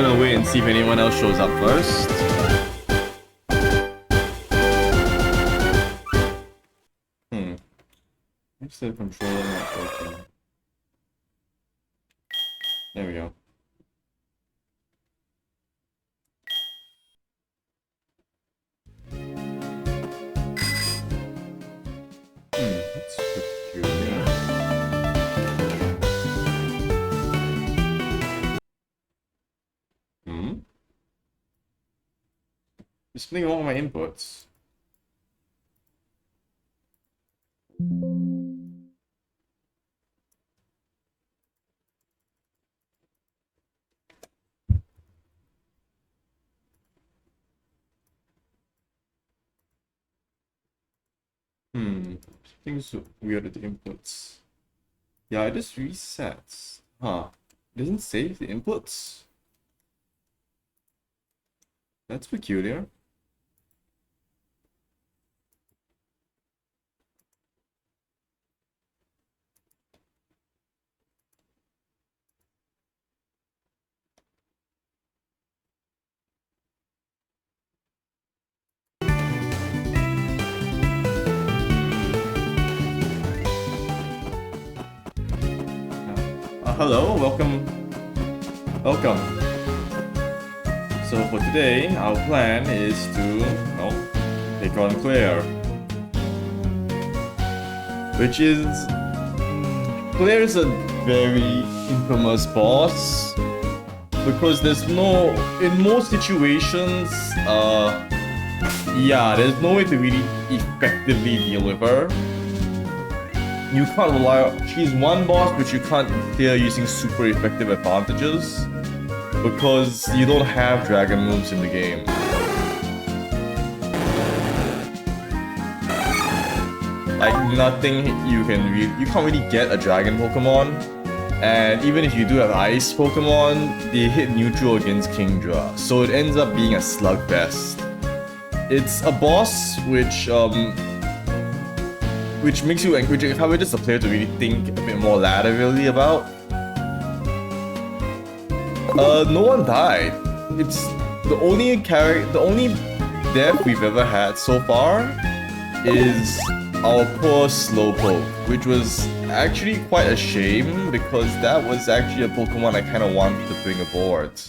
gonna wait and see if anyone else shows up first. What's the controller not working? There we go. That's peculiar. There's something wrong with my inputs. Something's weird with the inputs. Yeah, it just resets. Huh. It doesn't save the inputs? That's peculiar. Hello, welcome. So for today, our plan is to take on Claire. Claire is a very infamous boss because there's in most situations, there's no way to really effectively deal with her. You can't rely on... She's one boss which you can't clear using super effective advantages because you don't have dragon moves in the game. Like nothing you can't really get a dragon Pokemon, and even if you do have ice Pokemon, they hit neutral against Kingdra, so it ends up being a slugfest. It's a boss which encourages the player to really think a bit more laterally about. No one died. It's the only death we've ever had so far is our poor Slowpoke, which was actually quite a shame because that was actually a Pokemon I kind of wanted to bring aboard.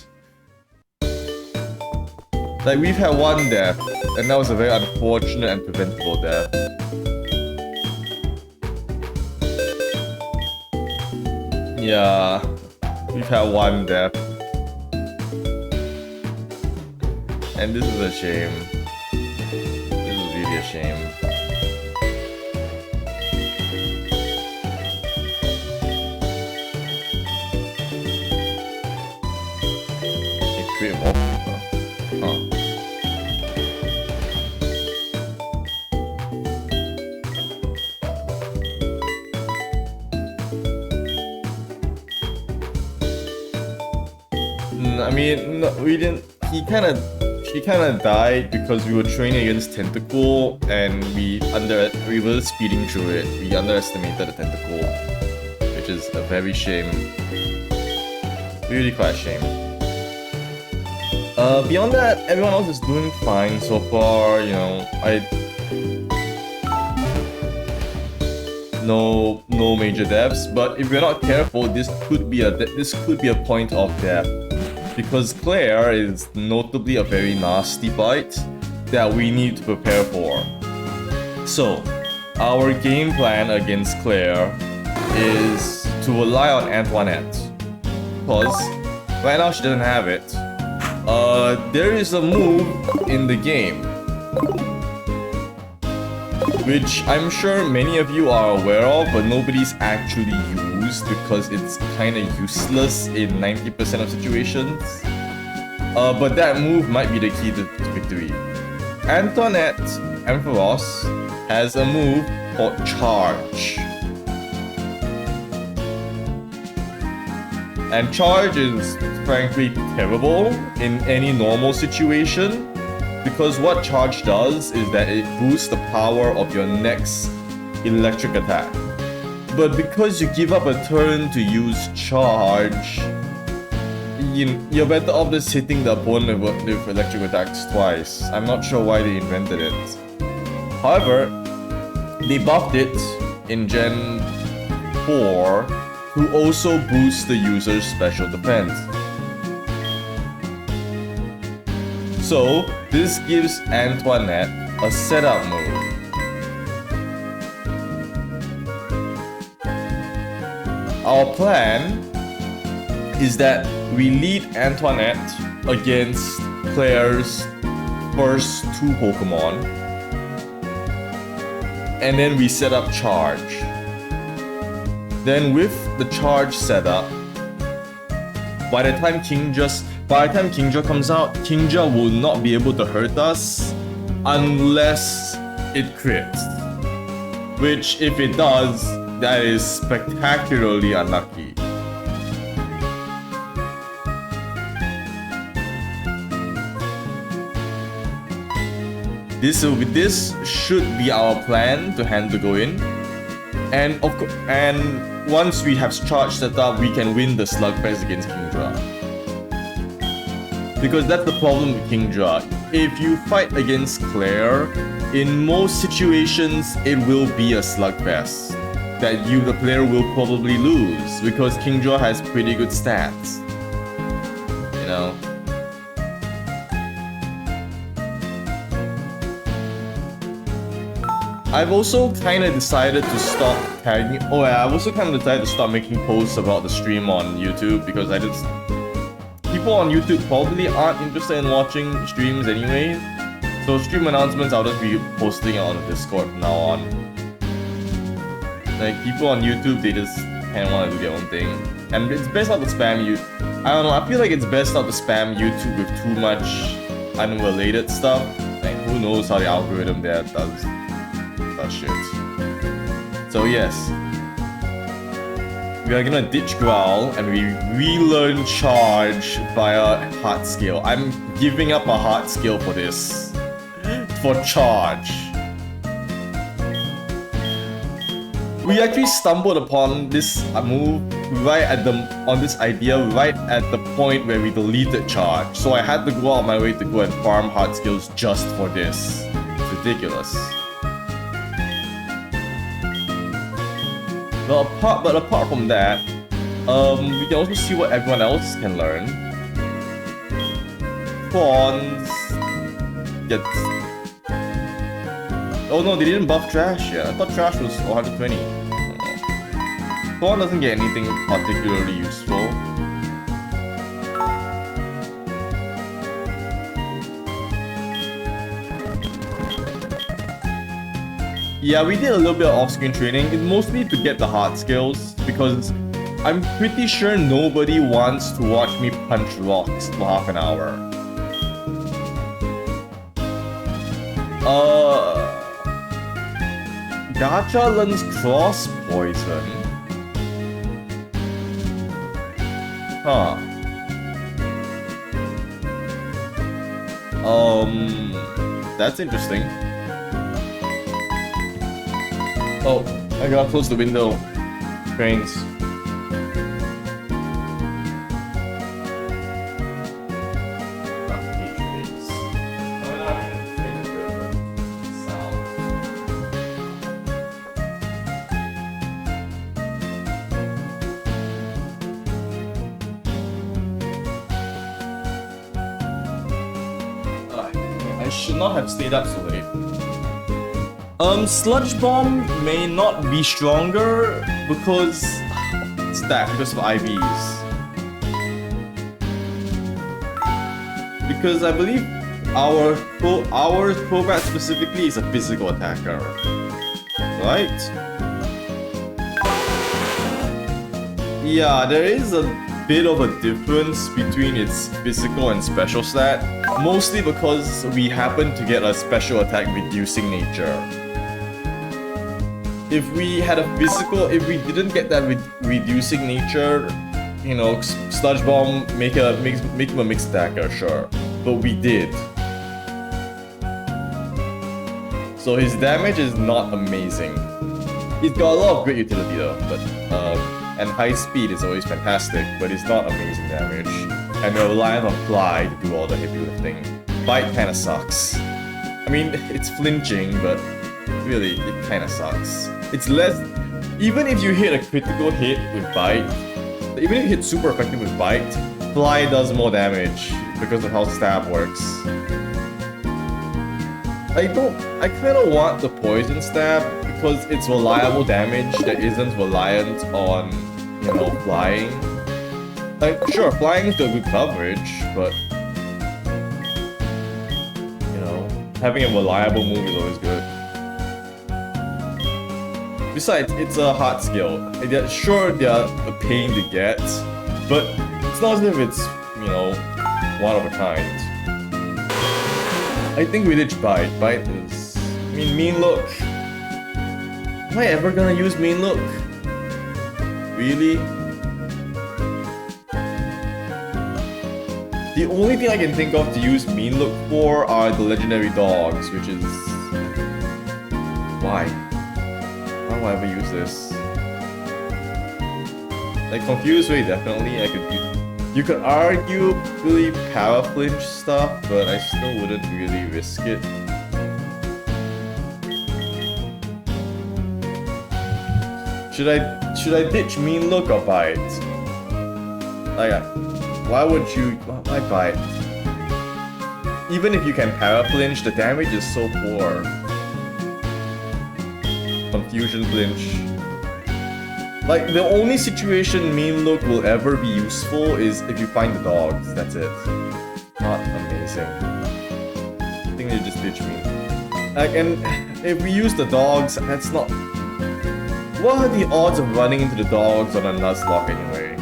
Like, we've had one death, and that was a very unfortunate and preventable death. Yeah, we've had one death. And this is a shame. This is really a shame. Create more people. Huh. I mean, no, we didn't. She kind of died because we were training against Tentacool and we were speeding through it. We underestimated the Tentacool, which is a very shame. Really quite a shame. Beyond that, everyone else is doing fine so far. You know, no major deaths. But if we're not careful, this could be a point of death. Because Claire is notably a very nasty bite that we need to prepare for. So, our game plan against Claire is to rely on Antoinette. Because right now she doesn't have it. There is a move in the game which I'm sure many of you are aware of, but nobody's actually used because it's kinda useless in 90% of situations. But that move might be the key to victory. Antoinette Ampharos has a move called Charge. And Charge is frankly terrible in any normal situation, because what Charge does is that it boosts the power of your next electric attack. But because you give up a turn to use Charge, you're better off just hitting the opponent with electric attacks twice. I'm not sure why they invented it. However, they buffed it in Gen 4 to also boost the user's special defense. So, this gives Antoinette a setup move. Our plan is that we lead Antoinette against Claire's first 2 Pokémon, and then we set up Charge. Then with the Charge setup, by the time Kingdra comes out, Kingdra will not be able to hurt us unless it crits. Which, if it does, that is spectacularly unlucky. This should be our plan to hand the go in, and once we have Charge set up, we can win the Slugfest against Kingdra. Because that's the problem with Kingdra. If you fight against Claire, in most situations it will be a Slugfest that the player will probably lose because Kingdra has pretty good stats. You know. I've also kind of decided to stop tagging. Oh yeah, I've also kind of decided to stop making posts about the stream on YouTube because people on YouTube probably aren't interested in watching streams anyway. So stream announcements, I'll just be posting it on the Discord from now on. Like, people on YouTube, they just kind of want to do their own thing. And it's best not to spam you. I don't know, I feel like it's best not to spam YouTube with too much unrelated stuff. Like, who knows how the algorithm there does shit. So yes, we are gonna ditch Growl and we relearn Charge via Heart Skill. I'm giving up a Heart Skill for this. For Charge. We actually stumbled upon this move right at this idea right at the point where we deleted Charge. So I had to go out of my way to go and farm Heart Skills just for this. It's ridiculous. But apart from that, we can also see what everyone else can learn. Fawns gets. Oh no, they didn't buff Trash yet. I thought Trash was 120. Fawn doesn't get anything particularly useful. Yeah, we did a little bit of off-screen training. It's mostly to get the Heart Skills because I'm pretty sure nobody wants to watch me punch rocks for half an hour. Gacha learns Cross Poison. Huh. That's interesting. Oh, I gotta close the window. Trains. I should not have stayed up so late. Sludge Bomb may not be stronger because it's that because of IVs. Because I believe our Crobat specifically is a physical attacker, right? Yeah, there is a bit of a difference between its physical and special stat, mostly because we happen to get a special attack reducing nature. If we had a physical, if we didn't get that reducing nature, you know, Sludge Bomb make him a mixed attacker, sure, but we did. So his damage is not amazing. He's got a lot of great utility though, but and high speed is always fantastic, but it's not amazing damage. and we're reliant on Fly to do all the heavy lifting. Bite kinda sucks. I mean, it's flinching, but really, it kinda sucks. It's less... Even if you hit a critical hit with Bite, even if you hit super effective with Bite, Fly does more damage because of how Stab works. I kinda want the Poison Stab because it's reliable damage that isn't reliant on, you know, flying. Like, sure, flying is good coverage, but... You know, having a reliable move is always good. Besides, it's a hard skill. Sure, they're a pain to get, but it's not as if it's, you know, one of a kind. I think with each Bite. Bite is... I mean, Mean Look. Am I ever gonna use Mean Look? Really? The only thing I can think of to use Mean Look for are the legendary dogs, which is... Why? Why would I ever use this? Like, Confused Way, definitely. I could use... You could argue really power flinch stuff, but I still wouldn't really risk it. Should I ditch Mean Look or Bite? Like, why would you... Why Bite? Even if you can power flinch, the damage is so poor. Confusion flinch. Like, the only situation Mean Look will ever be useful is if you find the dogs, that's it. Not amazing. I think they just ditch me. Like, and if we use the dogs, that's not... What are the odds of running into the dogs on a Nuzlocke anyway?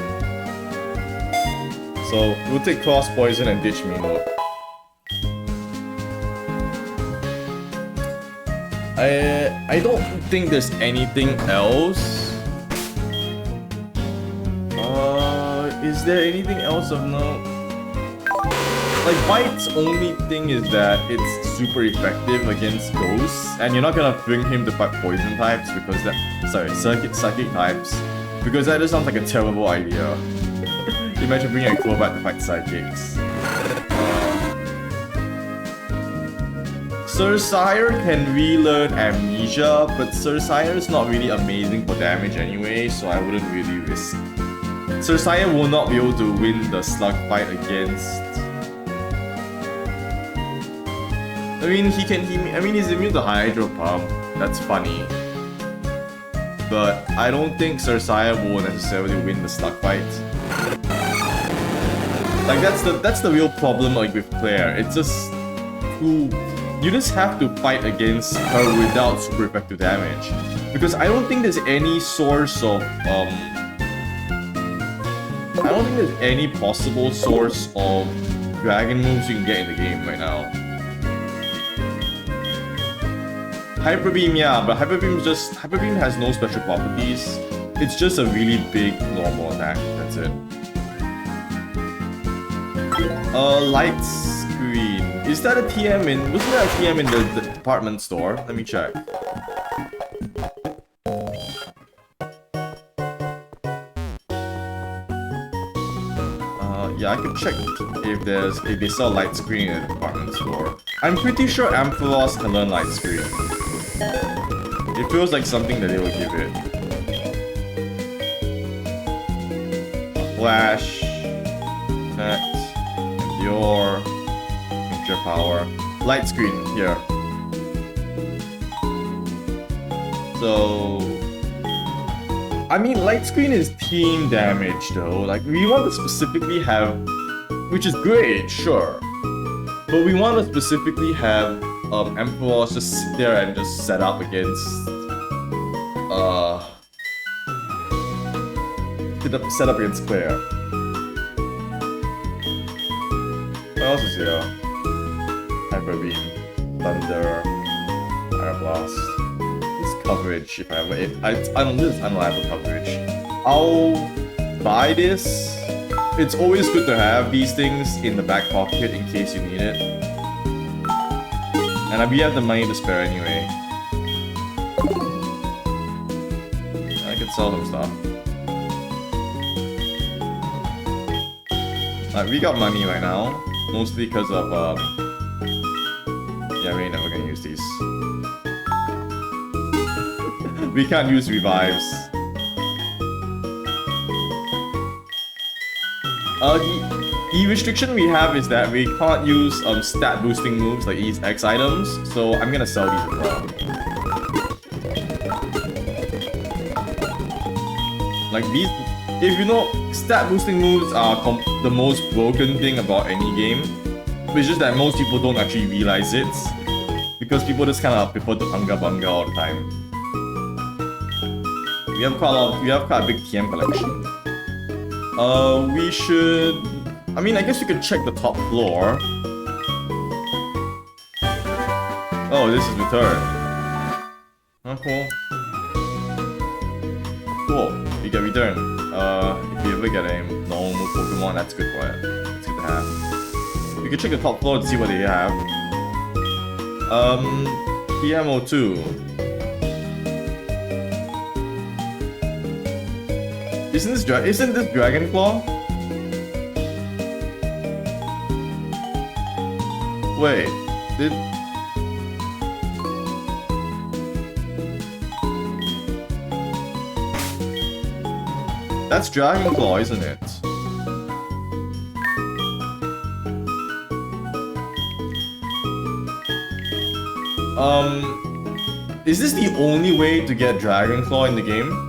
So, we'll take Cross Poison and ditch Mean Look. I don't think there's anything else. Is there anything else of note? Like, Bite's only thing is that it's super effective against ghosts, and you're not gonna bring him to fight poison types because that... Sorry, psychic types. Because that just sounds like a terrible idea. Imagine bringing a Crobat to fight psychics. Sir Sire can relearn Amnesia, but Sir Sire is not really amazing for damage anyway, so I wouldn't really risk. Sir Sire will not be able to win the slug fight against... I mean, he's immune to Hydro Pump. That's funny. But I don't think Sir Sire will necessarily win the slug fight. Like, that's the real problem, like, with Claire. It's just... You just have to fight against her without super effective damage. Because I don't think there's any source of, I don't think there's any possible source of dragon moves you can get in the game right now. Hyper Beam, yeah, but Hyper Beam has no special properties. It's just a really big normal attack, that's it. Light Screen. Is that a TM in... Wasn't there a TM in the department store? Let me check. Yeah, I can check if they sell Light Screen in the department store. I'm pretty sure Ampharos can learn Light Screen. It feels like something that they will give it. Flash, Net, Endure, Nature Power, Light Screen here. So, I mean, Light Screen is team damage though. Like, we want to specifically have, which is great, sure, but we want to specifically have Ampharos just sit there and just set up against set up against Claire. What else is here? Hyper Beam, Thunder, Fire Blast. This coverage, if I don't this is unreliable coverage. I'll buy this. It's always good to have these things in the back pocket in case you need it. And we have the money to spare anyway. I could sell some stuff. We got money right now, mostly because of yeah, we ain't never gonna use these. We can't use revives. The restriction we have is that we can't use stat boosting moves like these X items, so I'm gonna sell these as well. Like these, if you know, stat boosting moves are the most broken thing about any game. It's just that most people don't actually realize it, because people just kind of prefer to bunga bunga all the time. We have quite a big TM collection. We should... I mean, I guess we could check the top floor. Oh, this is return. Cool. Cool, we get return. If you ever get a normal Pokemon, that's good for it. That's good to have. We could check the top floor to see what they have. PMO2. Isn't this Dragon Claw? Wait, that's Dragon Claw, isn't it? Is this the only way to get Dragon Claw in the game?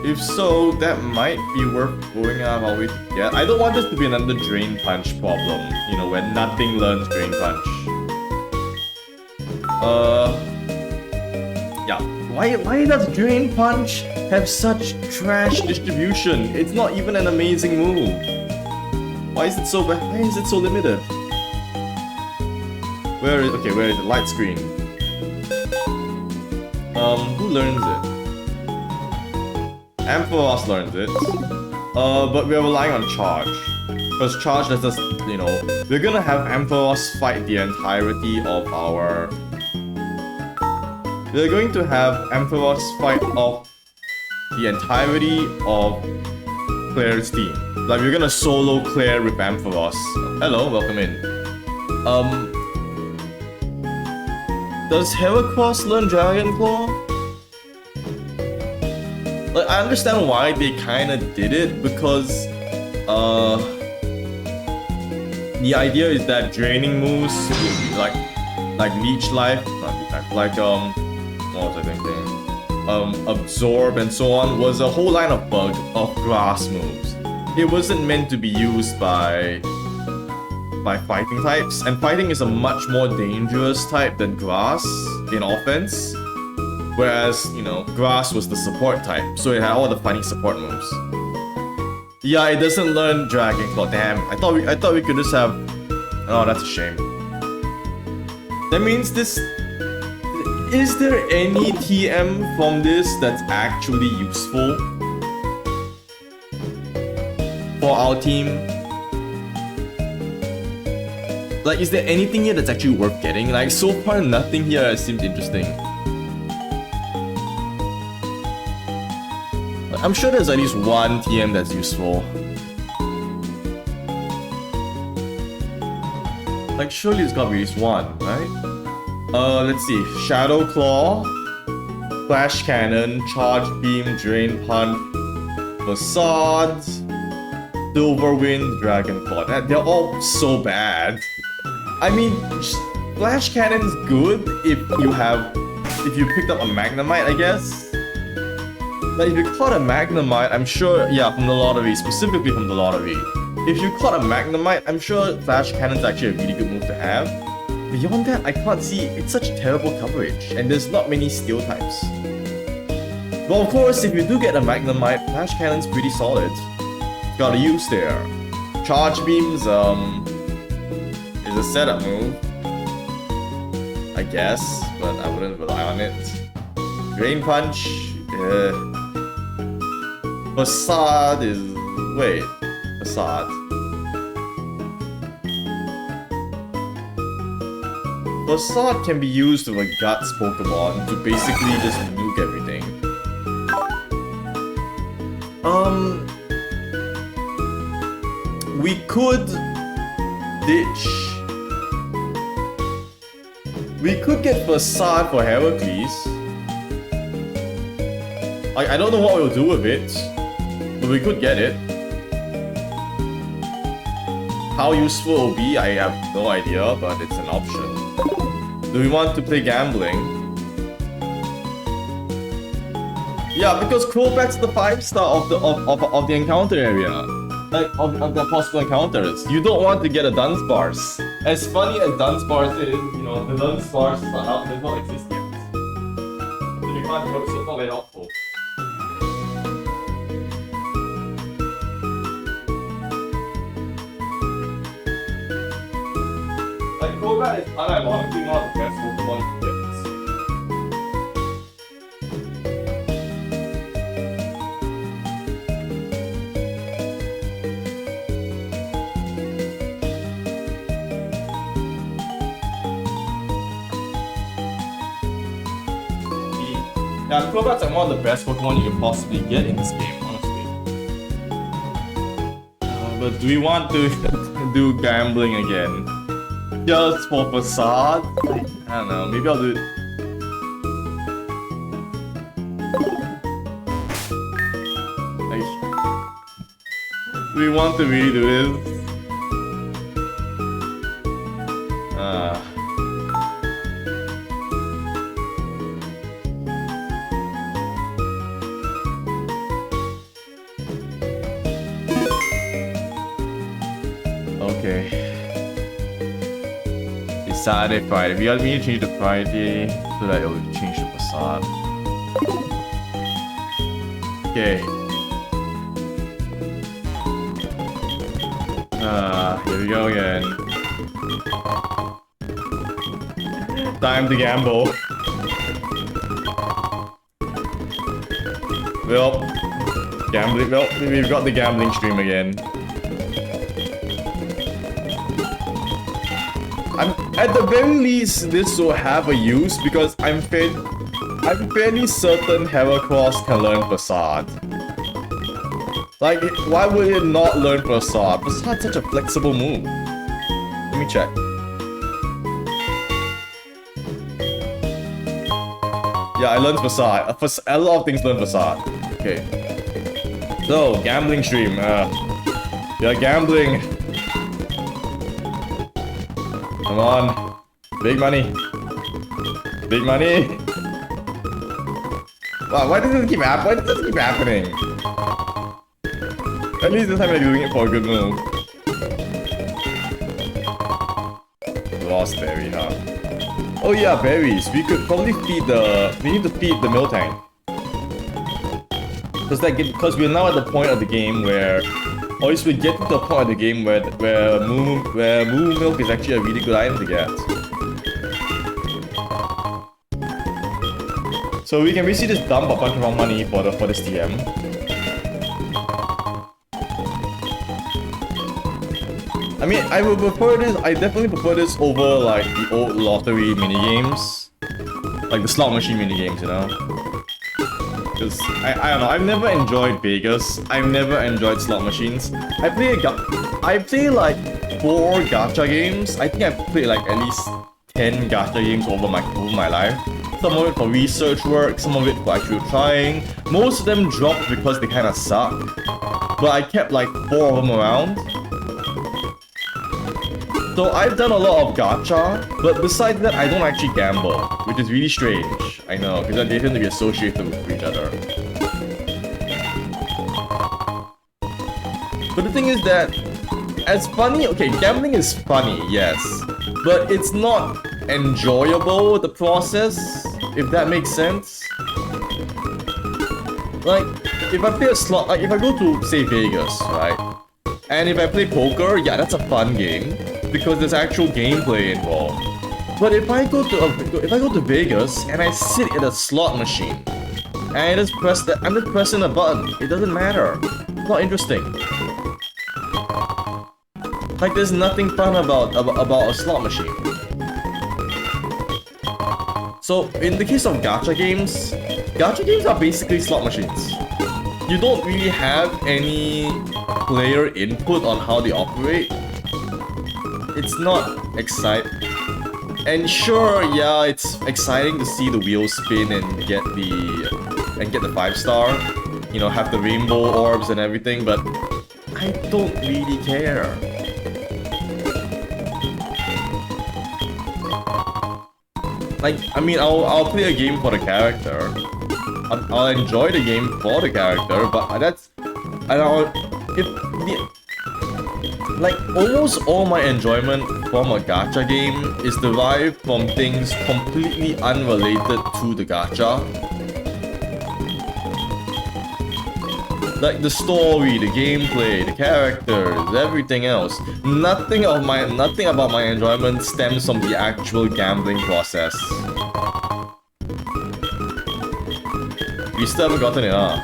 If so, that might be worth going out of our way to get. I don't want this to be another Drain Punch problem, you know, where nothing learns Drain Punch. Yeah. Why does Drain Punch have such trash distribution? It's not even an amazing move. Why is it so bad? Why is it so limited? Where is it? Light screen. Who learns it? Ampharos learns it. But we're relying on Charge. Because Charge lets us, you know, we're gonna have Ampharos fight the entirety of our... We're going to have Ampharos fight off the entirety of Claire's team. Like, we're gonna solo Claire with Ampharos. Hello, welcome in. Does Heracross learn Dragon Claw? Like, I understand why they kinda did it, because the idea is that draining moves will be like Leech Life, not Leech Life, like what was I thinking? Absorb and so on was a whole line of grass moves. It wasn't meant to be used by fighting types, and fighting is a much more dangerous type than grass in offense. Whereas, you know, grass was the support type, so it had all the fighting support moves. Yeah, it doesn't learn Dragon Claw. Damn, I thought we could just have... Oh, that's a shame. That means this... Is there any TM from this that's actually useful for our team? Like, is there anything here that's actually worth getting? Like, so far nothing here seems interesting. I'm sure there's at least one TM that's useful. Like, surely there's gotta be at least one, right? Let's see. Shadow Claw, Flash Cannon, Charge Beam, Drain Punch, Facade, Silver Wind, Dragon Claw. They're all so bad. I mean, Flash Cannon's good if you picked up a Magnemite, I guess. Like, if you caught a Magnemite, I'm sure, yeah, from the lottery, specifically from the lottery. If you caught a Magnemite, I'm sure Flash Cannon's actually a really good move to have. Beyond that, I can't see, it's such terrible coverage, and there's not many steel types. Well, of course, if you do get a Magnemite, Flash Cannon's pretty solid. Gotta use there. Charge Beams, is a setup move, I guess, but I wouldn't rely on it. Drain Punch, Facade is... wait, Facade. Facade can be used with a Guts Pokemon to basically just nuke everything. We could ditch. We could get Facade for Heracles. I don't know what we'll do with it, but we could get it. How useful it will be, I have no idea, but it's an option. Do we want to play gambling? Yeah, because Crowback's the 5-star of the encounter area. Like, of the possible encounters. You don't want to get a Dunsparce. As funny as Dunsparce is, you know, the Dunsparce does not exist yet. So you can't go, so it's not very helpful. Like, Crobat is unironically one of the best Pokemon you can get. Yeah, Crobat's like one of the best Pokemon you can possibly get in this game, honestly. But do we want to do gambling again? Just for Facade? I don't know, maybe I'll do it. Do we want to really do this? Okay. Saturday, Friday. We need to change the Friday so that it will change the Facade. Okay. Here we go again. Time to gamble. Well, gambling. Well, we've got the gambling stream again. At the very least, this will have a use because I'm fairly certain Heracross can learn Facade. Like, why would it not learn Facade? Facade's such a flexible move. Let me check. Yeah, I learned Facade. A lot of things learn Facade. Okay. So, gambling stream. Yeah, gambling. Come on. Big money. Big money. Wow, why does this keep happening? At least this time I'm doing it for a good move. Lost berry, huh? Oh yeah, berries. We could probably feed the... We need to feed the Miltank. Because we're now at the point of the game where... Or at least we're getting to the point of the game where Moo Milk is actually a really good item to get. So we can basically just dump a bunch of our money for this TM. I mean, I would prefer this. I definitely prefer this over like the old lottery minigames, like the slot machine minigames, you know. Because I don't know. I've never enjoyed Vegas. I've never enjoyed slot machines. I play like 4 gacha games. I think I've played like at least 10 gacha games over my life. Some of it for research work, some of it for actual trying. Most of them dropped because they kind of suck. But I kept like 4 of them around. So I've done a lot of gacha, but besides that, I don't actually gamble, which is really strange. I know, because they tend to be associated with each other. But the thing is that, as funny, okay, gambling is funny, yes, but it's not enjoyable, the process, if that makes sense. Like, if I play a slot, like if I go to, say, Vegas, right? And if I play poker, yeah, that's a fun game, because there's actual gameplay involved. But if I go to Vegas and I sit at a slot machine and I just I'm just pressing a button, it doesn't matter. It's not interesting. Like there's nothing fun about a slot machine. So in the case of gacha games are basically slot machines. you don't really have any player input on how they operate. It's not exciting. And sure, yeah, it's exciting to see the wheels spin and get the 5-star. You know, have the rainbow orbs and everything, but I don't really care. Like, I mean, I'll play a game for the character. I'll enjoy the game for the character, but that's... Like, almost all my enjoyment from a gacha game is derived from things completely unrelated to the gacha. Like the story, the gameplay, the characters, everything else. Nothing about my enjoyment stems from the actual gambling process. We still haven't gotten it, huh?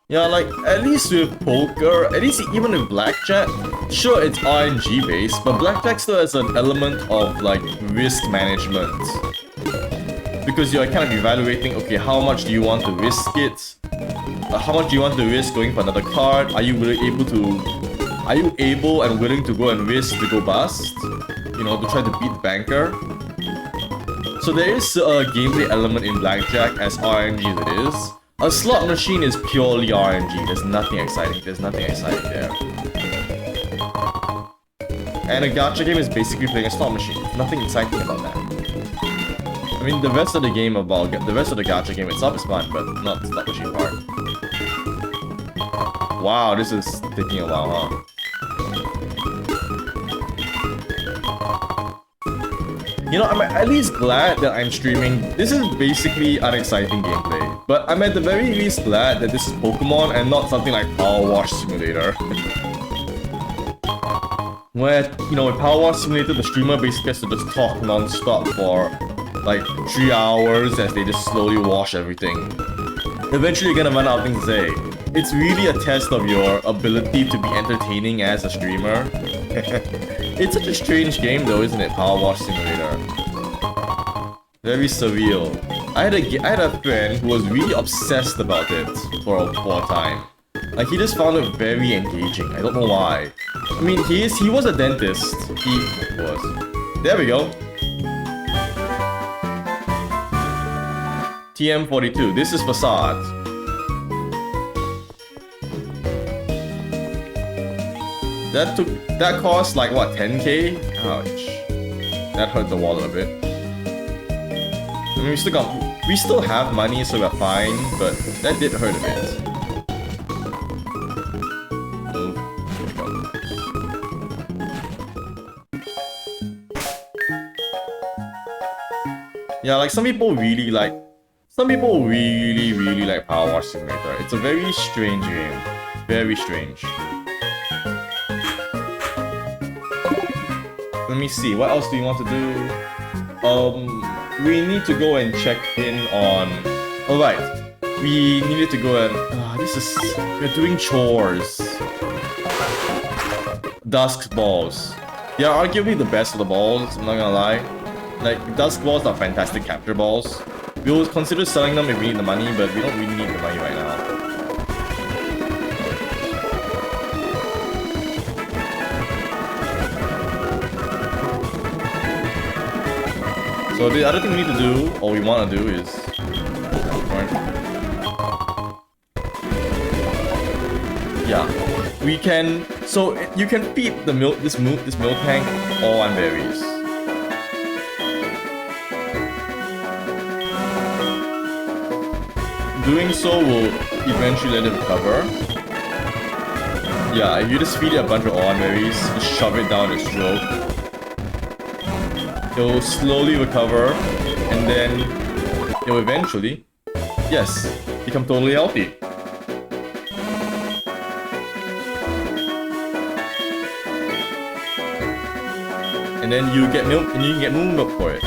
Yeah, like, at least with poker, at least even with blackjack, sure, it's RNG based, but blackjack still has an element of, like, risk management. Because you're kind of evaluating, okay, how much do you want to risk it? How much do you want to risk going for another card? Are you able and willing to go and risk to go bust? You know, to try to beat the banker? So there is a gameplay element in blackjack, as RNG as it is. A slot machine is purely RNG. There's nothing exciting. There's nothing exciting there. And a gacha game is basically playing a slot machine. Nothing exciting about that. I mean, the rest of the gacha game itself is fun, but not the slot machine part. Wow, this is taking a while, huh? You know, I'm at least glad that I'm streaming. This is basically unexciting gameplay. But I'm at the very least glad that this is Pokémon and not something like Power Wash Simulator. Where, you know, with Power Wash Simulator, the streamer basically has to just talk non-stop for like 3 hours as they just slowly wash everything. Eventually you're gonna run out of things to say. It's really a test of your ability to be entertaining as a streamer. It's such a strange game though, isn't it? Power Wash Simulator. Very surreal. I had a friend who was really obsessed about it for a time. Like, he just found it very engaging. I don't know why. I mean, he was a dentist. He was. There we go. TM42. This is Facade. That cost like what, 10k? Ouch. That hurt the wallet a bit. I mean, we still have money, so we're fine, but that did hurt a bit. Oh, here we go. Yeah, like some people really like Power Wash Simulator. It's a very strange game. Very strange. Let me see, what else do you want to do? We need to go and check in on... Alright, we needed to go and... we're doing chores. Dusk balls. They are arguably the best of the balls, I'm not gonna lie. Like, dusk balls are fantastic capture balls. We'll consider selling them if we need the money, but we don't really need the money right now. So the other thing we need to do, or we want to do, is... Yeah, we can... So you can feed the milk, this milk tank, all on berries. Doing so will eventually let it recover. Yeah, if you just feed it a bunch of on berries, just shove it down its throat. It will slowly recover, and then it will eventually, yes, become totally healthy. And then you get milk, and you can get moon milk for it.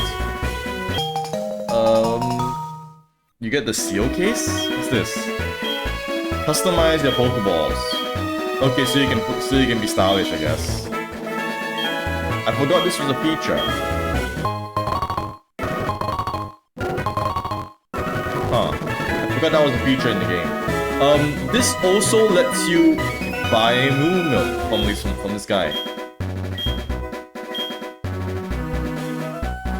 You get the seal case? What's this? Customize your Pokeballs. Okay, so you can be stylish, I guess. I forgot this was a feature. Huh. I forgot that was a feature in the game. This also lets you buy moo milk from this guy.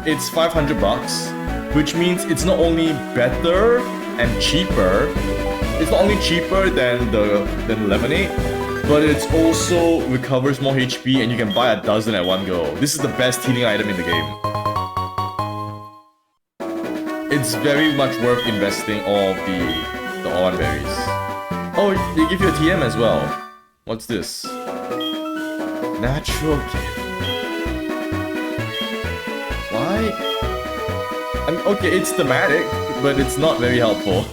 It's 500 bucks, which means it's not only better and cheaper. It's not only cheaper than lemonade, but it's also recovers more HP and you can buy a dozen at one go. This is the best healing item in the game. It's very much worth investing all of the orange berries. Oh, they give you a TM as well. What's this? Natural gift. Why? I mean, okay, it's thematic, but it's not very helpful.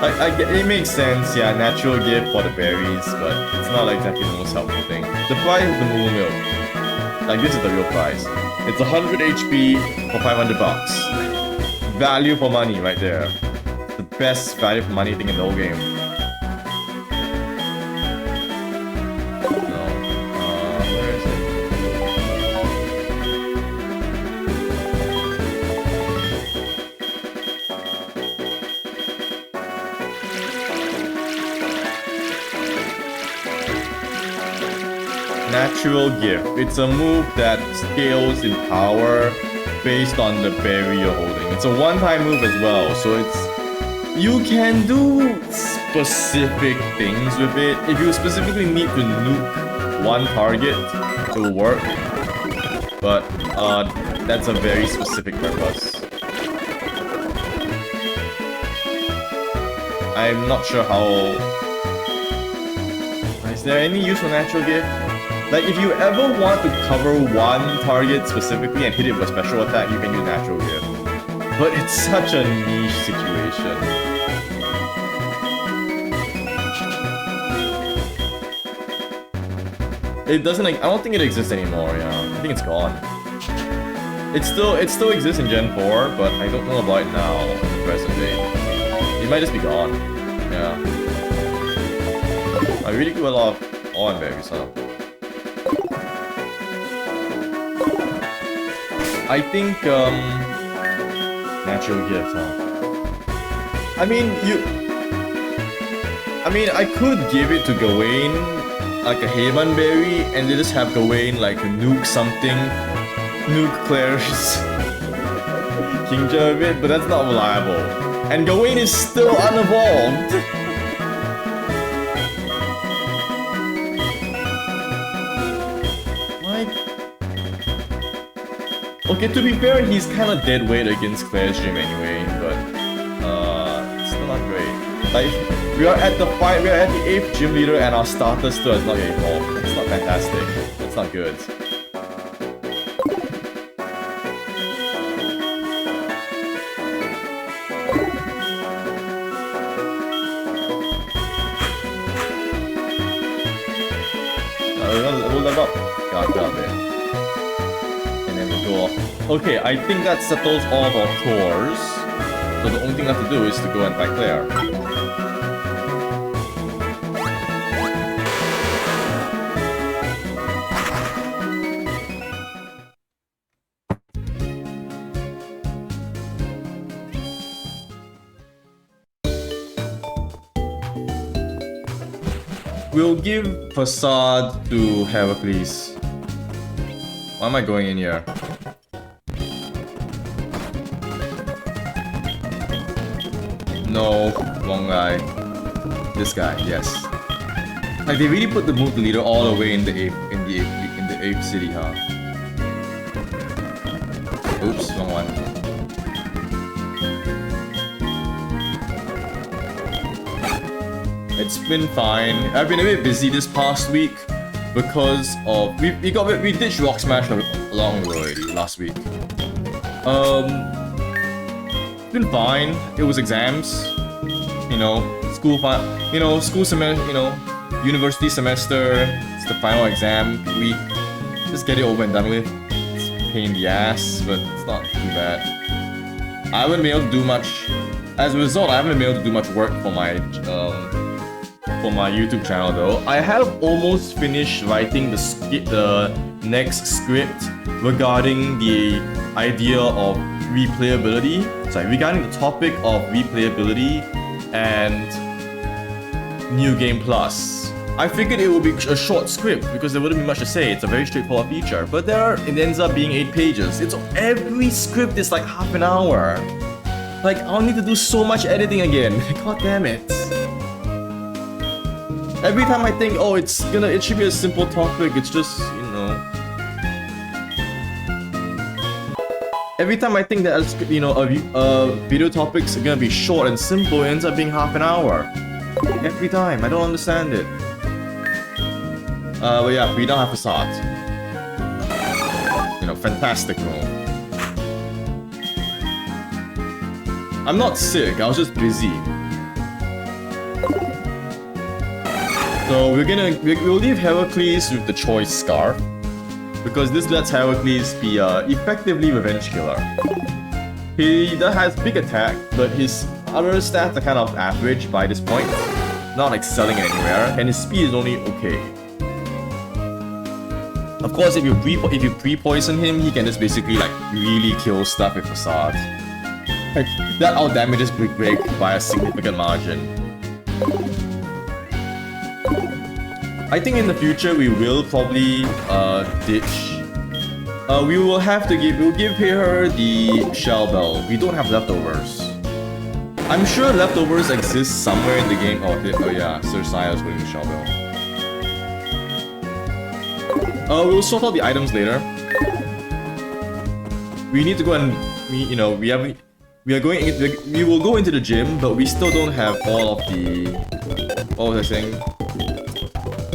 It makes sense, yeah, natural gift for the berries, but it's not exactly the most helpful thing. The price of the moo milk. Like, this is the real price. It's 100 HP for 500 bucks. Value for money right there. The best value for money thing in the whole game. No. Where is it? Natural gift. It's a move that scales in power based on the berry you're holding. It's a one-time move as well, so you can do specific things with it. If you specifically need to nuke one target, it will work. But that's a very specific purpose. I'm not sure how... Is there any use for natural gift? Like, if you ever want to cover one target specifically and hit it with a special attack, you can use natural gift. But it's such a niche situation. It doesn't, like, I don't think it exists anymore, yeah. I think it's gone. It still exists in Gen 4, but I don't know about it now, in the present day. It might just be gone. Yeah. I really do a lot of orange berries, huh? I think, natural gift, huh? I mean, I could give it to Gawain, like a Haven berry, and they just have Gawain, like, nuke something. Nuke Claire's Kingja of it, but that's not reliable. And Gawain is still unevolved! Okay, to be fair, he's kind of dead weight against Claire's gym anyway, but it's still not great. Like, we are at the 8th gym leader and our starter still has not yet evolved. That's not fantastic. That's not good. We'll level up. God damn it. Okay, I think that settles all of our chores. So the only thing I have to do is to go and fight Claire. We'll give Facade to Heracles. Why am I going in here? No, wrong guy. This guy, yes. Like, they really put the move leader all the way in the 8th city, huh? Oops, wrong one. It's been fine. I've been a bit busy this past week because of we ditched Rock Smash along the way last week. Been fine. It was exams, you know, school semester, you know, university semester. It's the final exam week. Just get it over and done with. It's a pain in the ass, but it's not too bad. I haven't been able to do much As a result, I haven't been able to do much work for my YouTube channel though. I have almost finished writing the next script regarding the idea of replayability. Sorry, regarding the topic of replayability and New Game Plus. I figured it would be a short script because there wouldn't be much to say. It's a very straightforward feature, but it ends up being 8 pages. Every script is like half an hour. Like, I'll need to do so much editing again. God damn it. Every time I think, oh, it should be a simple topic, it's just, you know. Every time I think that, you know, a video topic's gonna be short and simple, it ends up being half an hour. Every time, I don't understand it. But yeah, we don't have facade. You know, fantastic move. I'm not sick, I was just busy. So we'll leave Heracles with the choice scarf, because this lets Heracles be effectively revenge killer. He has big attack, but his other stats are kind of average by this point, not excelling anywhere, and his speed is only okay. Of course, if you pre-poison him, he can just basically like really kill stuff with facade. Like, that out damages Brick Break by a significant margin. I think in the future we will probably ditch. We'll give her the Shell Bell. We don't have leftovers. I'm sure leftovers exist somewhere in the game. Oh yeah, Sir Sia's winning the Shell Bell. We'll sort out the items later. We need to go and we will go into the gym, but we still don't have all of the. What was I saying?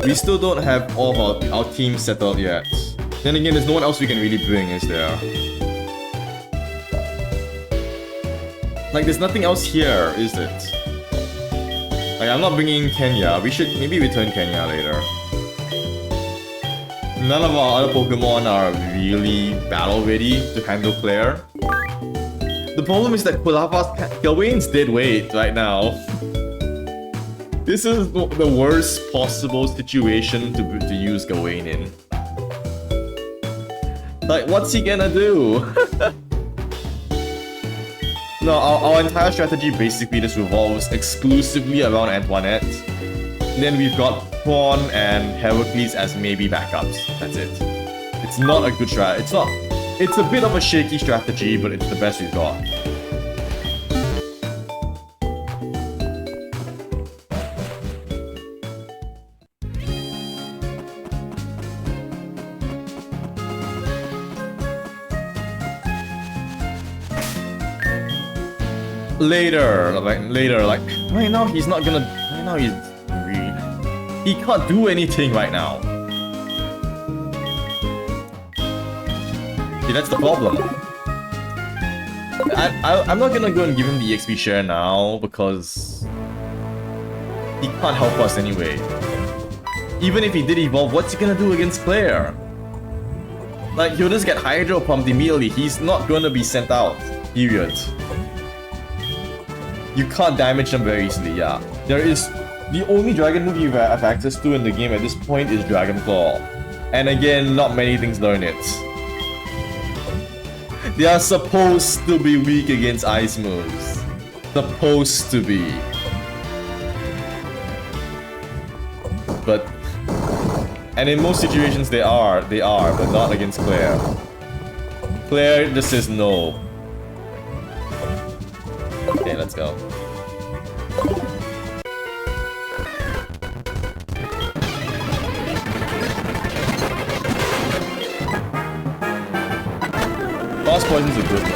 We still don't have all of our team settled yet. Then again, there's no one else we can really bring, is there? Like, there's nothing else here, is it? Like, I'm not bringing Kenya. We should maybe return Kenya later. None of our other Pokemon are really battle ready to handle Claire. The problem is that Gawain's dead weight right now. This is the worst possible situation to use Gawain in. Like, what's he gonna do? No, our entire strategy basically just revolves exclusively around Antoinette. And then we've got Prawn and Heracles as maybe backups. That's it. It's not a good strat. It's a bit of a shaky strategy, but it's the best we've got. Later, like right now he's not gonna. Right now he can't do anything right now. See, that's the problem. I'm not gonna go and give him the XP share now because he can't help us anyway. Even if he did evolve, what's he gonna do against Claire? Like, he'll just get Hydro pumped immediately. He's not gonna be sent out. Period. You can't damage them very easily, yeah. The only dragon move you have access to in the game at this point is Dragon Claw. And again, not many things learn it. They are supposed to be weak against ice moves. Supposed to be. And in most situations they are, but not against Claire. Claire just says no. Okay, let's go. Boss Poison's a good one.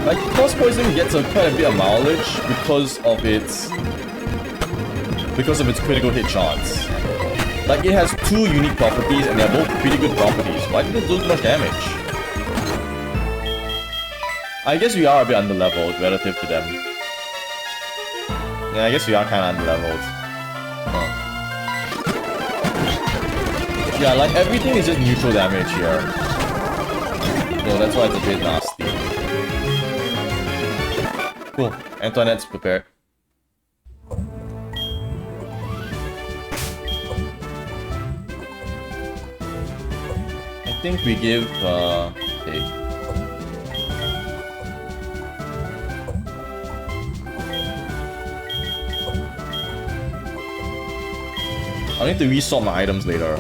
Like, Boss Poison gets quite a bit of mileage because of its critical hit chance. Like, it has 2 unique properties and they're both pretty good properties. Why did it do so much damage? I guess we are a bit underleveled relative to them. Yeah, I guess we are kinda underleveled. Huh. Yeah, like everything is just neutral damage here. No, that's why it's a bit nasty. Cool. Antoinette's prepared. I think we give, okay. I need to resort my items later.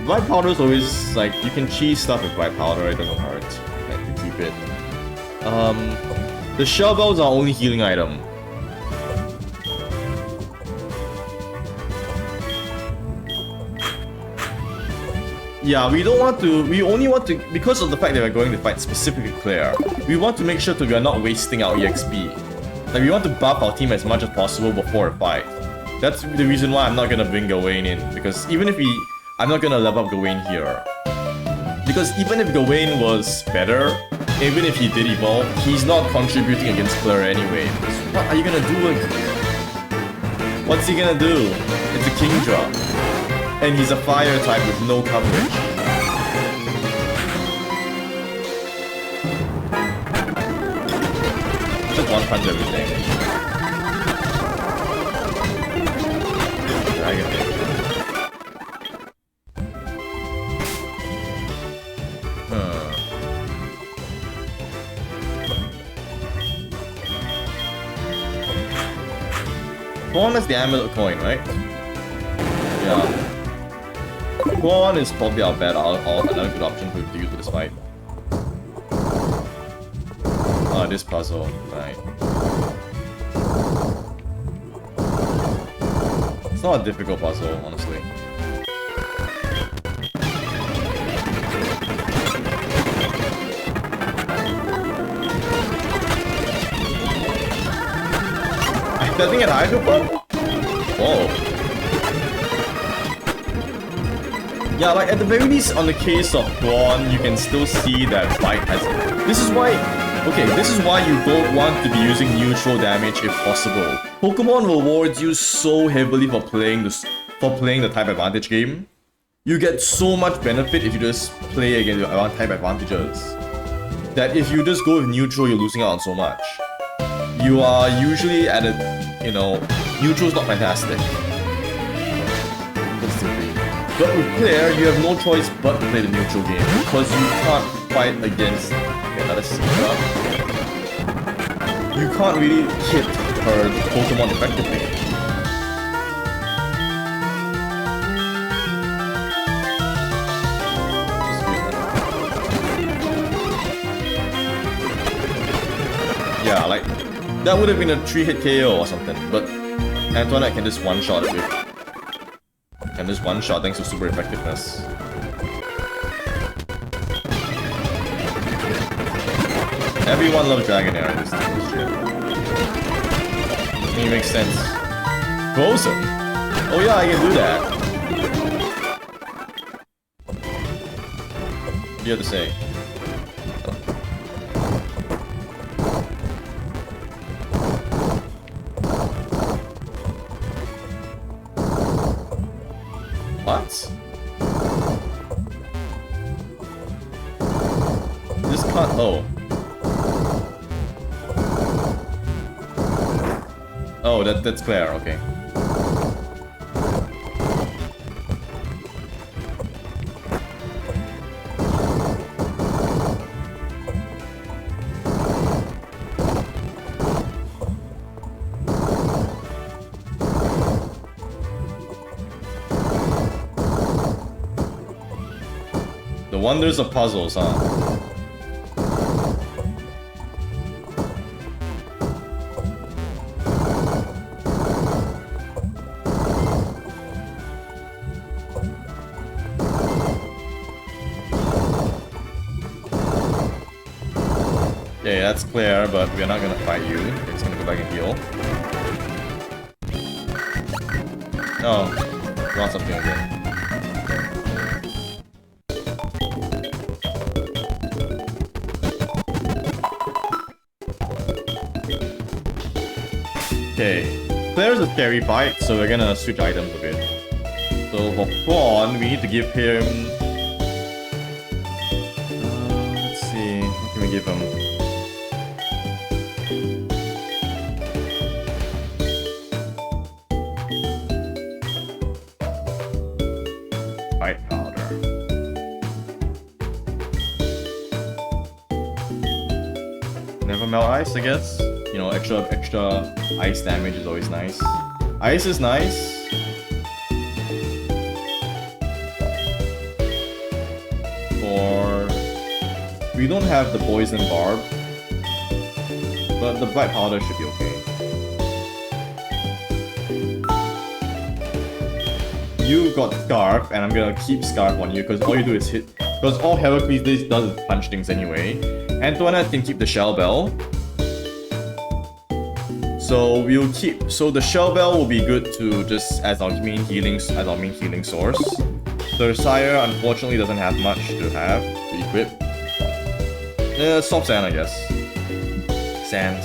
Bright powder is always like you can cheese stuff with bright powder. It doesn't hurt. Like to keep it. The shell bells are only healing item. Yeah, we don't want to. We only want to because of the fact that we're going to fight specifically Claire. We want to make sure that we are not wasting our EXP. Like we want to buff our team as much as possible before a fight. That's the reason why I'm not gonna bring Gawain in, because even if I'm not gonna level up Gawain here. Because even if Gawain was better, even if he did evolve, he's not contributing against Claire anyway. What are you gonna do again? What's he gonna do? It's a Kingdra. And he's a fire type with no coverage. Just one punch everything. Dragon thing. Quan is the amulet coin, right? Yeah. Quan is probably our another good option to use for this fight. Ah, this puzzle, right. It's not a difficult puzzle, honestly. I think at Hydropump? Whoa. Yeah, like at the very least, on the case of Braun, you can still see that fight has. This is why you don't want to be using neutral damage if possible. Pokemon rewards you so heavily for playing the type advantage game. You get so much benefit if you just play against around type advantages. That if you just go with neutral, you're losing out on so much. You are usually at a, neutral's not fantastic. But with Claire, you have no choice but to play the neutral game, because you can't fight against another Seeker. You can't really hit her Pokemon effectively. Yeah, like, that would have been a 3-hit KO or something, but Antoinette can just one-shot it with. And just one-shot thanks to super effectiveness. Everyone loves Dragonair in this shit. I think it makes sense. Frozen? Oh yeah, I can do that. What do you have to say? What? This can't. Oh. Oh, that's Claire, okay. The wonders of puzzles, huh? Okay, that's Claire, but we're not gonna fight you. It's gonna go back and heal. Oh, got something again. Okay. Claire's a scary fight, so we're gonna switch items a bit. So for Prawn, we need to give him... let's see, what can we give him? White powder. Never melt ice, I guess. You know, extra ice damage is always nice. Ice is nice. Or we don't have the poison barb, but the bright powder should be okay. You got Scarf, and I'm gonna keep Scarf on you because all you do is hit. Because all Heracles does is punch things anyway. Antoinette can keep the Shell Bell. So we'll keep. So the Shell Bell will be good to just as our main healing source. Sire unfortunately doesn't have much to equip. Soft Sand, I guess. Sand.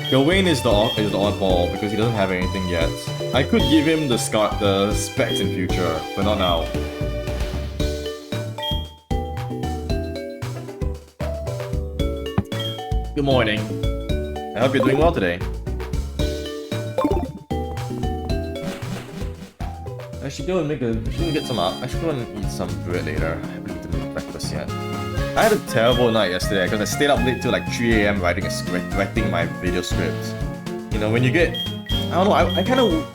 Gawain is the oddball because he doesn't have anything yet. I could give him the specs in future, but not now. Good morning. I hope you're doing well today. I should go and get some up. I should go and eat some bread later. I haven't eaten breakfast yet. I had a terrible night yesterday because I stayed up late till like 3 AM writing my video script. You know, when you get... I don't know, I kind of...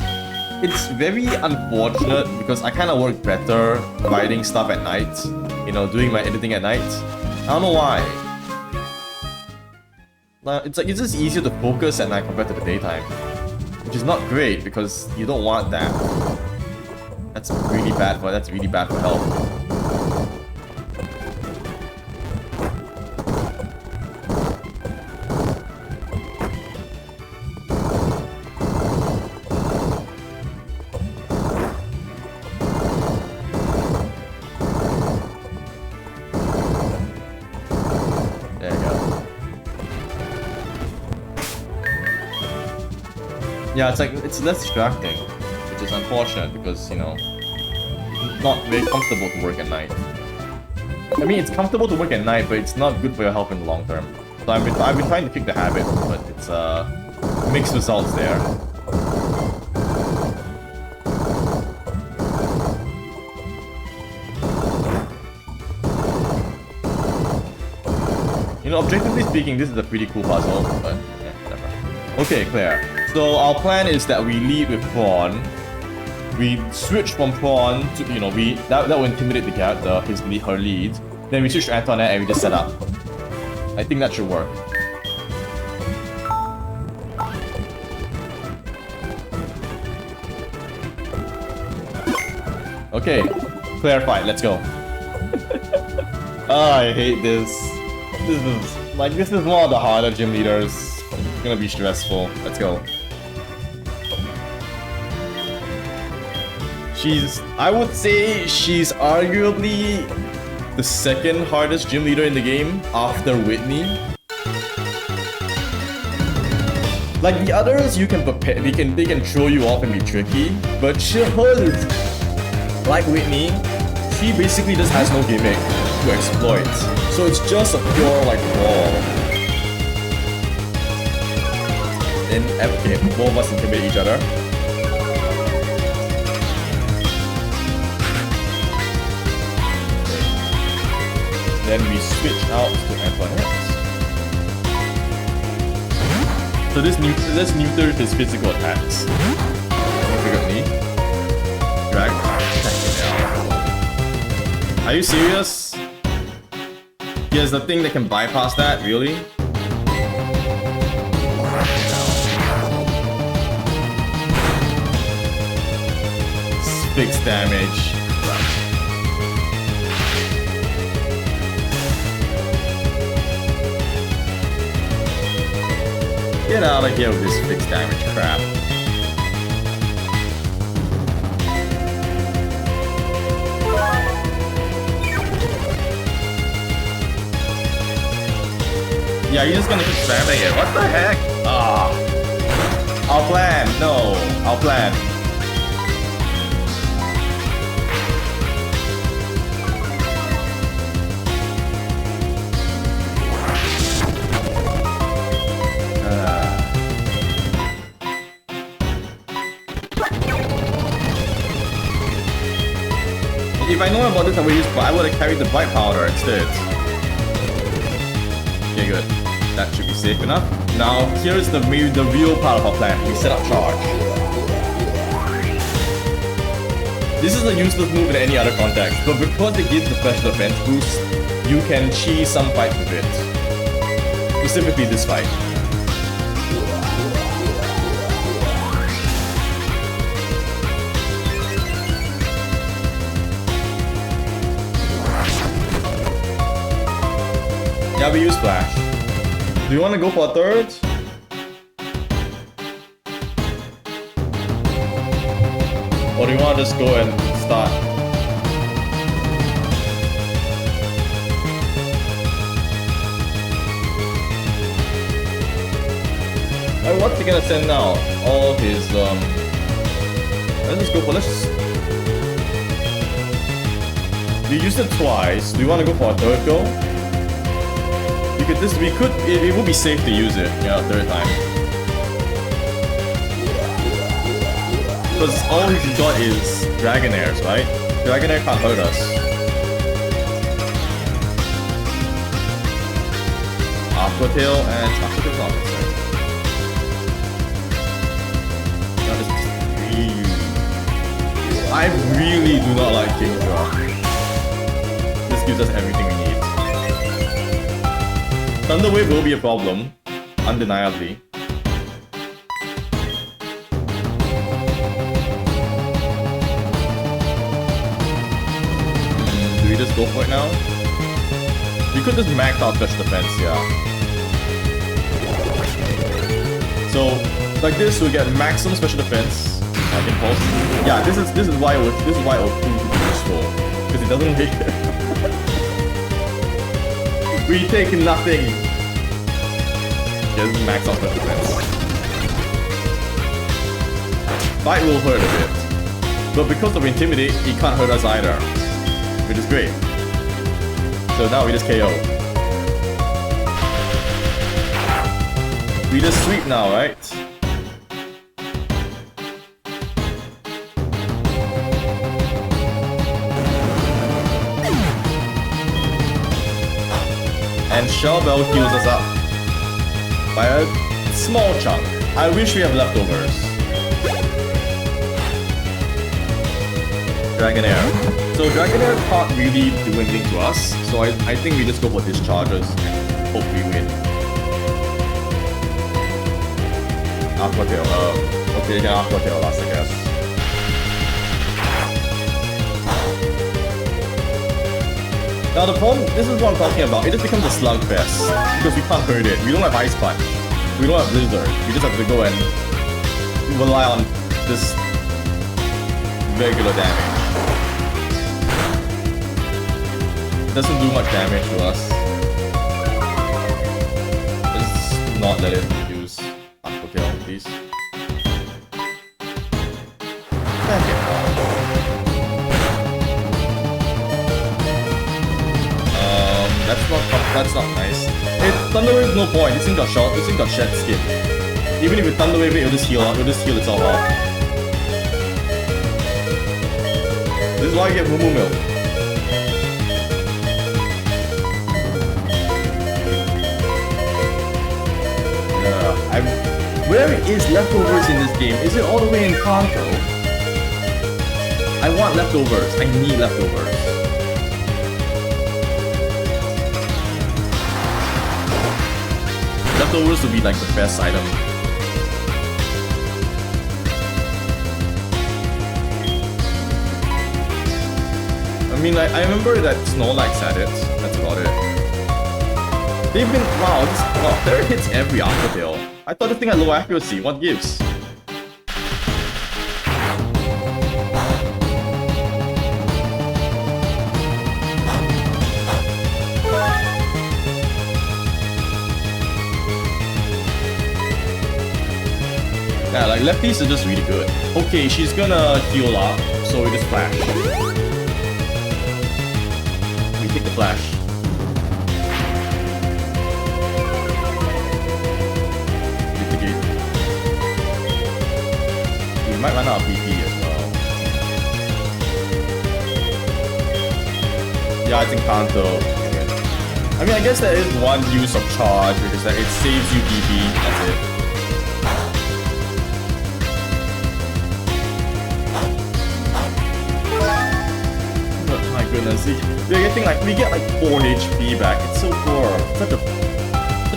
It's very unfortunate because I kind of work better writing stuff at night. You know, doing my editing at night. I don't know why. It's just easier to focus at night compared to the daytime. Which is not great because you don't want that. That's really bad for health. There you go. Yeah, it's less distracting, which is unfortunate because, you know, it's not very comfortable to work at night. I mean, it's comfortable to work at night, but it's not good for your health in the long term. So I've been trying to kick the habit, but it's mixed results there. You know, objectively speaking, this is a pretty cool puzzle, but yeah, whatever. Okay, Claire. So our plan is that we lead with Prawn. We switch from Prawn to, you know, that will intimidate the character, her lead. Then we switch to Antoinette and we just set up. I think that should work. Okay, Claire fight, let's go. Oh, I hate this. This is one of the harder gym leaders. It's gonna be stressful. Let's go. I would say she's arguably the second hardest gym leader in the game after Whitney. Like the others, you can prepare, they can throw you off and be tricky, but hers, like Whitney, she basically just has no gimmick to exploit. So it's just a pure like wall. And okay, both of us intimidate each other. Then we switch out to Antoinette. So this neuters his physical attacks. Significantly. Drag. Are you serious? He has the thing that can bypass that, really? Fixed damage. Get out of here with this fixed damage crap. Yeah, you're just gonna keep spamming it. What the heck? Ah. Our plan, no, our plan. If I know about this, I would have carried the Bright Powder instead. Okay, good. That should be safe enough. Now, here's the real part of our plan. We set up charge. This is a useless move in any other context, but because it gives the special defense boost, you can cheese some fight with it. Specifically this fight. Yeah, we use Flash. Do you want to go for a third? Or do you want to just go and start? What's he gonna send now? All his let's just go for We used it twice. Do you want to go for a third go? It would be safe to use it, yeah, third time. Because all he's got is Dragonairs, right? Dragonair can't hurt us. Aqua Tail and Aqua Tail's not necessary. That is I really do not like Kingdra. This gives us everything we need. Thunder Wave will be a problem, undeniably. Do we just go for it now? We could just max out special defense, yeah. So, like this, we get maximum special defense. Impulse. Yeah, this is why it was useful, because it doesn't make it. We take nothing. Just max out the defense. Fight will hurt a bit. But because of Intimidate, he can't hurt us either. Which is great. So now we just KO. We just sweep now, right? And Shell Bell heals us up by a small chunk. I wish we have leftovers. Dragonair. So Dragonair can't really do anything to us, so I think we just go for discharges and hope we win. Aqua Tail. Okay, you can Aqua Tail last, I guess. Now the problem, this is what I'm talking about, it just becomes a slugfest, because we can't hurt it. We don't have Ice Punch, we don't have Blizzard, we just have to go and rely on this regular damage. It doesn't do much damage to us. Let's not let it use Aqua Tail, please. Thank you. That's not nice. Thunder Wave, no point. This thing got shot. This thing got shed skin. Even if we Thunder Wave it, it'll just heal itself off. This is why I get Moo Moo Milk. Yeah, where is leftovers in this game? Is it all the way in Kanto? I want leftovers. I need leftovers. Leftovers would be like the best item. I mean, I remember that Snorlax had it. That's about it. They've been wow. There hits every Aqua Tail. I thought the thing had low accuracy. What gives? Yeah, like lefties are just really good. Okay, she's gonna heal up, so we just flash. We take the flash. Mitigate. We might run out of PP as well. Yeah, it's Encanto. I mean, I guess there is one use of charge, which is that it saves you PP. That's it. Goodness, we're getting like we get like 4 HP back. It's so poor. Such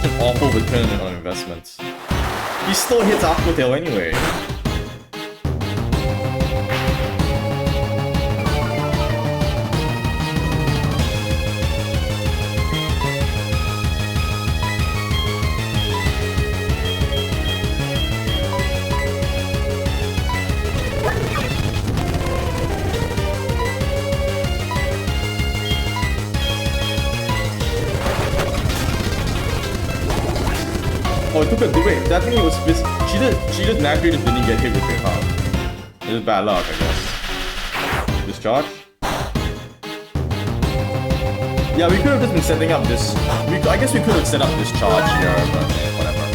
an awful return on investment. He still hits Aqua Tail anyway. Oh, it took a wait. That thing was she just naturally just didn't get hit with it, huh? It was bad luck, I guess. Discharge. Yeah, we could have just been setting up this. I guess we could have set up this charge here, but whatever.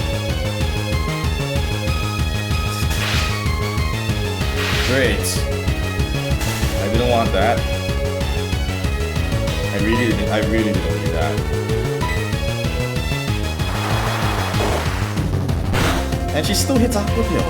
Great. I didn't want that. I really didn't need that. And she still hits Aqua Tail.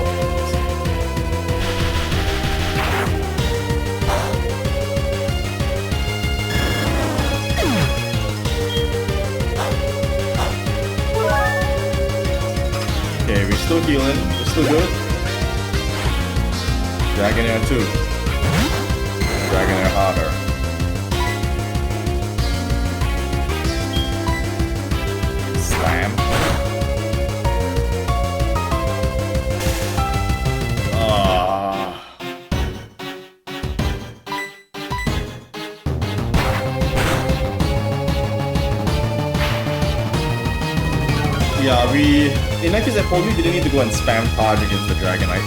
Okay, we're still healing. We're still good. Dragonair 2. Dragonair harder. Slam. Yeah, in that case I probably didn't need to go and spam charge against the Dragonite.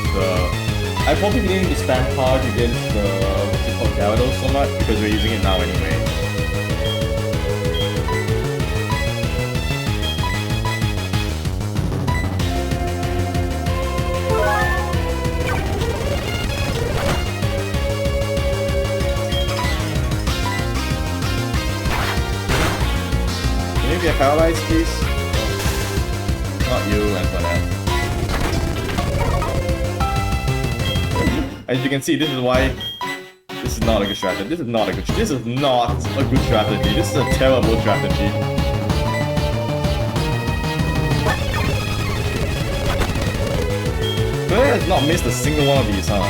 I probably didn't need to spam charge against the, what's it called, Gyarados so much, because we're using it now anyway. Can you get paralyzed, please? Not you, Antoinette. As you can see, this is why this is not a good strategy. This is not a good strategy. This is a terrible strategy. Claire has not missed a single one of these, huh?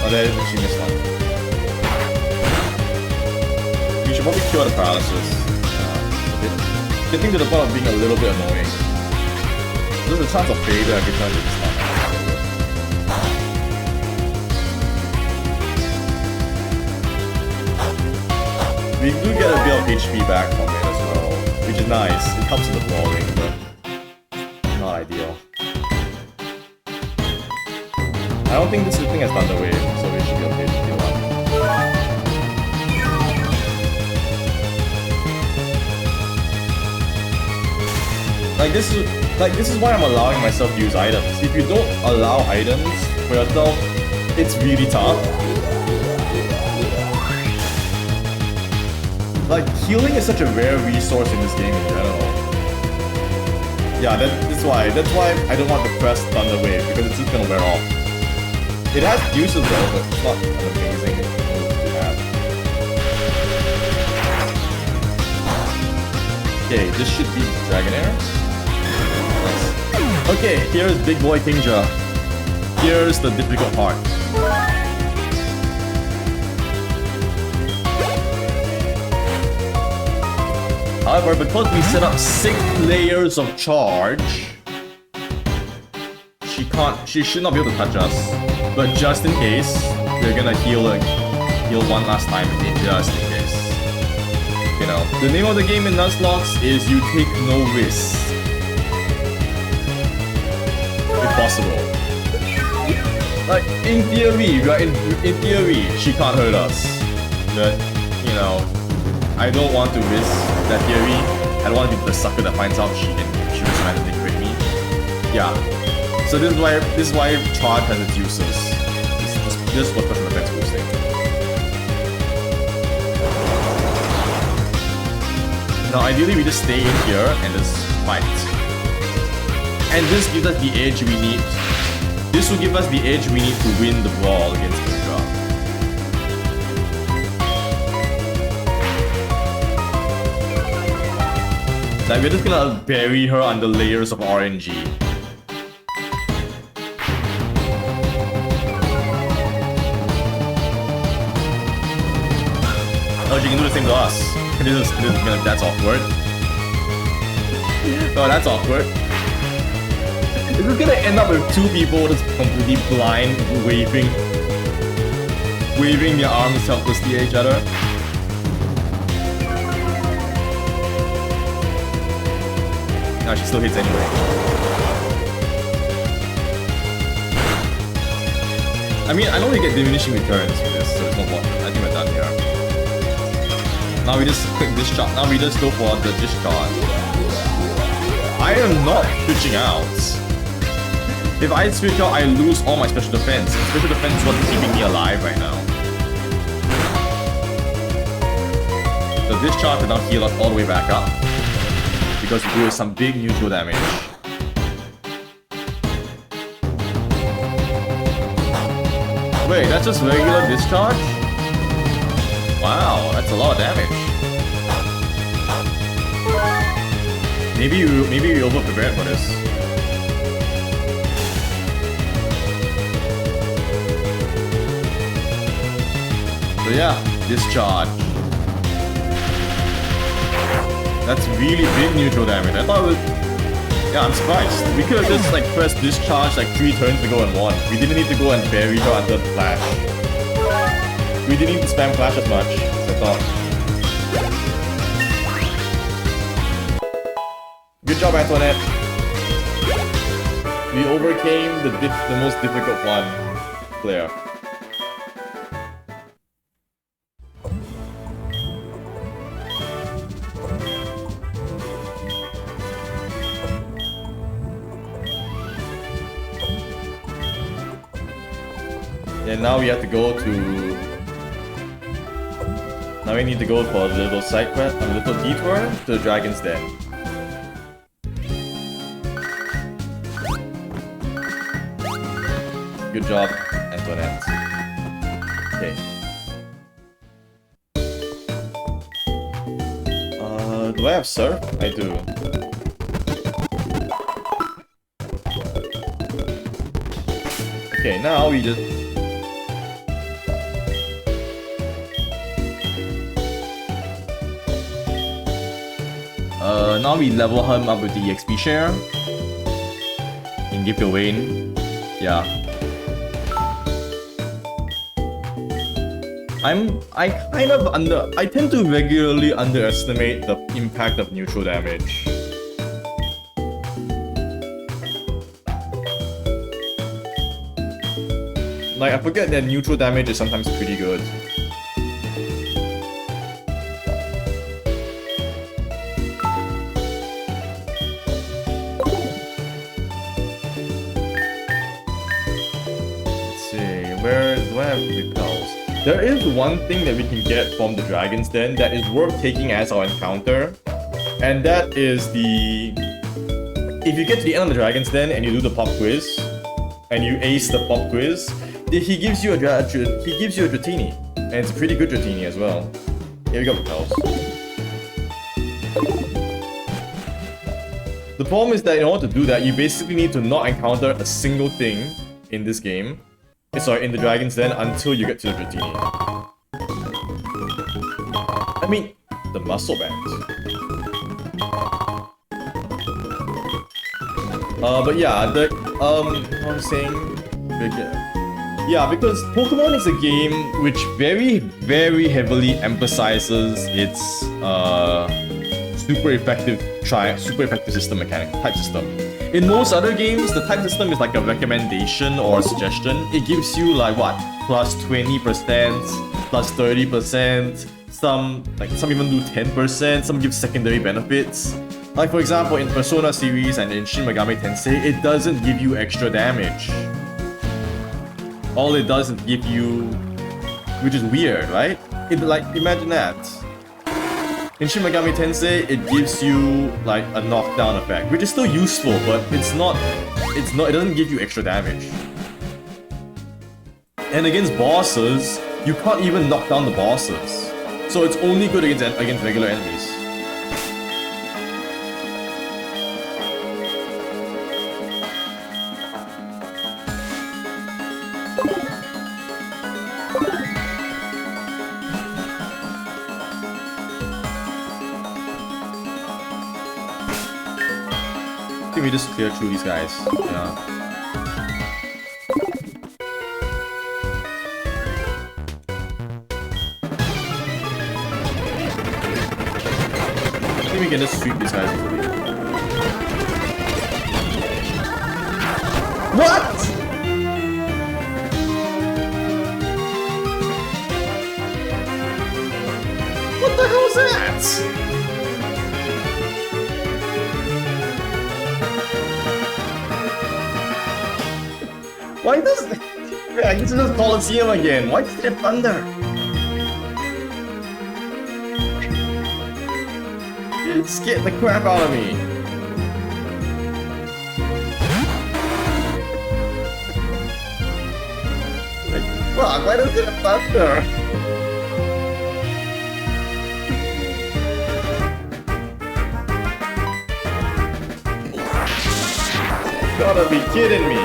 Oh, there is, she missed one. We should probably cure the paralysis. Getting to the point of being a little bit annoying. There's a chance of failure every time it's not. We do get a bit of HP back from it as well, which is nice. It helps in the brawling, but not ideal. I don't think this thing has done the wave, so we should be okay to heal up. This is why I'm allowing myself to use items. If you don't allow items for yourself, it's really tough. Like, healing is such a rare resource in this game in general. Yeah, that's why I don't want to press Thunder Wave, because it's just gonna wear off. It has uses though, but it's not an amazing move to have. Okay, this should be Dragonair. Okay, here's Big Boy Kingja. Here's the difficult part. However, because we set up 6 layers of charge, she should not be able to touch us. But just in case, we're gonna heal one last time again, just in case. You know, the name of the game in Nuzlocke is you take no risks. impossible. Like, in theory, right? In theory, she can't hurt us. But, you know, I don't want to risk that theory. I don't want to be the sucker that finds out she was randomly crit me. Yeah. So this is why charge has its uses. This is what special defense boosting. Now ideally we just stay in here and just fight. And this gives us the edge we need. This will give us the edge we need to win the brawl against Kendra. Like, we're just gonna bury her under layers of RNG. Oh, she can do the same to us. That's awkward. Oh, that's awkward. Is this gonna end up with two people just completely blind, waving their arms helplessly at each other? No, she still hits anyway. I mean, I know we get diminishing returns for this, so it's not what I think we're done here. Now we just click discharge. Now we just go for the discharge. I am not switching out. If I switch out, I lose all my special defense. And special defense is what's keeping me alive right now. The discharge will now heal us all the way back up. Because we do some big neutral damage. Wait, that's just regular discharge? Wow, that's a lot of damage. Maybe we over-prepared for this. So yeah, discharge. That's really big neutral damage. I thought it was... Yeah, I'm surprised. We could have just like pressed discharge like 3 turns to go and won. We didn't need to go and bury her under the flash. We didn't need to spam flash as much as I thought. Good job, Antoinette. We overcame the most difficult one, Claire. And now we have to go to... Now we need to go for a little side quest, a little detour to the Dragon's Den. Good job, Antoinette. Okay. Do I have surf? I do. Okay, now we just... Now we level him up with the EXP share. And give it Wayne. Yeah. I tend to regularly underestimate the impact of neutral damage. Like, I forget that neutral damage is sometimes pretty good. There is one thing that we can get from the Dragon's Den that is worth taking as our encounter, and that is the... If you get to the end of the Dragon's Den and you do the pop quiz, and you ace the pop quiz, he gives you a Dratini, and it's a pretty good Dratini as well. Here we go, pals. The problem is that in order to do that, you basically need to not encounter a single thing in this game. Sorry, in the Dragon's Den until you get to the Dratini. I mean, the muscle band. But yeah, what I'm saying... Yeah, because Pokemon is a game which very, very heavily emphasizes its super effective system mechanic, type system. In most other games, the type system is like a recommendation or a suggestion. It gives you like what? Plus 20%, plus 30%, some even do 10%, some give secondary benefits. Like for example, in Persona series and in Shin Megami Tensei, it doesn't give you extra damage. All it does is give you, which is weird, right? Imagine that. In Shin Megami Tensei, it gives you like a knockdown effect, which is still useful, but it doesn't give you extra damage. And against bosses, you can't even knock down the bosses. So it's only good against regular enemies. I think we just clear through these guys. Yeah. I think we can just sweep these guys easily. What? What the hell is that? Why does... Yeah, this is just Coliseum again. Why does it have thunder? It scared the crap out of me. Like, fuck, why does it have thunder? You gotta be kidding me.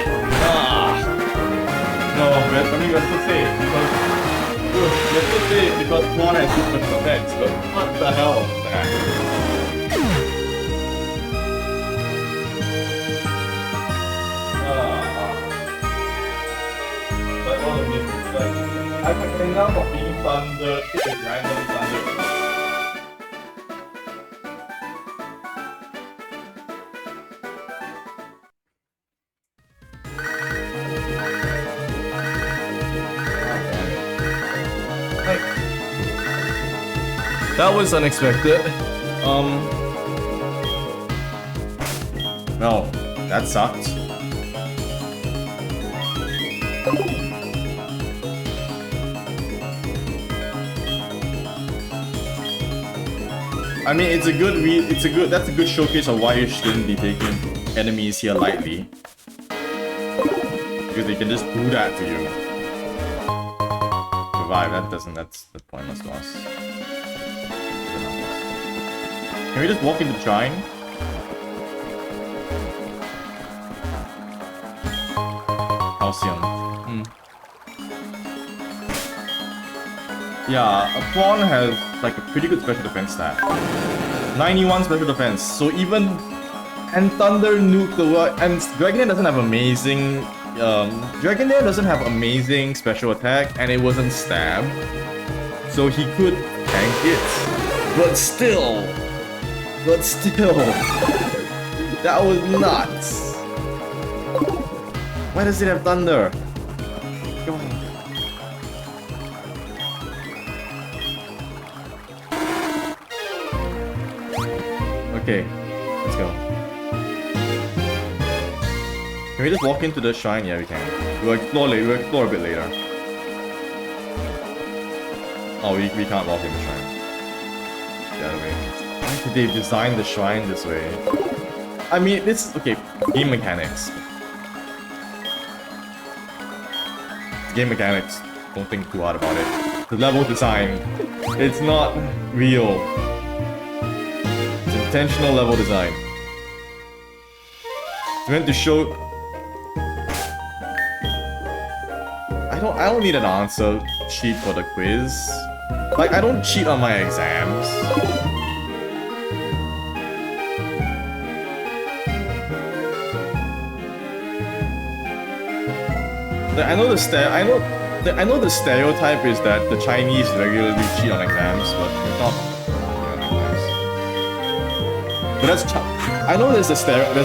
No, we're still safe because one has super effects, but what the hell is that? I can now for being thunder, it's a random thunder. That was unexpected. No, that sucked. I mean, that's a good showcase of why you shouldn't be taking enemies here lightly. Because they can just do that to you. Survive, that's pointless to us. Can we just walk into the shrine? Halcyon. Yeah, a pawn has like a pretty good special defense stat. 91 special defense, so even... And Thunder nuke the world, and Dragonair doesn't have amazing... Dragonair doesn't have amazing special attack, and it wasn't stab. So he could tank it. But still... that was nuts. Why does it have thunder? Come on. Okay, let's go. Can we just walk into the shrine? Yeah, we can. We'll explore later. We'll explore a bit later. Oh, we can't walk in the shrine. The other way. Why did they design the shrine this way? I mean, this... Okay, game mechanics. Game mechanics. Don't think too hard about it. The level design. It's not real. It's intentional level design. It's meant to show... I don't need an answer sheet for the quiz. Like, I don't cheat on my exams. I know the stereotype is that the Chinese regularly cheat on exams, but it's not. But that's I know there's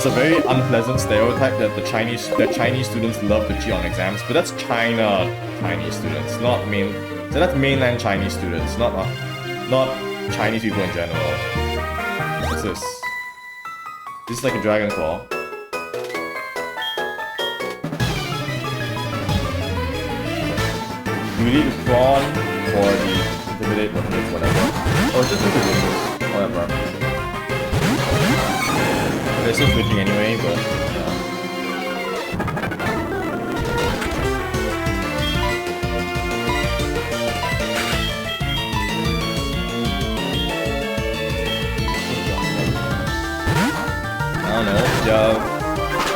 a very unpleasant stereotype that the Chinese students love to cheat on exams, but that's Chinese students, not so that's mainland Chinese students, not Chinese people in general. What's this? This is like a dragon claw. Do we need a prawn or the intimidate whatever? Or just intimidate, whatever. They're still switching anyway, but yeah.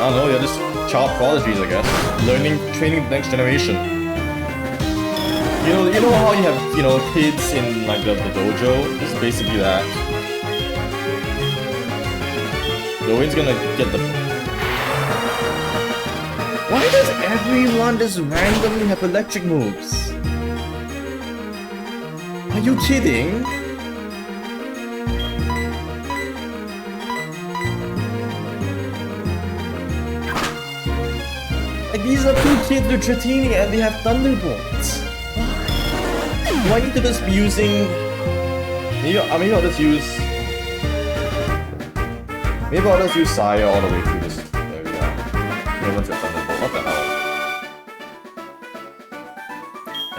I don't know, they're just child prodigies, I guess. Training the next generation. You know how you have, kids in like the dojo? This is basically that. The wind's gonna get the... Why does everyone just randomly have electric moves? Are you kidding? Like, these are two kids with Dratini and they have Thunderbolts. Do I need to just be using... Maybe I'll just use... Maybe I'll just use Sire all the way through this area. Everyone's got Thunderbolt. What the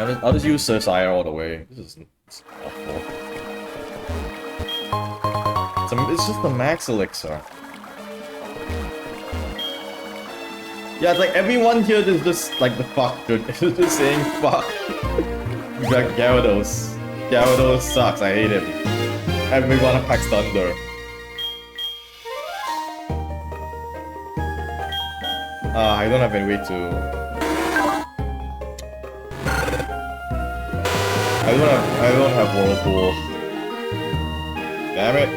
hell? I'll just use Sire all the way. This is awful. It's just the max elixir. Yeah, it's like everyone here is just like the fuck, dude. It's just saying fuck. Gyarados. Gyarados sucks, I hate him. Everyone packs Thunder. I don't have any way to... I don't have Whirlpool. Damn it.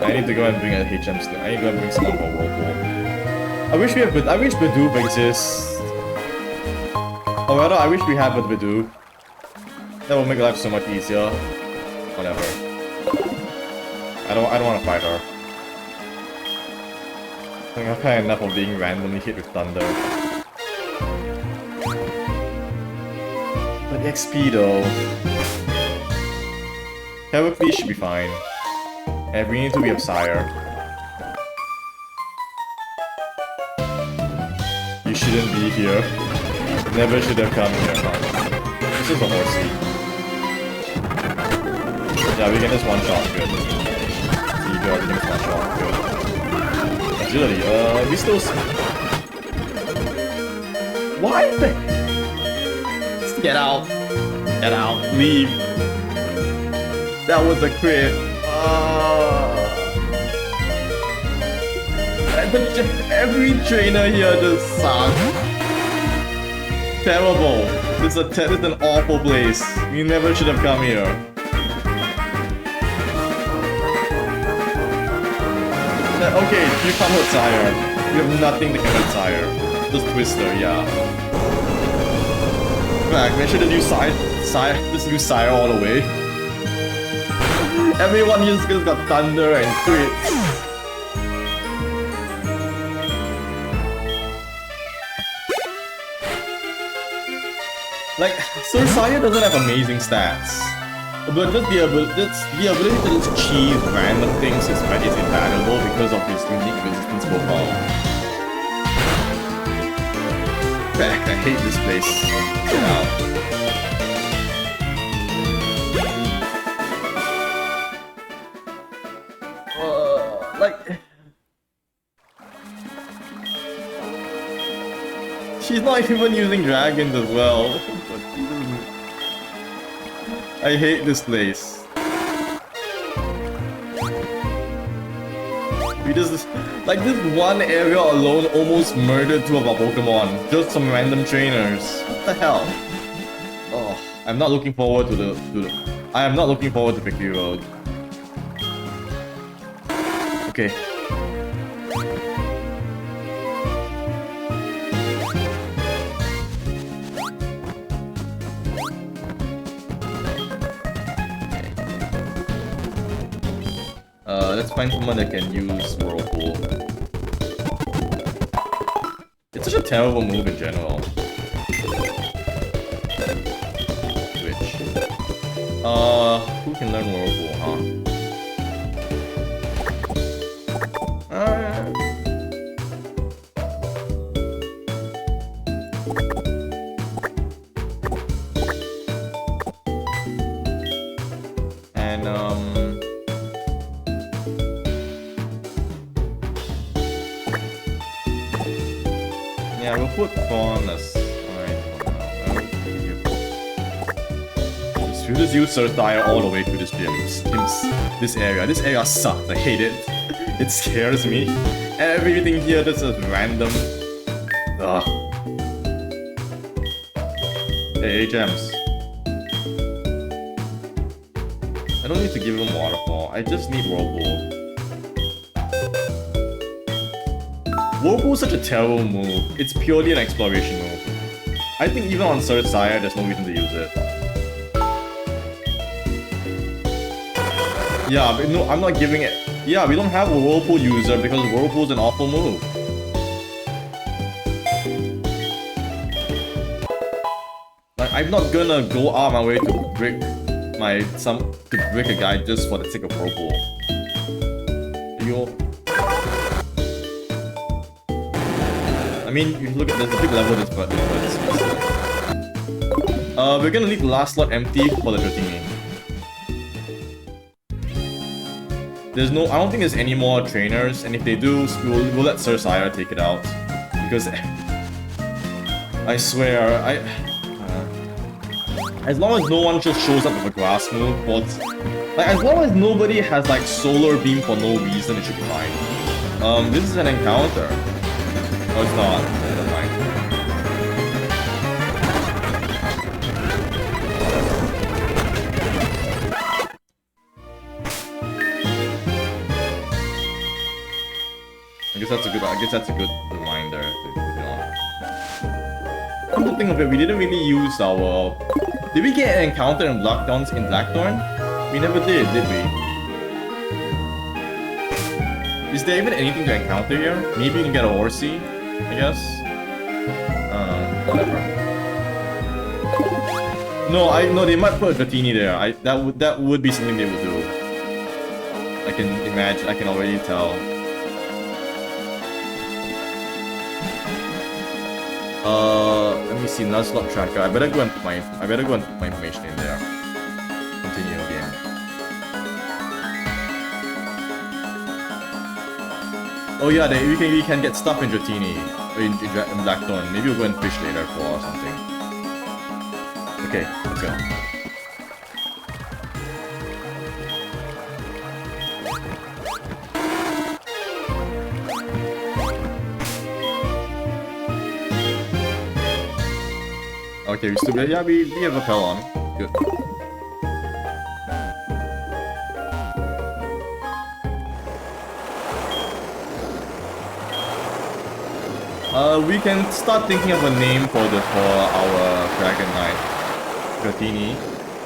I need to go and bring a HM still. I need to go and bring someone for Whirlpool. I wish Bidoof exists. Or rather, I wish we had Bidoof. That would make life so much easier. Whatever. I don't want to fight her. I've had enough of being randomly hit with thunder. But XP though... Heracles should be fine. And we need to be a Sire. You shouldn't be here. Never should have come here. This is a horsey. Yeah, we can just one-shot, good. See, good, we can just one-shot, good. Agility, we still... Why? Just get out. Get out. Leave. That was a crit. Every trainer here just sucks. Terrible. This is an awful place. You never should have come here. Okay, you can't hurt Sire. You have nothing to hurt Sire. Just Twister, yeah. In fact, we should have used just use Sire all the way. Everyone here just got Thunder and crits. Like, so Sire doesn't have amazing stats. But just the ability to just cheese random things is invaluable because of his unique resistance profile. Back, I hate this place. Get out. Like... She's not even using dragons as well. I hate this place. We just... Like, this one area alone almost murdered 2 of our Pokémon. Just some random trainers. What the hell? Oh, I'm not looking forward to I am not looking forward to Victory Road. Okay. Let's find someone that can use Whirlpool. It's such a terrible move in general. Switch. Who can learn Whirlpool, huh? Yeah, we'll put Fawn as... We'll just use Surtire all the way to this gym. This area. This area sucks. I hate it. It scares me. Everything here just is random. Ugh. Hey, Gems. I don't need to give him Waterfall. I just need Whirlpool. Whirlpool is such a terrible move. It's purely an exploration move. I think even on Surtire, there's no reason to use it. Yeah, but no, I'm not giving it. Yeah, we don't have a Whirlpool user because Whirlpool's an awful move. Like, I'm not gonna go out my way to brick a guy just for the sake of Whirlpool. I mean, if you look at there's a big level difference. We're gonna leave the last slot empty for the Dratini. There's no, I don't think there's any more trainers, and if they do, we'll let Sir Sire take it out. Because I swear, as long as no one just shows up with a grass move, like as long as nobody has like Solar Beam for no reason, it should be fine. This is an encounter. Oh, it's not. Never mind. I guess that's a good reminder. Come to think of it, we didn't really use our... Did we get an encounter in Blackthorn? We never did we? Is there even anything to encounter here? Maybe you can get a Horsey, I guess? Whatever. No, they might put a Dratini there. That would be something they would do. I can imagine, I can already tell. Let me see, Nuzlocke tracker. I better go and put my information in there. Continue again. Oh yeah, we can get stuff in Dratini, in Blackthorn. Maybe we'll go and fish later for something. Okay, let's go. Okay, we have a Rappel on. Good. We can start thinking of a name for our Dragon Knight, Dratini,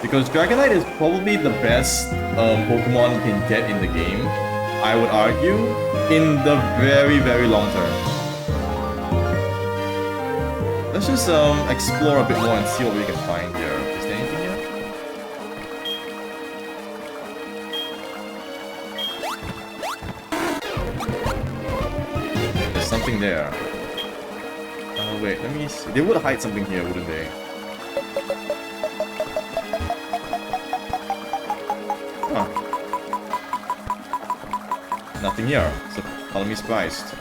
because Dragonite is probably the best Pokemon you can get in the game, I would argue, in the very, very long term. Let's just explore a bit more and see what we can find here. Is there anything here? There's something there. Wait, let me see. They would hide something here, wouldn't they? Huh. Nothing here. So follow me surprised.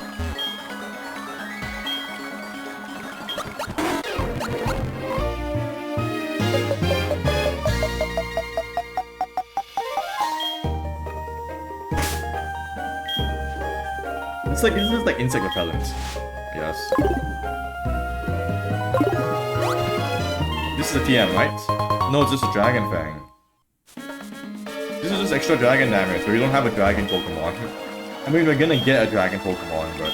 This is like insect repellent. Yes. This is a TM, right? No, it's just a Dragon Fang. This is just extra dragon damage, but we don't have a dragon Pokemon. I mean, we're gonna get a dragon Pokemon, but...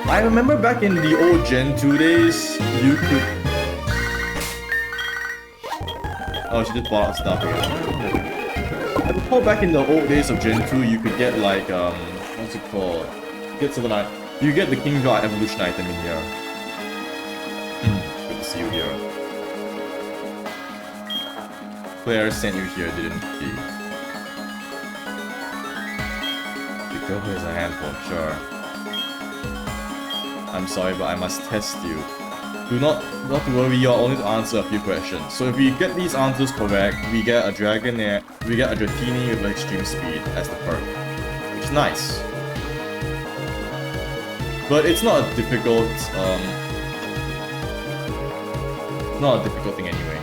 I remember back in the old Gen 2 days, you could... Oh, she just bought stuff again. I recall back in the old days of Gen 2, you could get like, what's it called? Get something like, you get the King God evolution item in here. Good to see you here. Claire sent you here, didn't he? The girl has a handphone, sure. I'm sorry, but I must test you. Do not worry, you're only to answer a few questions. So if we get these answers correct, we get a Dragonair, we get a Dratini with extreme speed as the perk. Which is nice. But it's not a difficult, thing anyway.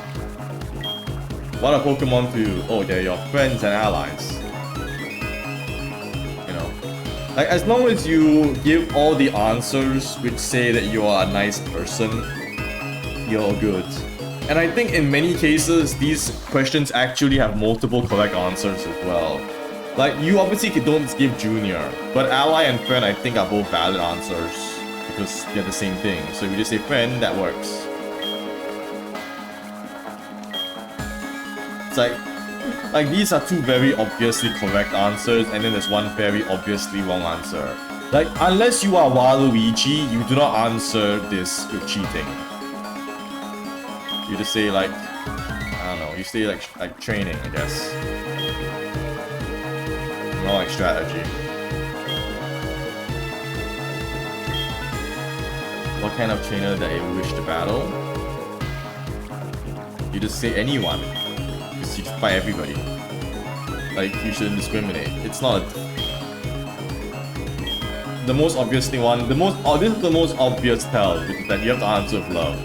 What are Pokemon to? Oh, they're your friends and allies. You know. Like, as long as you give all the answers which say that you are a nice person, you're good. And I think in many cases, these questions actually have multiple correct answers as well. Like, you obviously don't give Junior, but ally and friend I think are both valid answers. Because they're the same thing. So if you just say friend, that works. It's like these are two very obviously correct answers, and then there's one very obviously wrong answer. Like, unless you are Waluigi, you do not answer this with cheating. You just say like, I don't know, you say like training, I guess. More like strategy. What kind of trainer that you wish to battle? You just say anyone. Because you fight everybody. Like, you shouldn't discriminate. It's not the most obvious thing one. This is the most obvious tell, that you have to answer with love.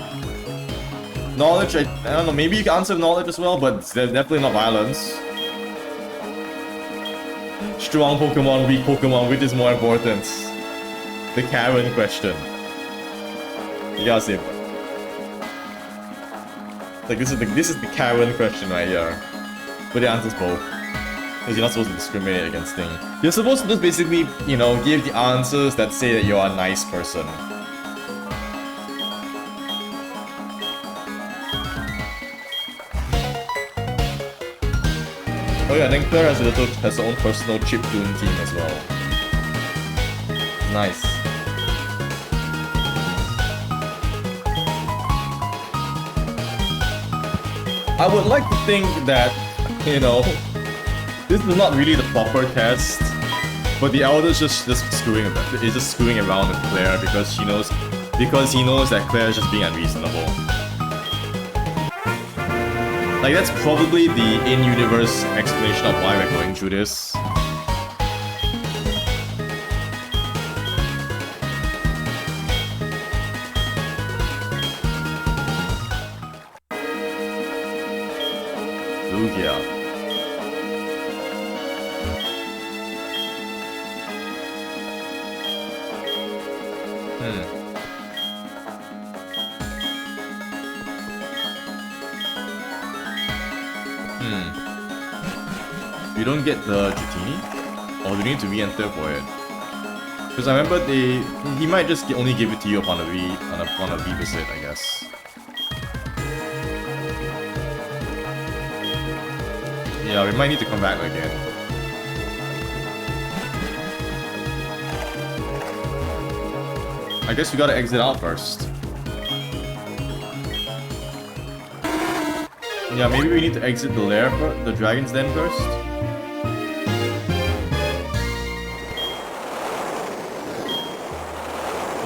Knowledge, I don't know, maybe you can answer knowledge as well, but there's definitely not violence. Strong Pokemon, weak Pokemon, which is more important? The Karen question. You gotta say, like, this is the Karen question right here. But the answer's both. Because you're not supposed to discriminate against things. You're supposed to just basically, you know, give the answers that say that you're a nice person. Oh yeah, then Claire has her own personal chiptune team as well. Nice. I would like to think that, you know, this is not really the proper test, but the Elder's just screwing around with Claire because he knows that Claire is just being unreasonable. Like, that's probably the in-universe explanation of why we're going through this. Lugia. You don't get the Dratini? Or do you need to re-enter for it? Because I remember he might just only give it to you upon a revisit, I guess. Yeah, we might need to come back again. I guess we gotta exit out first. Yeah, maybe we need to exit the lair first, the dragon's den first.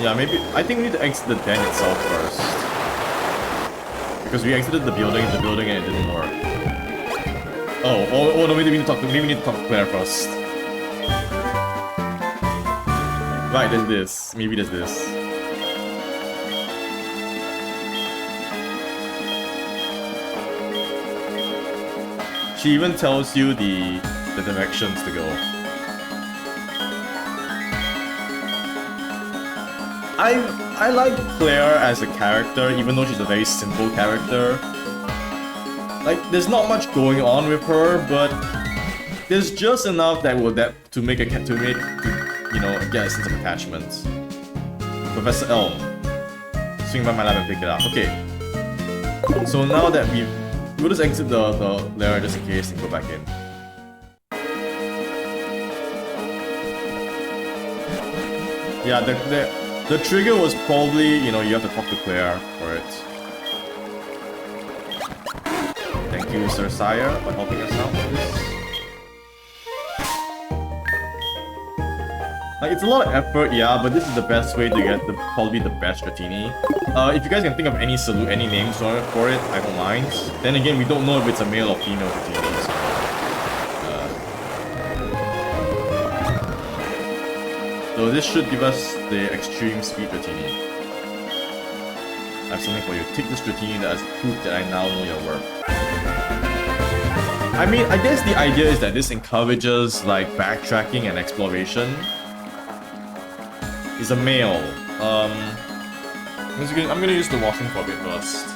Yeah, maybe I think we need to exit the den itself first. Because we exited the building and it didn't work. Oh no, maybe we need to talk to Claire first. Right, there's this. Maybe there's this. She even tells you the directions to go. I like Claire as a character, even though she's a very simple character. Like, there's not much going on with her, but there's just enough that will get a sense of attachment. Professor Elm. Swing by my lab and pick it up. Okay. So now that we'll just exit the lair just in case and go back in. Yeah, the trigger was probably, you know, you have to talk to Claire for it. Thank you, Sir Sire, for helping us out with this. Like, it's a lot of effort, yeah, but this is the best way to get probably the best Dratini. If you guys can think of any names for it, I don't mind. Then again, we don't know if it's a male or female Dratini, so... So this should give us the extreme speed Dratini. I have something for you. Take this Dratini that has proof that I now know your worth. I mean, I guess the idea is that this encourages like backtracking and exploration. It's a male. I'm gonna use the washroom for a bit first.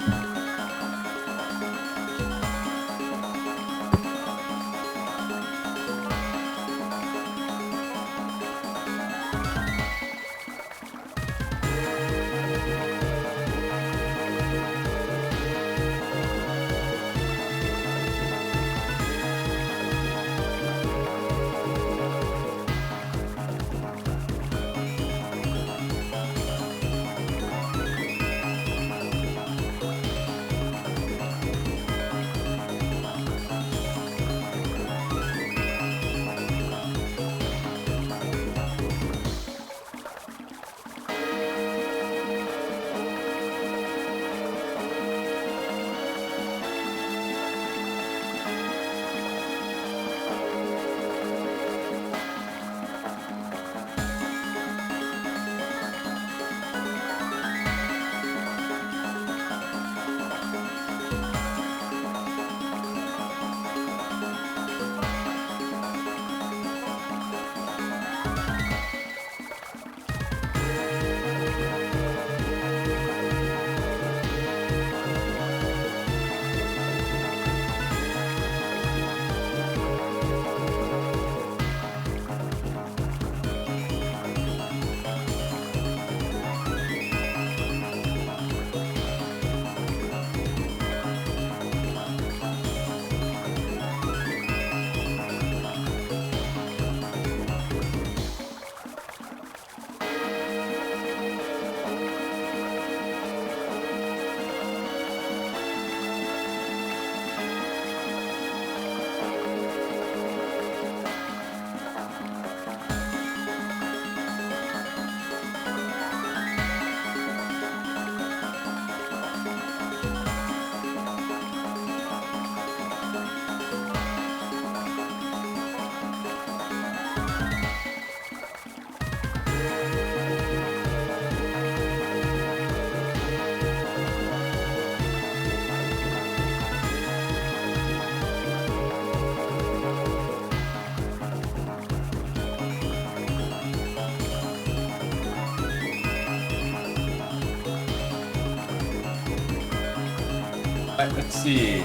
Let's see.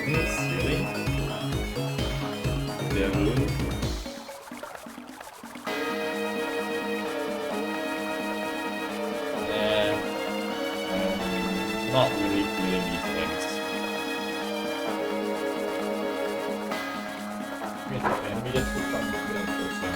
This really? Devon. Not really feeling these things. Let me just put something closer.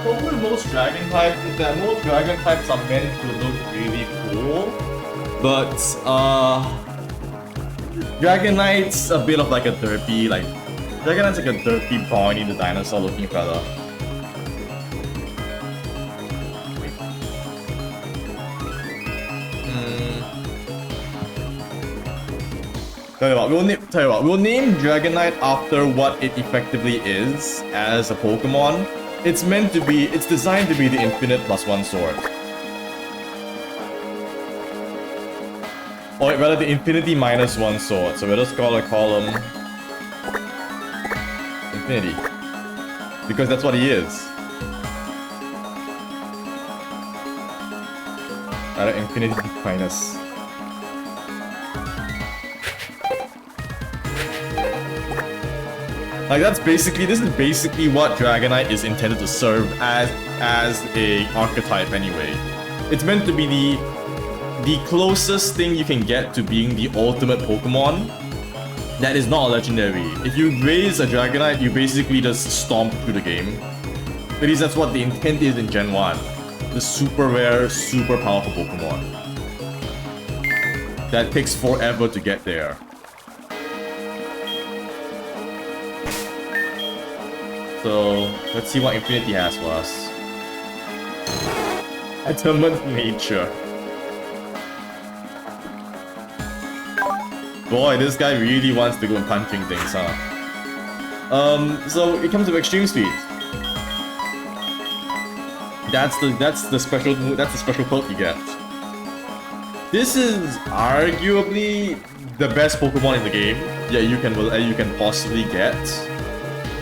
problem with most dragon types is that most dragon types are meant to look really cool, but Dragonite's a bit of like a derpy, Dragonite's like a derpy Barney the dinosaur looking fella. Tell you what, we'll name Dragonite after what it effectively is as a Pokemon. It's designed to be the infinite +1 sword. Or rather the infinity -1 sword, so we'll just call him Infinity. Because that's what he is. Rather infinity minus. This is basically what Dragonite is intended to serve as a archetype anyway. It's meant to be the closest thing you can get to being the ultimate Pokemon that is not a legendary. If you raise a Dragonite, you basically just stomp through the game. At least that's what the intent is in Gen 1. The super rare, super powerful Pokemon. That takes forever to get there. So, let's see what Infinity has for us. Adamant Nature. Boy, this guy really wants to go and punching things, huh? So it comes with Extreme Speed. That's the special perk you get. This is arguably the best Pokemon in the game that you can possibly get.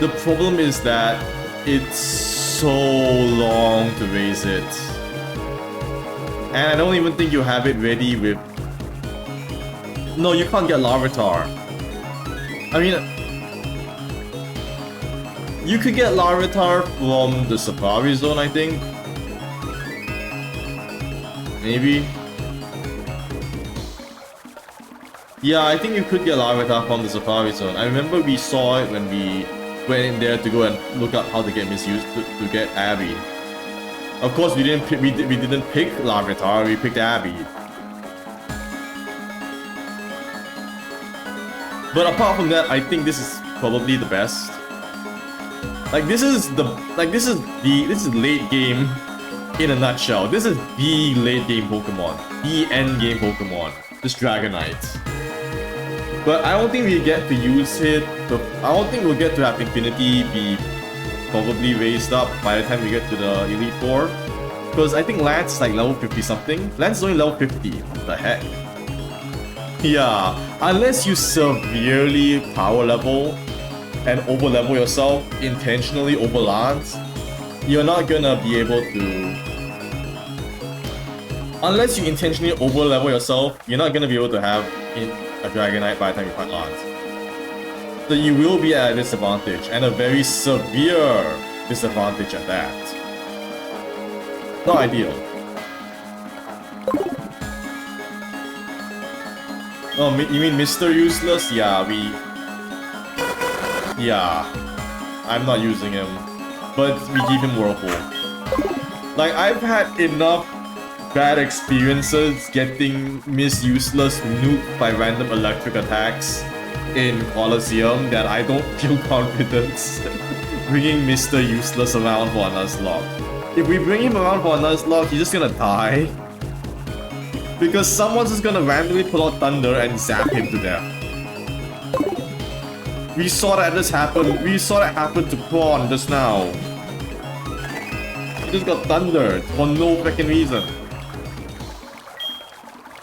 The problem is that it's so long to raise it. And I don't even think you have it ready with... No, you can't get Larvitar. I mean... You could get Larvitar from the Safari Zone, I think. Maybe. Yeah, I think you could get Larvitar from the Safari Zone. I remember we saw it when we went in there to go and look up how to get misused to get Abby. Of course, we didn't pick Larvitar, we picked Abby. But apart from that, I think this is probably the best. This is late game in a nutshell. This is the late game Pokemon, the end game Pokemon. This Dragonite. But I don't think we get to use it. I don't think we'll get to have Infinity be probably raised up by the time we get to the Elite Four. Because I think Lance is like level 50 something. Lance is only level 50. What the heck? Yeah, unless you severely power level and over level yourself intentionally over Lance, you're not gonna be able to. Unless you intentionally over level yourself, you're not gonna be able to have a Dragonite by the time you fight Lance. So you will be at a disadvantage, and a very severe disadvantage at that. Not ideal. Oh, you mean Mr. Useless? Yeah, I'm not using him, but we give him Whirlpool. I've had enough bad experiences getting Miss Useless nuked by random electric attacks in Colosseum that I don't feel confident bringing Mr. Useless around for a Nuzlocke. If we bring him around for a Nuzlocke, he's just gonna die. Because someone's just gonna randomly pull out Thunder and zap him to death. We saw that happen. We saw that happen to Prawn just now. He just got thundered for no freaking reason.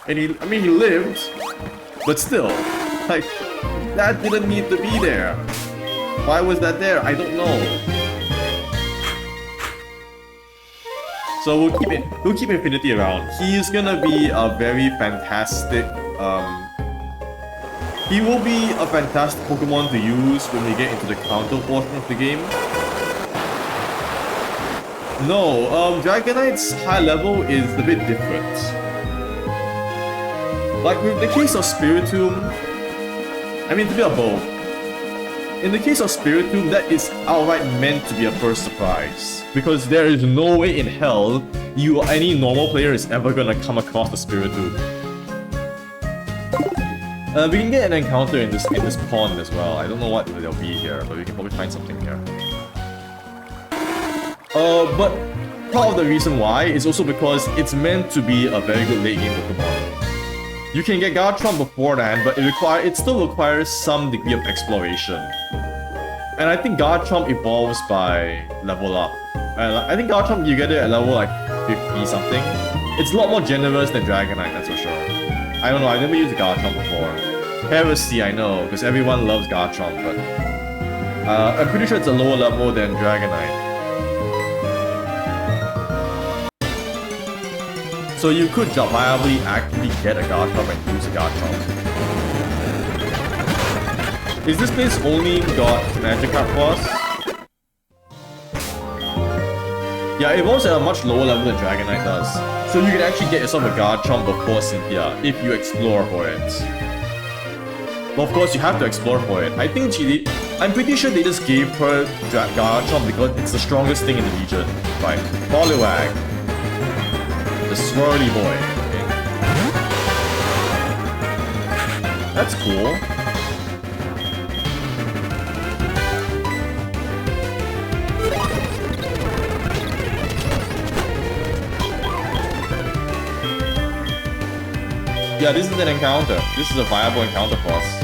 And he lived, but still, that didn't need to be there. Why was that there? I don't know. So we'll keep Infinity around. He's gonna be a very fantastic, he will be a fantastic Pokemon to use when we get into the counter portion of the game. No, Dragonite's high level is a bit different. With the case of Spiritomb, I mean, it's a bit of both. in the case of Spiritomb, that is outright meant to be a first surprise. Because there is no way in hell any normal player is ever gonna come across the Spiritomb. We can get an encounter in this pond as well. I don't know what there'll be here, but we can probably find something here. But part of the reason why is also because it's meant to be a very good late game Pokemon. You can get Garchomp beforehand, but it still requires some degree of exploration. And I think Garchomp evolves by level up. I think Garchomp, you get it at level like 50 something. It's a lot more generous than Dragonite, that's for sure. I don't know, I've never used Garchomp before. Heresy, I know, because everyone loves Garchomp, but I'm pretty sure it's a lower level than Dragonite. So you could viably actually get a Garchomp and use a Garchomp. Is this place only got Magikarp Plus? Yeah, it evolves at a much lower level than Dragonite does. So you can actually get yourself a Garchomp before Cynthia, if you explore for it. But of course, you have to explore for it. I'm pretty sure they just gave her Garchomp because it's the strongest thing in the region. Right, Poliwag. The swirly boy. Okay. That's cool. Yeah, this is an encounter. This is a viable encounter for us.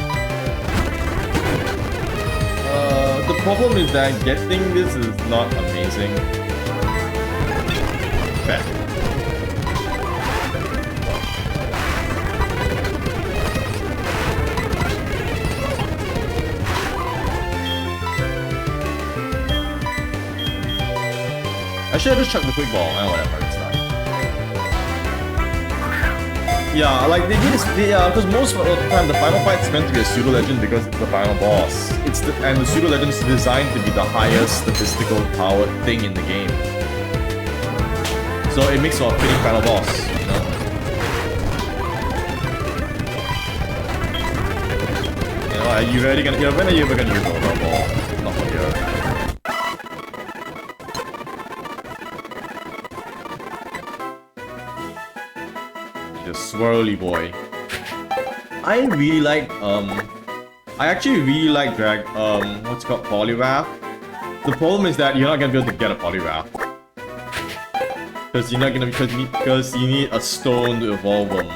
The problem is that getting this is not amazing. Bet. I should have just chucked the quick ball. Whatever, it's not. Yeah, like they did this, because most of the time the final fight is meant to be a pseudo legend because it's the final boss. And the pseudo legend is designed to be the highest statistical powered thing in the game. So it makes for a fitting final boss, you know? You know, are you really gonna? When are you ever gonna use Overall Ball? Not for here. Swirly boy. I really like I actually really like what's it called, Poliwrath. The problem is that you're not gonna be able to get a Poliwrath. Because you need a stone to evolve them.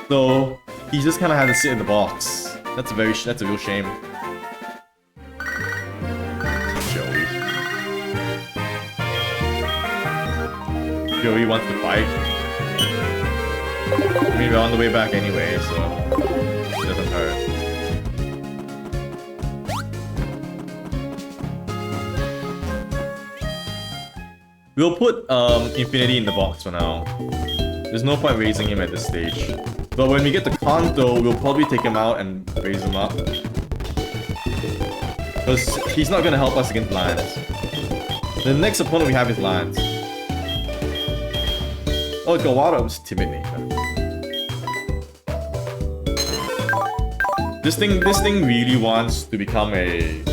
So he just kinda had to sit in the box. That's a real shame. Joey. Joey wants to fight. I mean, we're on the way back anyway, so it doesn't hurt. We'll put Infinity in the box for now. There's no point raising him at this stage. But when we get to Kanto, we'll probably take him out and raise him up. Because he's not gonna help us against Lance. The next opponent we have is Lance. Oh, it's got water. It's timid nature. This thing really wants to become a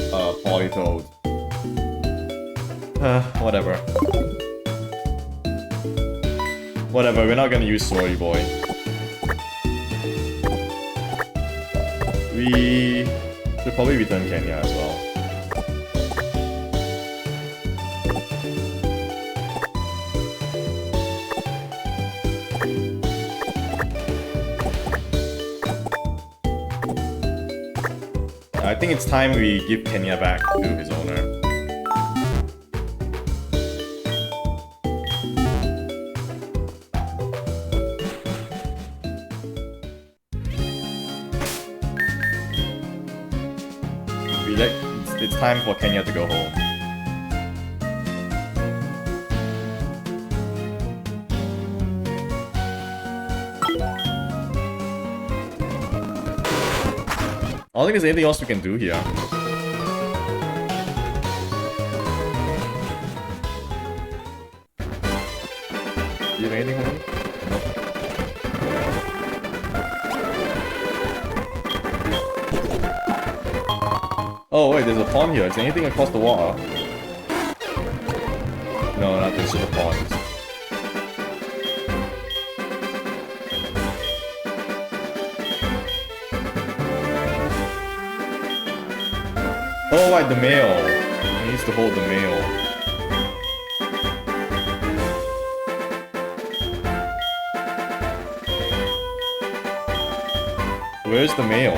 Politoed. Whatever. Whatever, we're not gonna use Swirly Boy. We should probably return Kenya as well. I think it's time we give Kenya back to his owner. It's time for Kenya to go home. I don't think there's anything else we can do here. Do you have anything for me? Nope. Oh wait, there's a pond here. Is there anything across the water? No, nothing. It's just a pond. Oh right, the mail. He needs to hold the mail. Where's the mail?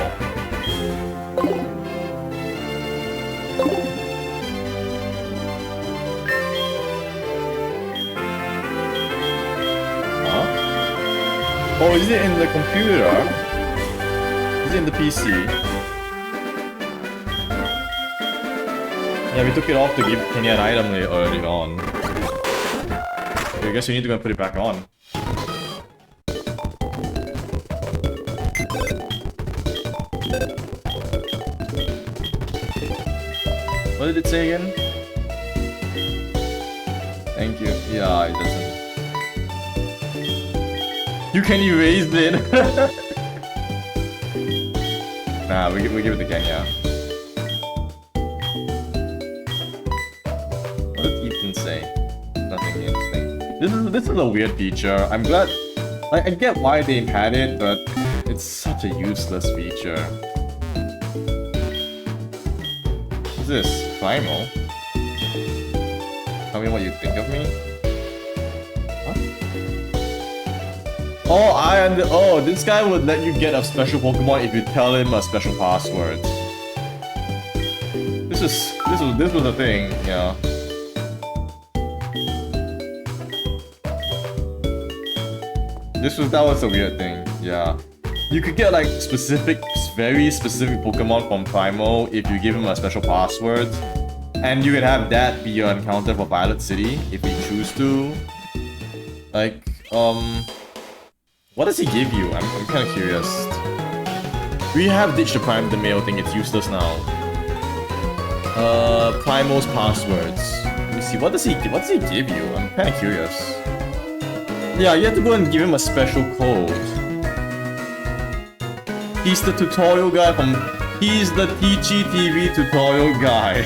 Huh? Oh, is it in the computer? Is it in the PC? Yeah, we took it off to give Kenya an item early on. I guess we need to go and put it back on. What did it say again? Thank you. Yeah, it doesn't. You can erase it! Nah, we give it to Kenya. What did Ethan say? Nothing interesting. This is a weird feature. I'm glad... I get why they had it, but it's such a useless feature. What's this? Primal? Tell me what you think of me? What? Oh, this guy would let you get a special Pokemon if you tell him a special password. This was a thing, yeah. That was a weird thing, yeah. You could get like very specific Pokemon from Primal if you give him a special password. And you can have that be your encounter for Violet City if you choose to. Like, what does he give you? I'm kind of curious. We have ditched the mail thing, it's useless now. Primal's passwords. Let me see, what does he give you? I'm kind of curious. Yeah, you have to go and give him a special code. He's the tutorial guy he's the Teachy TV tutorial guy.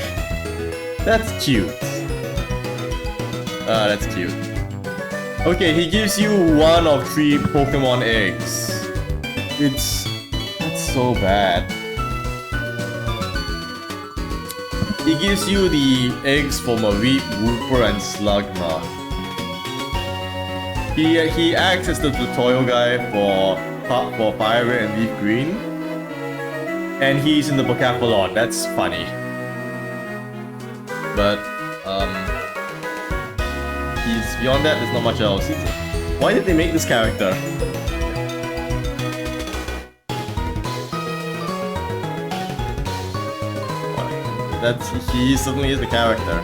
That's cute. That's cute. Okay, he gives you 1 of 3 Pokemon eggs. That's so bad. He gives you the eggs for Mareep, Wooper, and Slugma. He acts as the tutorial guy for Fire Red and Leaf Green. And he's in the Vocabulon, that's funny. But, he's beyond that, there's not much else. Why did they make this character? He certainly is the character.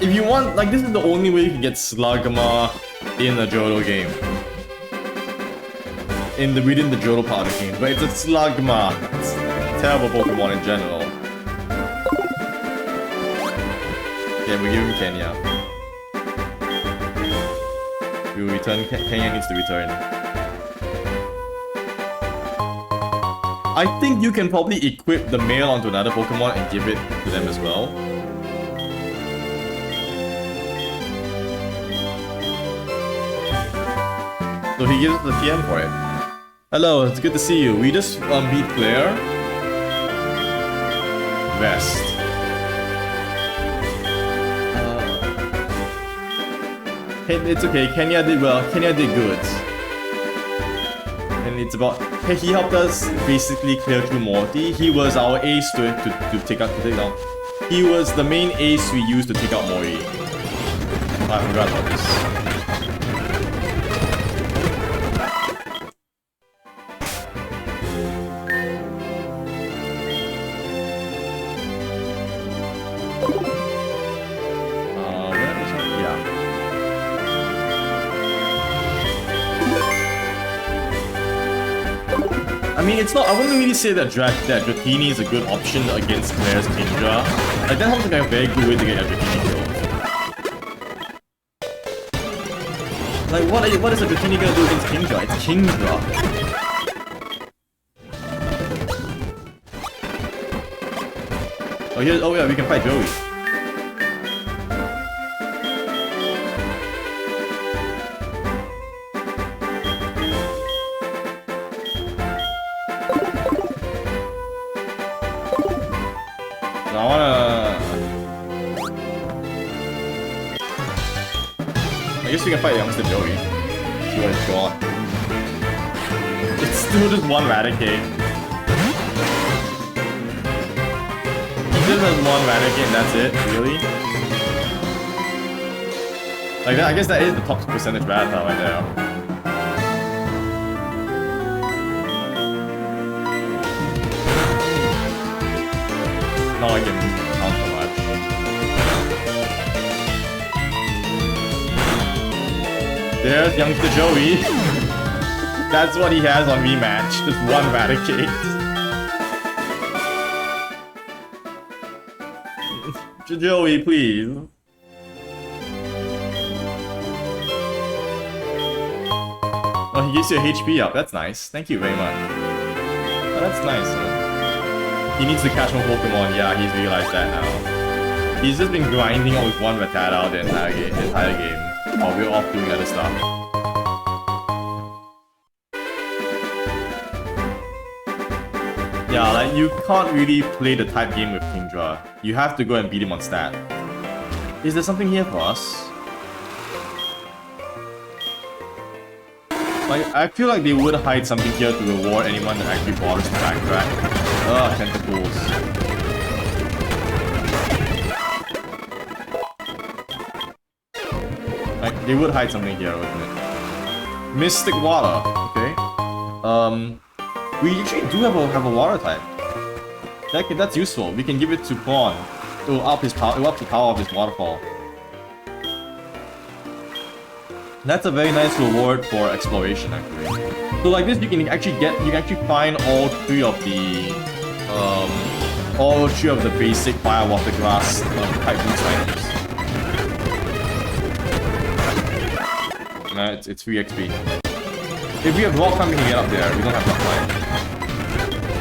If you want, like, this is the only way you can get Slugma in a Johto game. Within the Johto part of the game, but it's a Slugma. It's a terrible Pokemon in general. Okay, we give him Kenya. We will return. Kenya needs to return. I think you can probably equip the male onto another Pokemon and give it to them as well. So he gives us the TM for it. Hello, it's good to see you. We just beat Claire. Vest. It's okay, Kenya did well. Kenya did good. And it's about... Hey, he helped us basically clear through Morty. He was our ace to take out. He was the main ace we used to take out Mori. I forgot about this. I mean, it's not. I wouldn't really say that Dratini is a good option against Claire's Kingdra. Like, that sounds like a very good way to get a Dratini killed. Like, what is a Dratini gonna do against Kingdra? It's Kingdra. Oh, here, oh yeah, we can fight Joey. So I wanna... I guess we can fight youngster Joey. See what it's got. It's still just one Raticate. He just has one Raticate and that's it? Really? Like that, I guess that is the top percentage Rattata right there. Not like him count so much. There's youngster Joey. That's what he has on rematch. Just one Raticate. Joey, please. Oh, he gives you a HP up. That's nice. Thank you very much. Oh, that's nice, huh? He needs to catch more Pokemon. Yeah, he's realized that now. He's just been grinding on with one Rattata the entire game. While we're off doing other stuff. Yeah, like you can't really play the type game with Kingdra. You have to go and beat him on stat. Is there something here for us? Like, I feel like they would hide something here to reward anyone that actually bothers to backtrack. Ugh, tentacles. Like, they would hide something here, wouldn't it? Mystic Water, okay. We actually do have a water type. That's useful. We can give it to Pawn. It will up the power of his waterfall. That's a very nice reward for exploration, actually. So like this, you can actually find all three of the basic fire, water, grass type boost items. Nah, it's free XP. If we have rock climb, we can get up there. We don't have rock climb.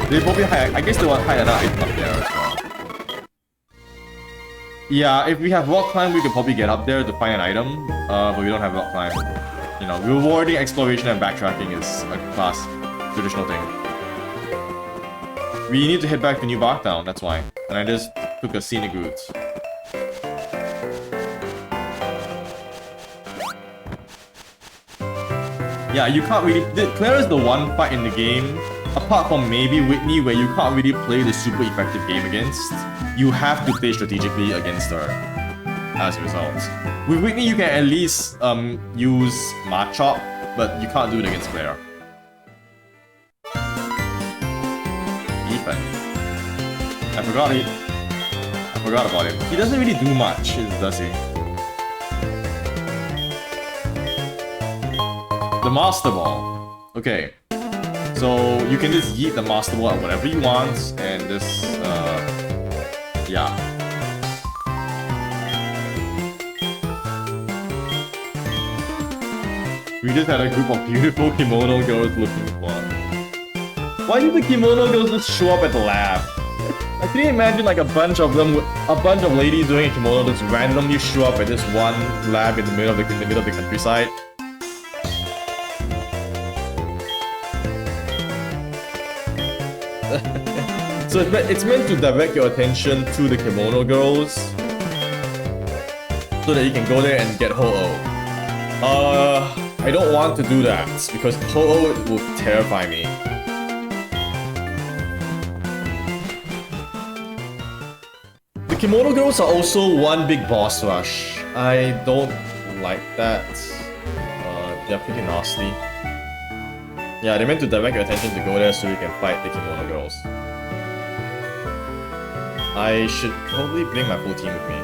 They probably hide. I guess they will hide another item up there as well. Yeah, if we have rock climb, we could probably get up there to find an item. But we don't have rock climb. You know, rewarding exploration and backtracking is a class traditional thing. We need to head back to New Barktown, that's why. And I just took a scenic route. Yeah, you can't really... Claire is the one fight in the game, apart from maybe Whitney, where you can't really play the super effective game against. You have to play strategically against her, as a result. With Whitney, you can at least use Machop, but you can't do it against Claire. Ethan. I forgot about him. He doesn't really do much, does he? The Master Ball. Okay. So you can just yeet the Master Ball at whatever you want, and just yeah. We just had a group of beautiful kimono girls looking fun. Why did the kimono girls just show up at the lab? I can you imagine like a bunch of ladies doing a kimono just randomly show up at this one lab in the middle of the countryside. So it's meant to direct your attention to the kimono girls, so that you can go there and get Ho-Oh. I don't want to do that, because Ho-Oh will terrify me. The kimono girls are also one big boss rush. I don't like that. They're pretty nasty. Yeah, they're meant to direct your attention to go there so you can fight the kimono girls. I should probably bring my full team with me.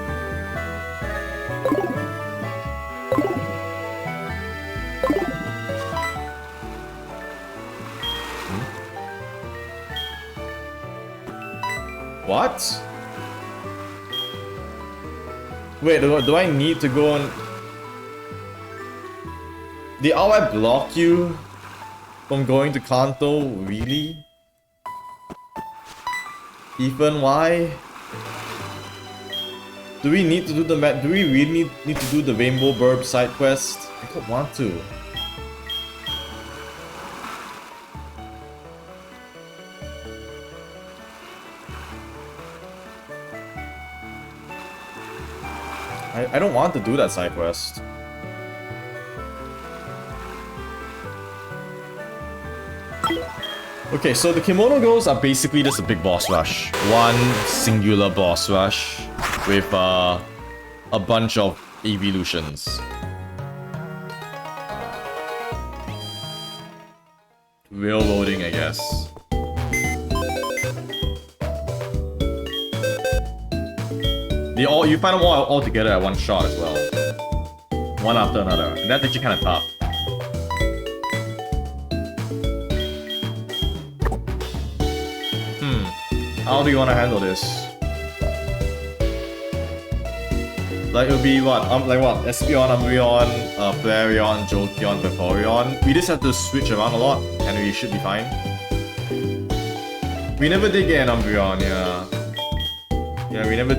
What? Wait, do I need to go on... Did I block you from going to Kanto? Really? Ethan, why? Do we need to do the do we really need to do the Rainbow Burb side quest? I don't want to. I don't want to do that side quest. Okay, so the Kimono Girls are basically just a big boss rush. One singular boss rush with a bunch of evolutions. Railroading, I guess. You find them all together at one shot as well. One after another. And that's actually kind of tough. How do you want to handle this? Like it'll be what? Like what? Espeon, Umbreon, Flareon, Jolteon, Vaporeon. We just have to switch around a lot and we should be fine. We never did get an Umbreon, yeah. Yeah, we never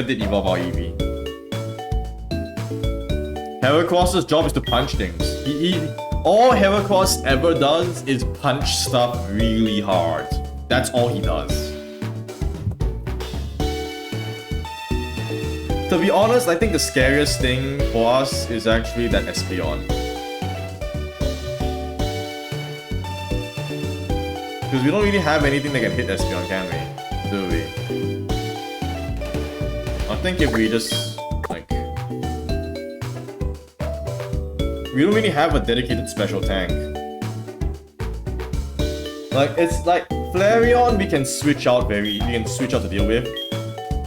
did evolve our Eevee. Heracross's job is to punch things. All Heracross ever does is punch stuff really hard. That's all he does. To be honest, I think the scariest thing for us is actually that Espeon. Because we don't really have anything that can hit Espeon, can we? Do we? I think if we just, like... We don't really have a dedicated special tank. Like, it's like... Flareon we can switch out to deal with.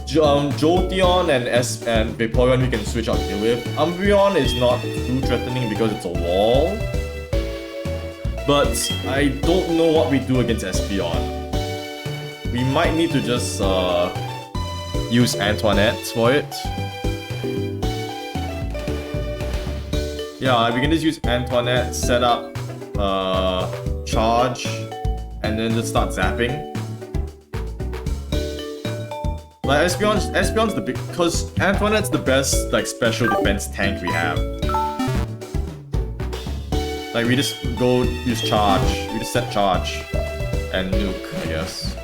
Jolteon and Vaporeon we can switch out to deal with. Umbreon is not too threatening because it's a wall. But I don't know what we do against Espeon. We might need to just use Antoinette for it. Yeah, we can just use Antoinette, set up charge, and then just start zapping. Like Espeon's the big, because Antoinette's the best like special defense tank we have. Like we just go use charge, we just set charge and nuke, I guess.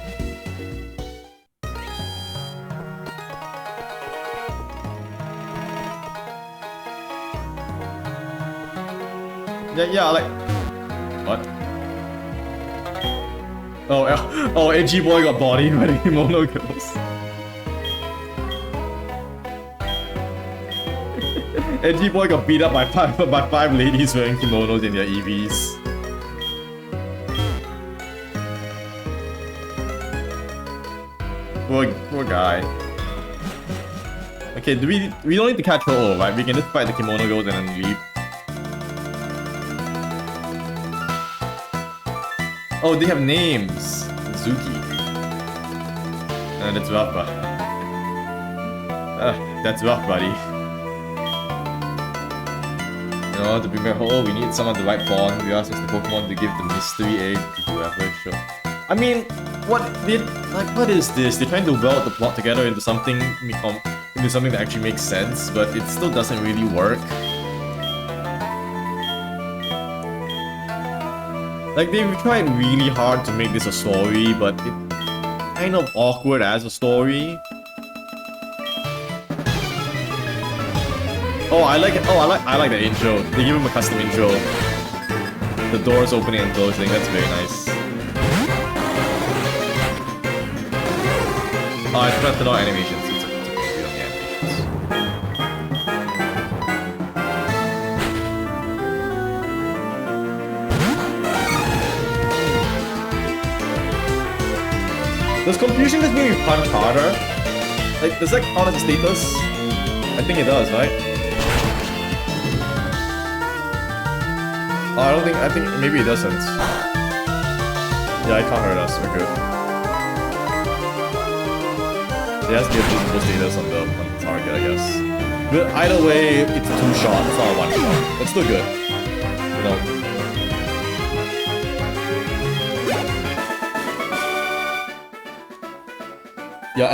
Yeah, like what? Oh, Edgy Boy got bodied by the Kimono Girls. Edgy Boy got beat up by five ladies wearing kimonos in their EVs. Poor guy. Okay, we don't need to catch her, right? We can just fight the Kimono Girls and then leave. Oh, they have names. Zuki. That's rough, buddy. That's rough, buddy. You know, to bring back home, we need someone to right bond. We asked Mr. Pokemon to give the mystery egg to whoever. Sure. I mean, what is this? They're trying to weld the plot together into something that actually makes sense, but it still doesn't really work. Like, they've tried really hard to make this a story, but it's kind of awkward as a story. Oh, I like it. Oh, I like the intro. They give him a custom intro. The doors opening and closing. That's very nice. Oh, I forgot to know animations. It's okay to be on the animations. Does confusion just mean we punch harder? Like, does that count as a status? I think it does, right? Oh, I think maybe it doesn't. Yeah, it can't hurt us, we're good. There has to be a physical status on the target, I guess. But either way, it's a 2-shot, it's not a 1-shot. It's still good. You know. Yeah,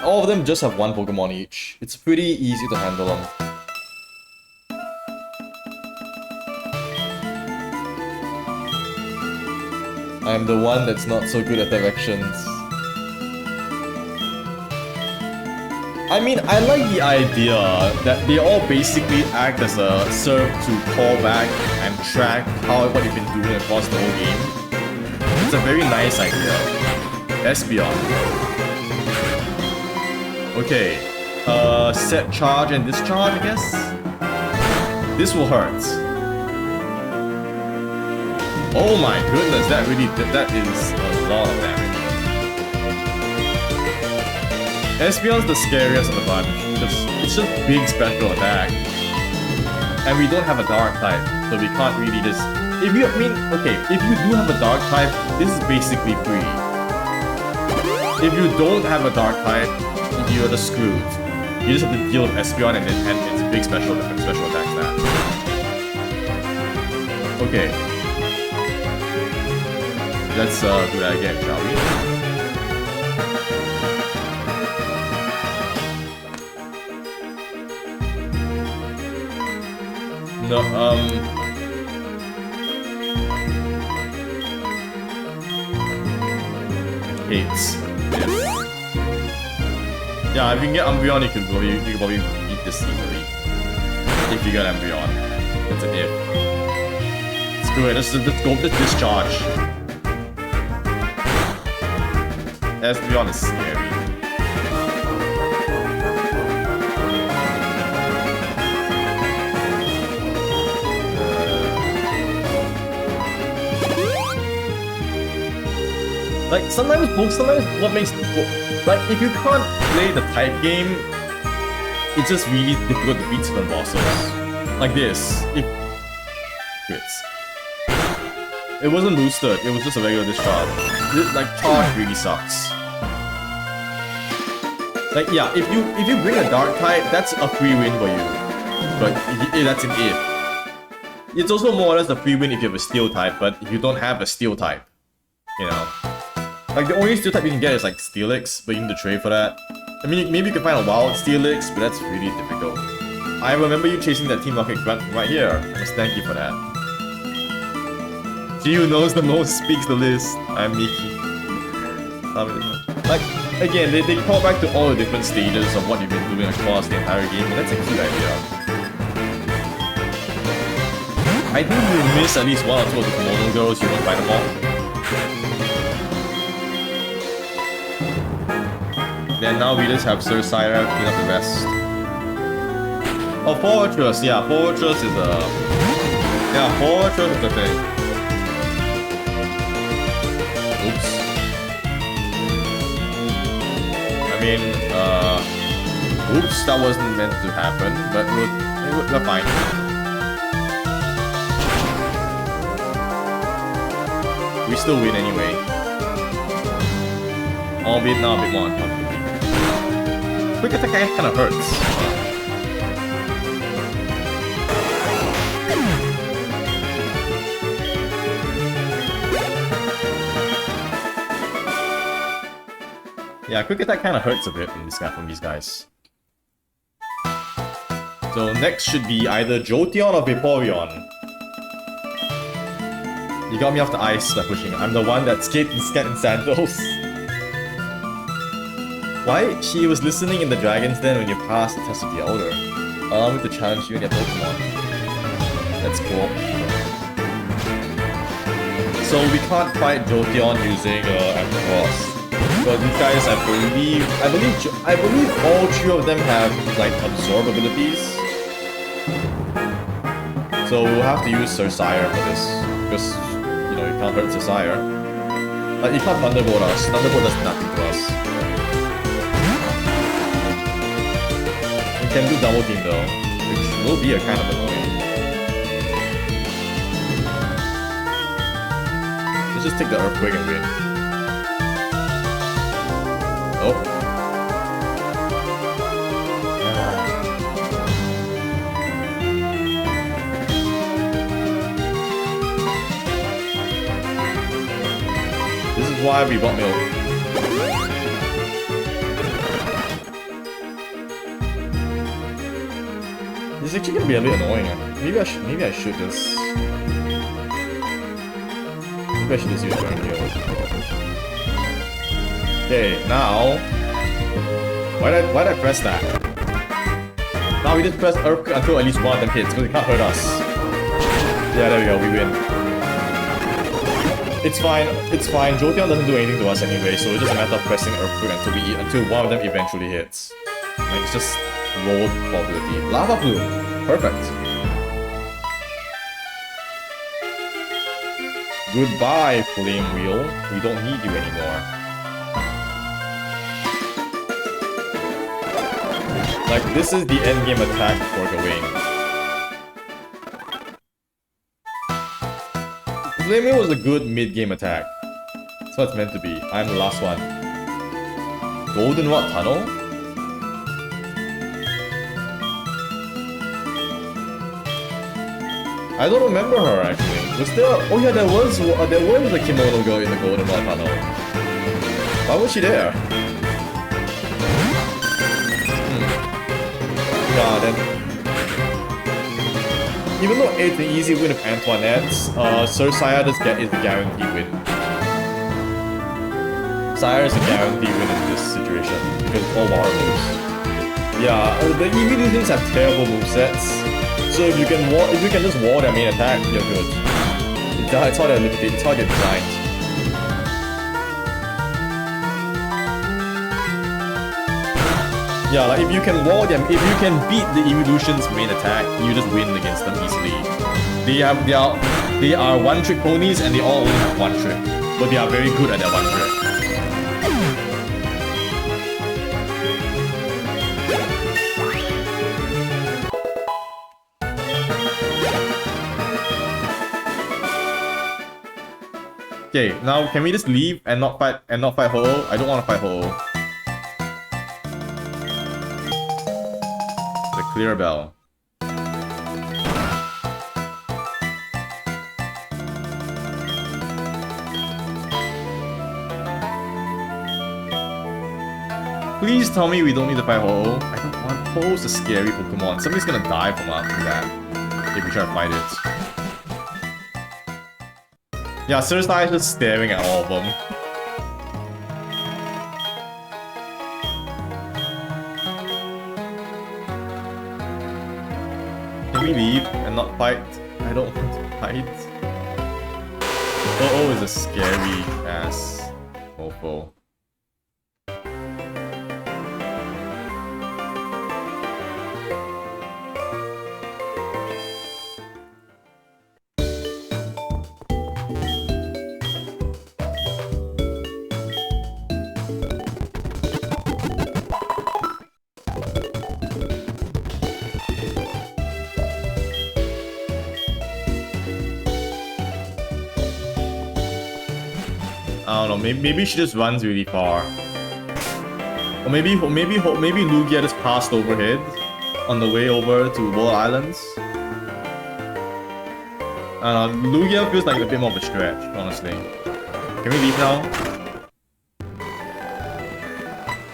all of them just have one Pokemon each. It's pretty easy to handle them. I'm the one that's not so good at directions. I mean, I like the idea that they all basically act as a serve to call back and track what you've been doing across the whole game. It's a very nice idea. Espeon. Okay. Set charge and discharge, I guess? This will hurt. Oh my goodness, that is a lot of damage. Espeon's the scariest of the bunch. It's just big special attack. And we don't have a dark type, so we can't really just... if you do have a dark type, this is basically free. If you don't have a dark type, you're just screwed. You just have to deal with Espeon and it's big special attacks that. Okay. Let's do that again, shall we? No, hates. Yeah, if you can get Umbreon, you can probably beat this easily. If you get Umbreon. That's an if. Screw it, let's go with this discharge. Espeon is scary. Like, sometimes what makes... like, if you can't play the type game, it's just really difficult to beat certain bosses. Like this. Crits. It wasn't boosted, it was just a regular discharge. Like, charge really sucks. Like, yeah, if you bring a dark type, that's a free win for you. But that's an if. It's also more or less a free win if you have a steel type, but if you don't have a steel type, you know. Like, the only steel type you can get is like Steelix, but you need to trade for that. I mean, maybe you can find a wild Steelix, but that's really difficult. I remember you chasing that Team Rocket grunt right here. I must thank you for that. She who knows the most speaks the least. I'm Miki. Like, again, they call back to all the different stages of what you've been doing across the entire game, and that's a cute idea. I think you miss at least one or two of the Komodo girls, you won't find them all. Then now we just have Sir Sire clean up the rest. Oh, Fortress, yeah, Fortress is a... yeah, Fortress is the thing. Oops. I mean, oops, that wasn't meant to happen, but we're fine. We still win anyway. Albeit now a bit more uncomfortable. Quick attack kinda hurts. Yeah, quick attack kinda hurts a bit from these guys. So next should be either Jolteon or Vaporeon. You got me off the ice by pushing. I'm the one that skates in sandals. Why? She was listening in the Dragon's Den when you passed the test of the Elder. Allow me to challenge you and your Pokemon. That's cool. So we can't fight Jolteon using Ampharos. But these guys, I believe all three of them have like absorb abilities. So we'll have to use Sir Sire for this, because you know you can't hurt Sir Sire. Like you can't Thunderbolt us. Thunderbolt does nothing to us. Can do double team though, which will be a kind of annoying. Let's just take the Earthquake and win. Oh. This is why we bought milk. This is actually gonna be a bit annoying. Maybe I should just... Maybe I should just use Burn Heal. Okay, now... Why'd I press that? Now we just press Earthquake until at least one of them hits, because it can't hurt us. Yeah, there we go, we win. It's fine, Jolteon doesn't do anything to us anyway, so it's just a matter of pressing Earthquake until one of them eventually hits. Like, it's just roll probability. Lava Plume! Perfect. Goodbye, Flame Wheel. We don't need you anymore. Like, this is the endgame attack for Gawain. Flame Wheel was a good mid-game attack. That's what it's meant to be. I'm the last one. Goldenrod Tunnel? I don't remember her actually. Was there? Oh yeah, there was a kimono girl in the Goldenrod Tunnel. Why was she there? Yeah, then. Even though it's an easy win of Antoinette's, Sir Sire is a guaranteed win. Sire is a guaranteed win in this situation because all water moves. Yeah, the evolutions have terrible movesets. So if you can just wall their main attack, you're good. It's how they're limited, it's how they're designed. Yeah, like if you can wall them, if you can beat the evolution's main attack, you just win against them easily. They are one-trick ponies and they all only have one trick. But they are very good at that one trick. Okay, now can we just leave and not fight Ho-Oh? I don't want to fight Ho-Oh. The clear bell. Please tell me we don't need to fight Ho-Oh. I don't want Ho-Oh's a scary Pokemon. Somebody's gonna die from that if we try to fight it. Yeah, Sir Sire is just staring at all of them. Can we leave and not fight? I don't want to fight. Oh, is a scary ass mofo. I don't know, maybe she just runs really far. Or maybe Lugia just passed overhead on the way over to World Islands. Lugia feels like a bit more of a stretch, honestly. Can we leave now?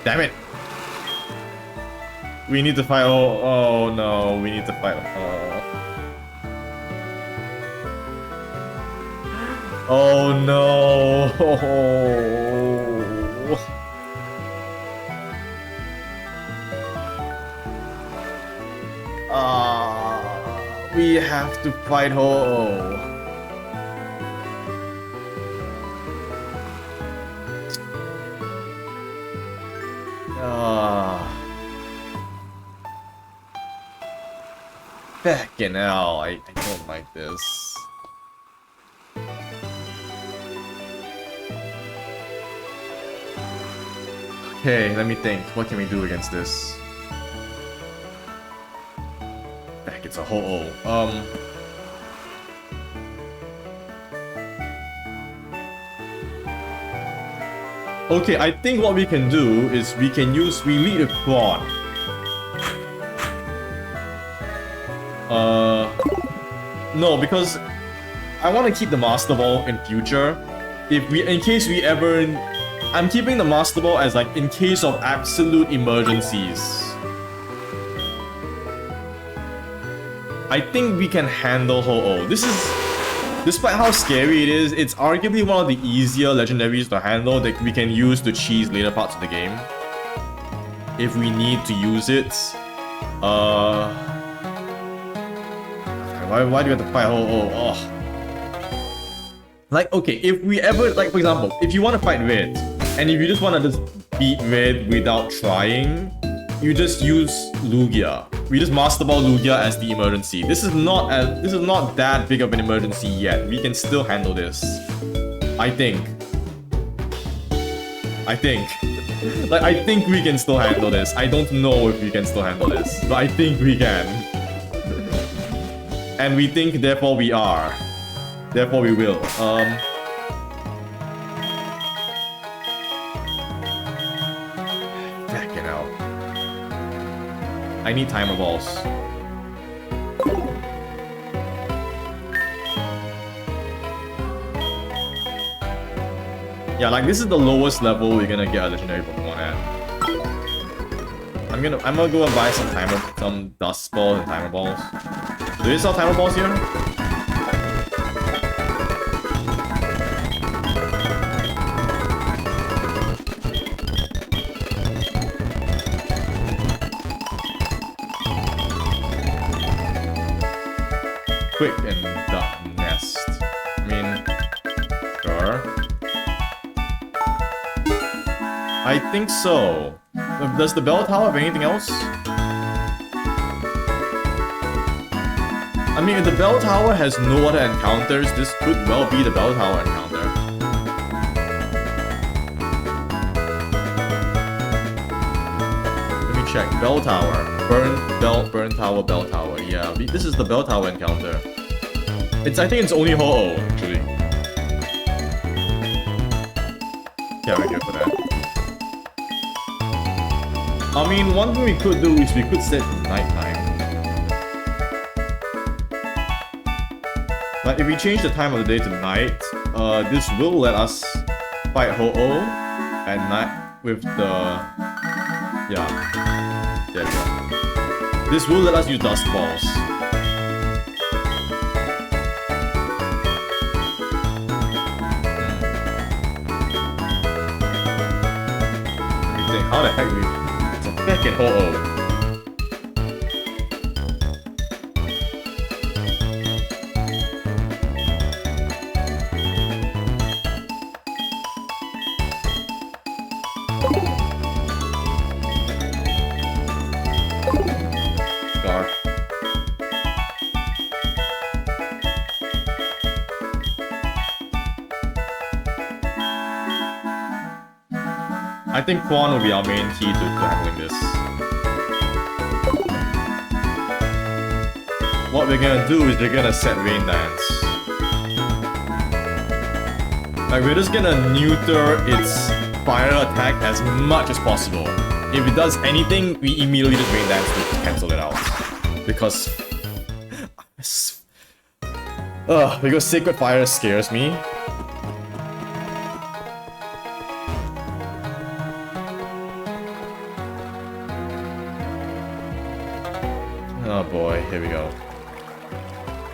Damn it! We need to fight. Oh no, we need to fight. Oh no! We have to fight Ho-Oh. Fucking hell, I don't like this. Okay, let me think. What can we do against this? Heck, it's a Ho-Oh. Okay, I think what we can do is we lead a quad. No, because I want to keep the Master Ball in future. In case we ever... I'm keeping the Master Ball as like in case of absolute emergencies. I think we can handle Ho-Oh. This is, despite how scary it is, it's arguably one of the easier legendaries to handle that we can use to cheese later parts of the game. If we need to use it. Why do we have to fight Ho-Oh? Oh. Like, okay, if we ever, like, for example, if you want to fight Red, and if you just want to just beat Red without trying, you just use Lugia. We just Master Ball Lugia as the emergency. This is not that big of an emergency yet. We can still handle this. I think. Like, I think we can still handle this. I don't know if we can still handle this, but I think we can. And we think, therefore we are. Therefore we will. Fucking hell. I need timer balls. Yeah, like this is the lowest level we're gonna get a legendary Pokemon at. I'm gonna go and buy some dust balls and timer balls. Do they sell timer balls here? Quick and duck nest. I mean, sure. I think so. Does the bell tower have anything else? I mean, if the bell tower has no other encounters, this could well be the bell tower encounter. Let me check. Bell tower. Burn tower, bell tower. Yeah, this is the bell tower encounter. I think it's only Ho-Oh, actually. Yeah, we're here for that. I mean, one thing we could do is we could set nighttime. Like, if we change the time of the day to night, this will let us fight Ho-Oh at night with the... Yeah. There we go. This will let us use Dust Balls. Let me think, how the heck we... It's a fucking Ho-Oh. I think Quan will be our main key to handling this. What we're gonna do is we're gonna set Rain Dance. Like, we're just gonna neuter its fire attack as much as possible. If it does anything, we immediately just Rain Dance to cancel it out. Because... because Sacred Fire scares me. Oh boy, here we go.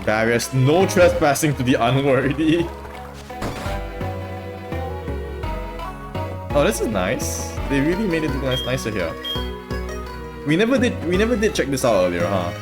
Barriers, no trespassing to the unworthy. Oh, this is nice. They really made it look nicer here. We never did check this out earlier, huh?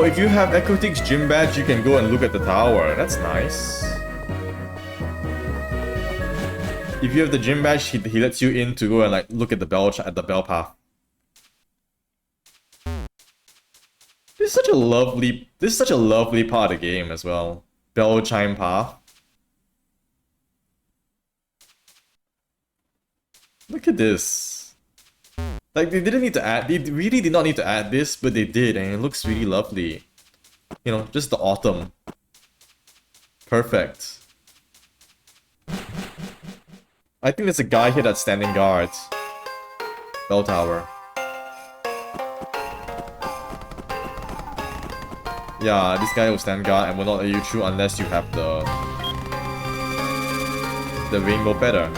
If you have Echotic's gym badge, you can go and look at the tower. That's nice. If you have the gym badge, he lets you in to go and like look at the bell path. This is such a lovely part of the game as well. Bell chime path. Look at this. Like, they didn't need to add, they really did not need to add this, but they did, and it looks really lovely. You know, just the autumn. Perfect. I think there's a guy here that's standing guard. Bell tower. Yeah, this guy will stand guard and will not let you through unless you have the rainbow feather.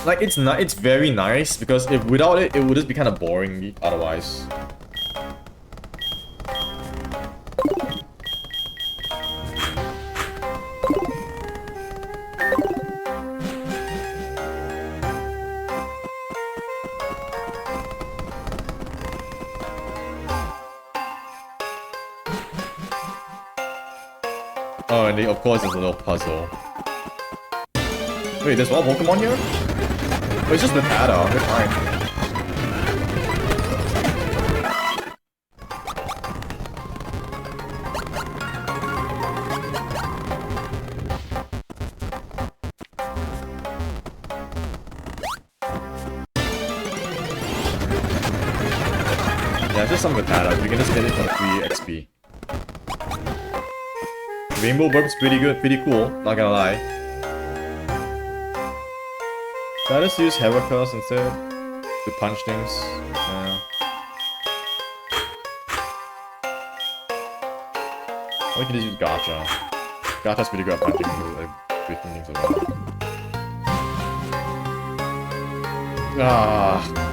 Like, it's very nice, because if without it, it would just be kind of boring otherwise. Oh, and of course there's a little puzzle. Wait, there's one Pokemon here? Oh, it's just the data. We're fine. Yeah, just some Vitata. We can just get it for free XP. Rainbow Burb's pretty good, pretty cool, not gonna lie. Should I just use Heracross instead? To punch things? Yeah. Or we can just use Gacha. Gacha's pretty good at punching breaking things around. Ah.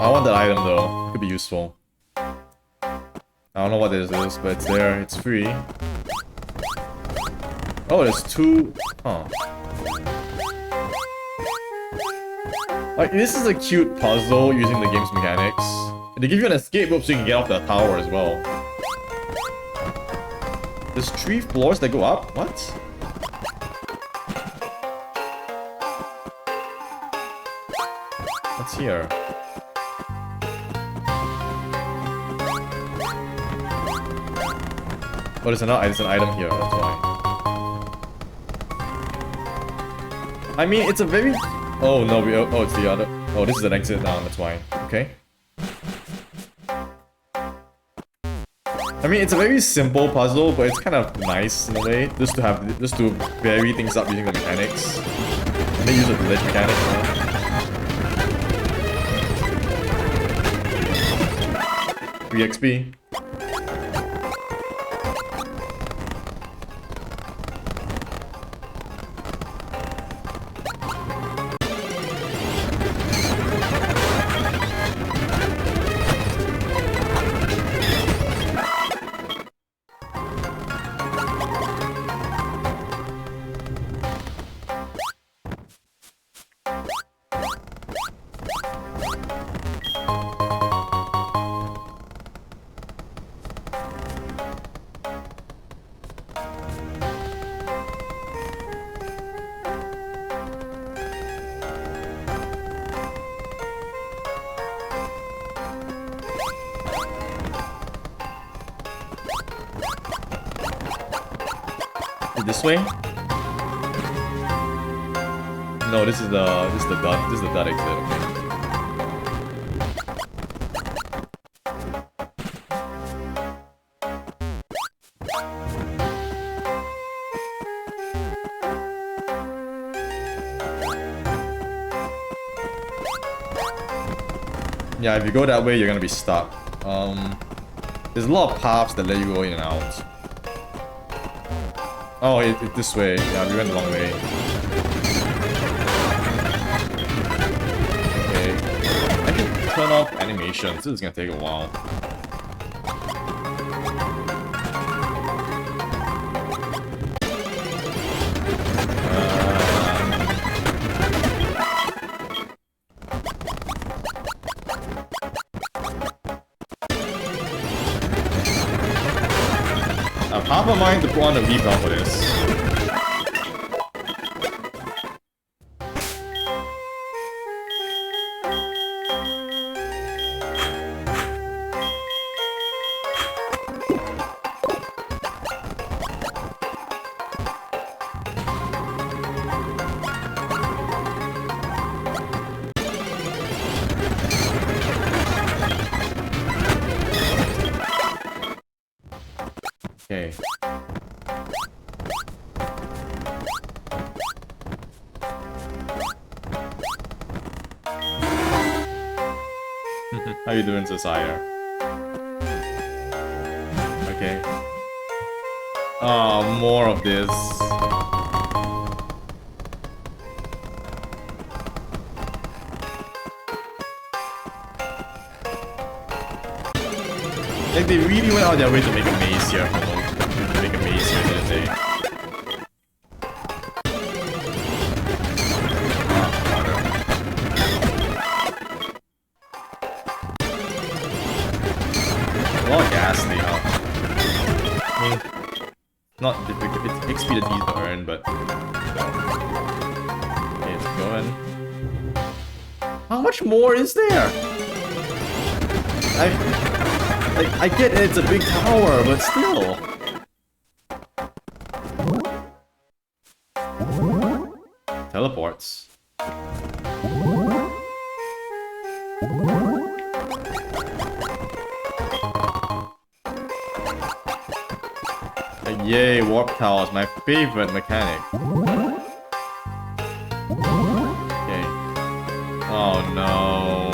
I want that item though. Could be useful. I don't know what this is, but it's there. It's free. Oh, there's two. Huh. Like, this is a cute puzzle using the game's mechanics. They give you an escape rope so you can get off the tower as well. There's 3 floors that go up? What? What's here? Oh, there's an item here, that's why. I mean, it's a very... Oh, no, oh, it's the other... Oh, this is an exit now, that's why. Okay. I mean, it's a very simple puzzle, but it's kind of nice in a way. Just to vary things up using the mechanics. And they use the village mechanic, you know? 3 XP. This way? No, this is the dot exit, okay. Yeah, if you go that way, you're gonna be stuck. There's a lot of paths that let you go in and out. Oh, it this way. Yeah, we went the wrong way. Okay. I can turn off animation. This is gonna take a while. Half a mind to put on a recall for this. Okay. How you doing, Society? Okay. Oh, more of this. Like, they really went out their way to make a maze here. To make a maze here, didn't they? A lot of ghastly, huh? I mean, not difficult. It takes speed and easy to earn, but... Okay, it's going. How much more is there? I get it, it's a big tower, but still. Teleports. Yay, warp towers, my favorite mechanic. Okay. Oh no.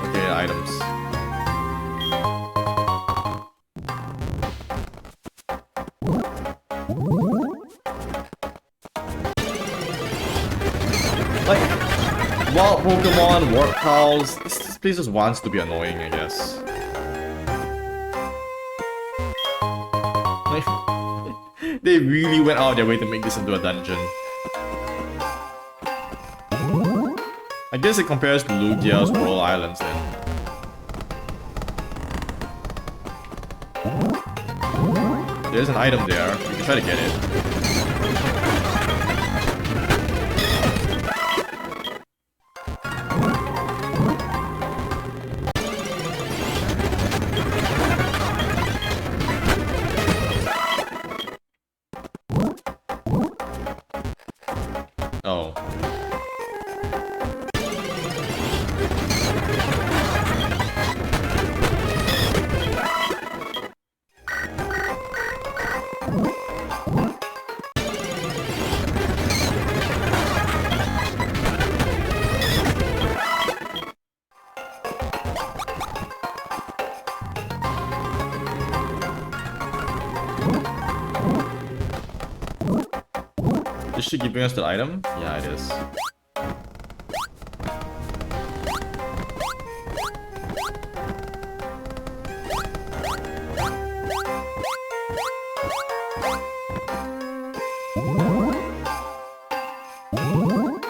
Okay, items. Like, wild Pokemon, warp towers, this place just wants to be annoying, I guess. They really went out of their way to make this into a dungeon. I guess it compares to Lugia's Coral Islands then. There's an item there. You can try to get it. Oh. Is she giving us the item? Yeah, it is.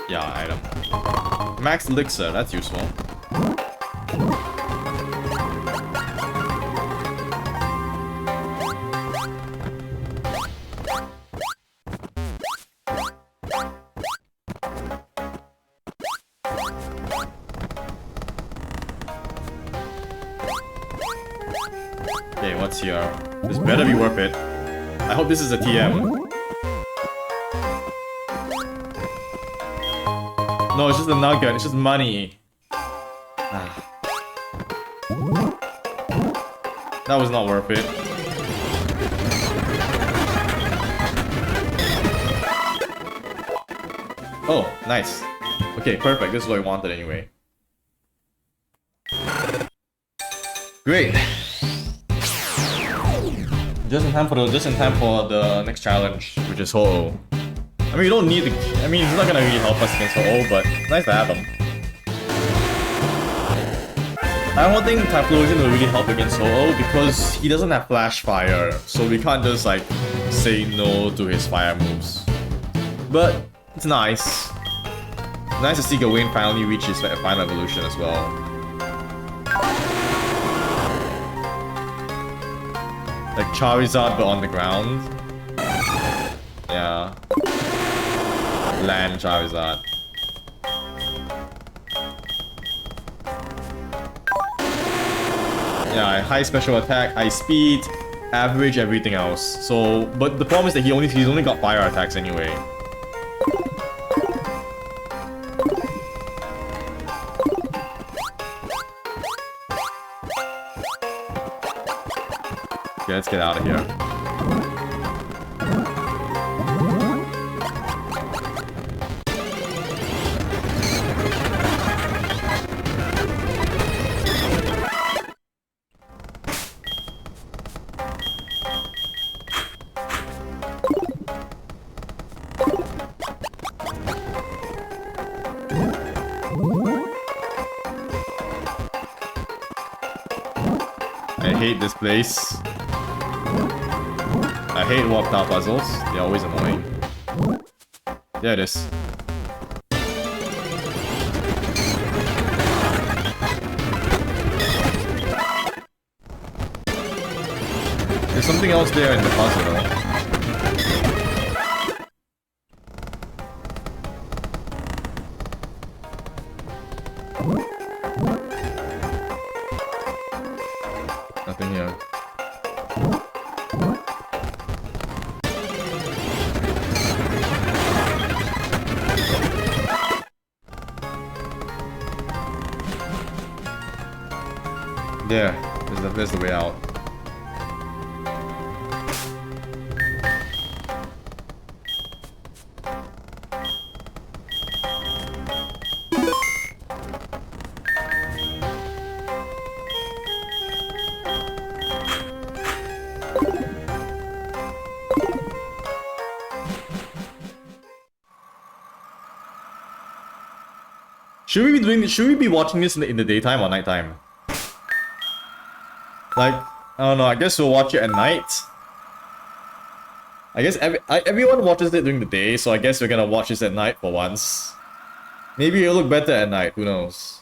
Yeah, item. Max Elixir, that's useful. Okay, what's here? This better be worth it. I hope this is a TM. No, it's just a nugget, it's just money. Ah. That was not worth it. Oh, nice. Okay, perfect. This is what I wanted anyway. Great. Just in time for the next challenge, which is Ho-Oh. I mean, you don't need to. I mean, he's not gonna really help us against Ho-Oh, but it's nice to have him. I don't think Typhlosion will really help against Ho-Oh because he doesn't have Flash Fire, so we can't just like say no to his fire moves. But it's nice. Nice to see Gawain finally reach his final evolution as well. Like Charizard but on the ground. Yeah. Land Charizard. Yeah, high special attack, high speed, average everything else. So, but the problem is that he's only got fire attacks anyway. Okay, let's get out of here. I hate this place. I hate warp tower puzzles. They're always annoying. There it is. There's something else there in the puzzle though. Nothing here. There. There's the way out. Should we be watching this in the daytime or nighttime? Like, I don't know, I guess we'll watch it at night. I guess everyone watches it during the day, so I guess we're gonna watch this at night for once. Maybe it'll look better at night, who knows?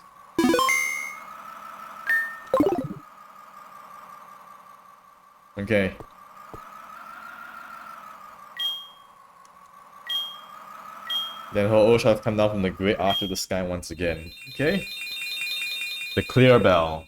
Okay. Then Ho-Oh shall come down from the great arch of the sky once again. Okay? The clear bell.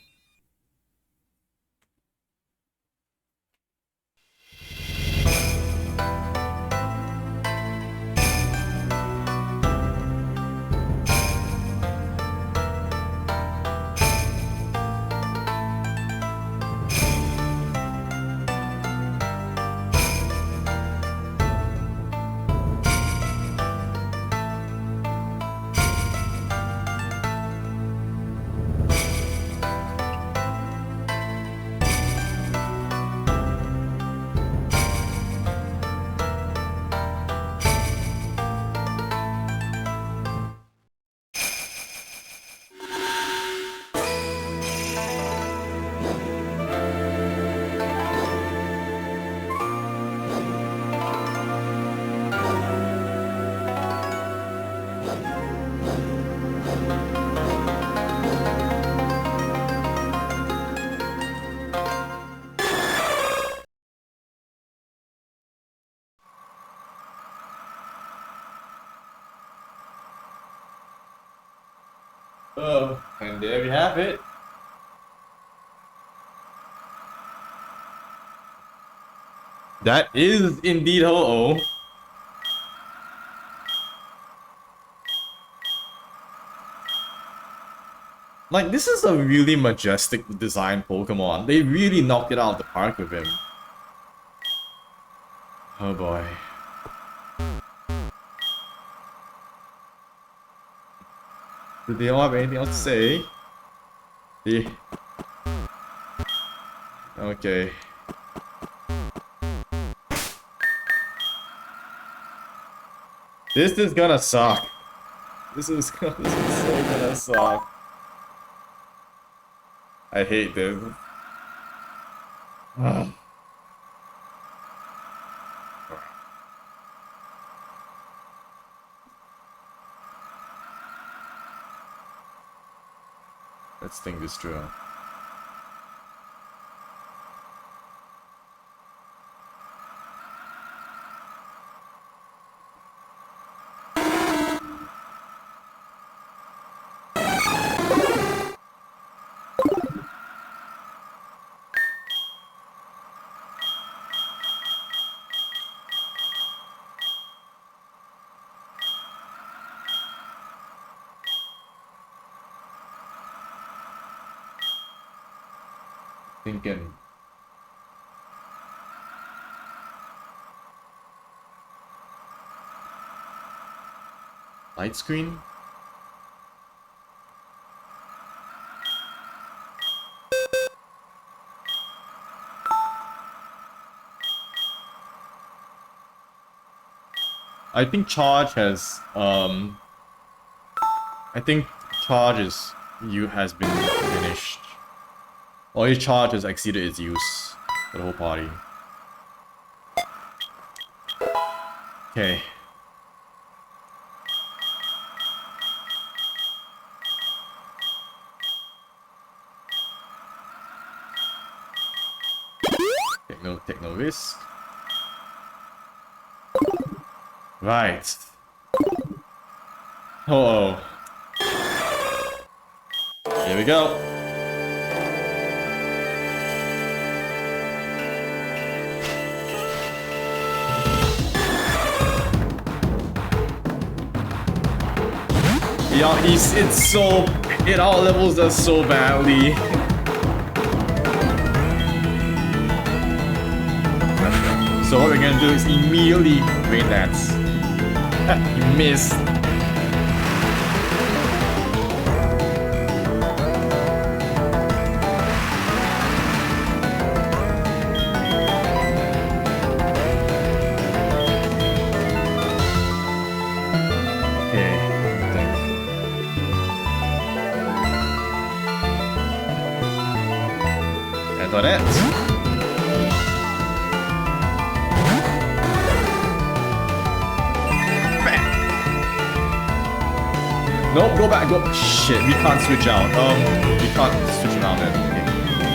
Oh, and there we have it. That is indeed Ho-Oh. Like, this is a really majestic design Pokemon. They really knocked it out of the park with him. Oh boy. Do they all have anything else to say? Yeah. Okay. This is gonna suck. This is so gonna suck. I hate this. Let's think this through. Thinking. Light screen? I think charge has I think charge has been finished. Or his charge has exceeded its use for the whole party. Okay. Take no risk. Right. Oh. Here we go. Yeah, it out levels us so badly. So what we're gonna do is immediately rain dance. You missed. Got it. Bam. Nope, go back, go. Shit, we can't switch out. We can't switch around it. Okay.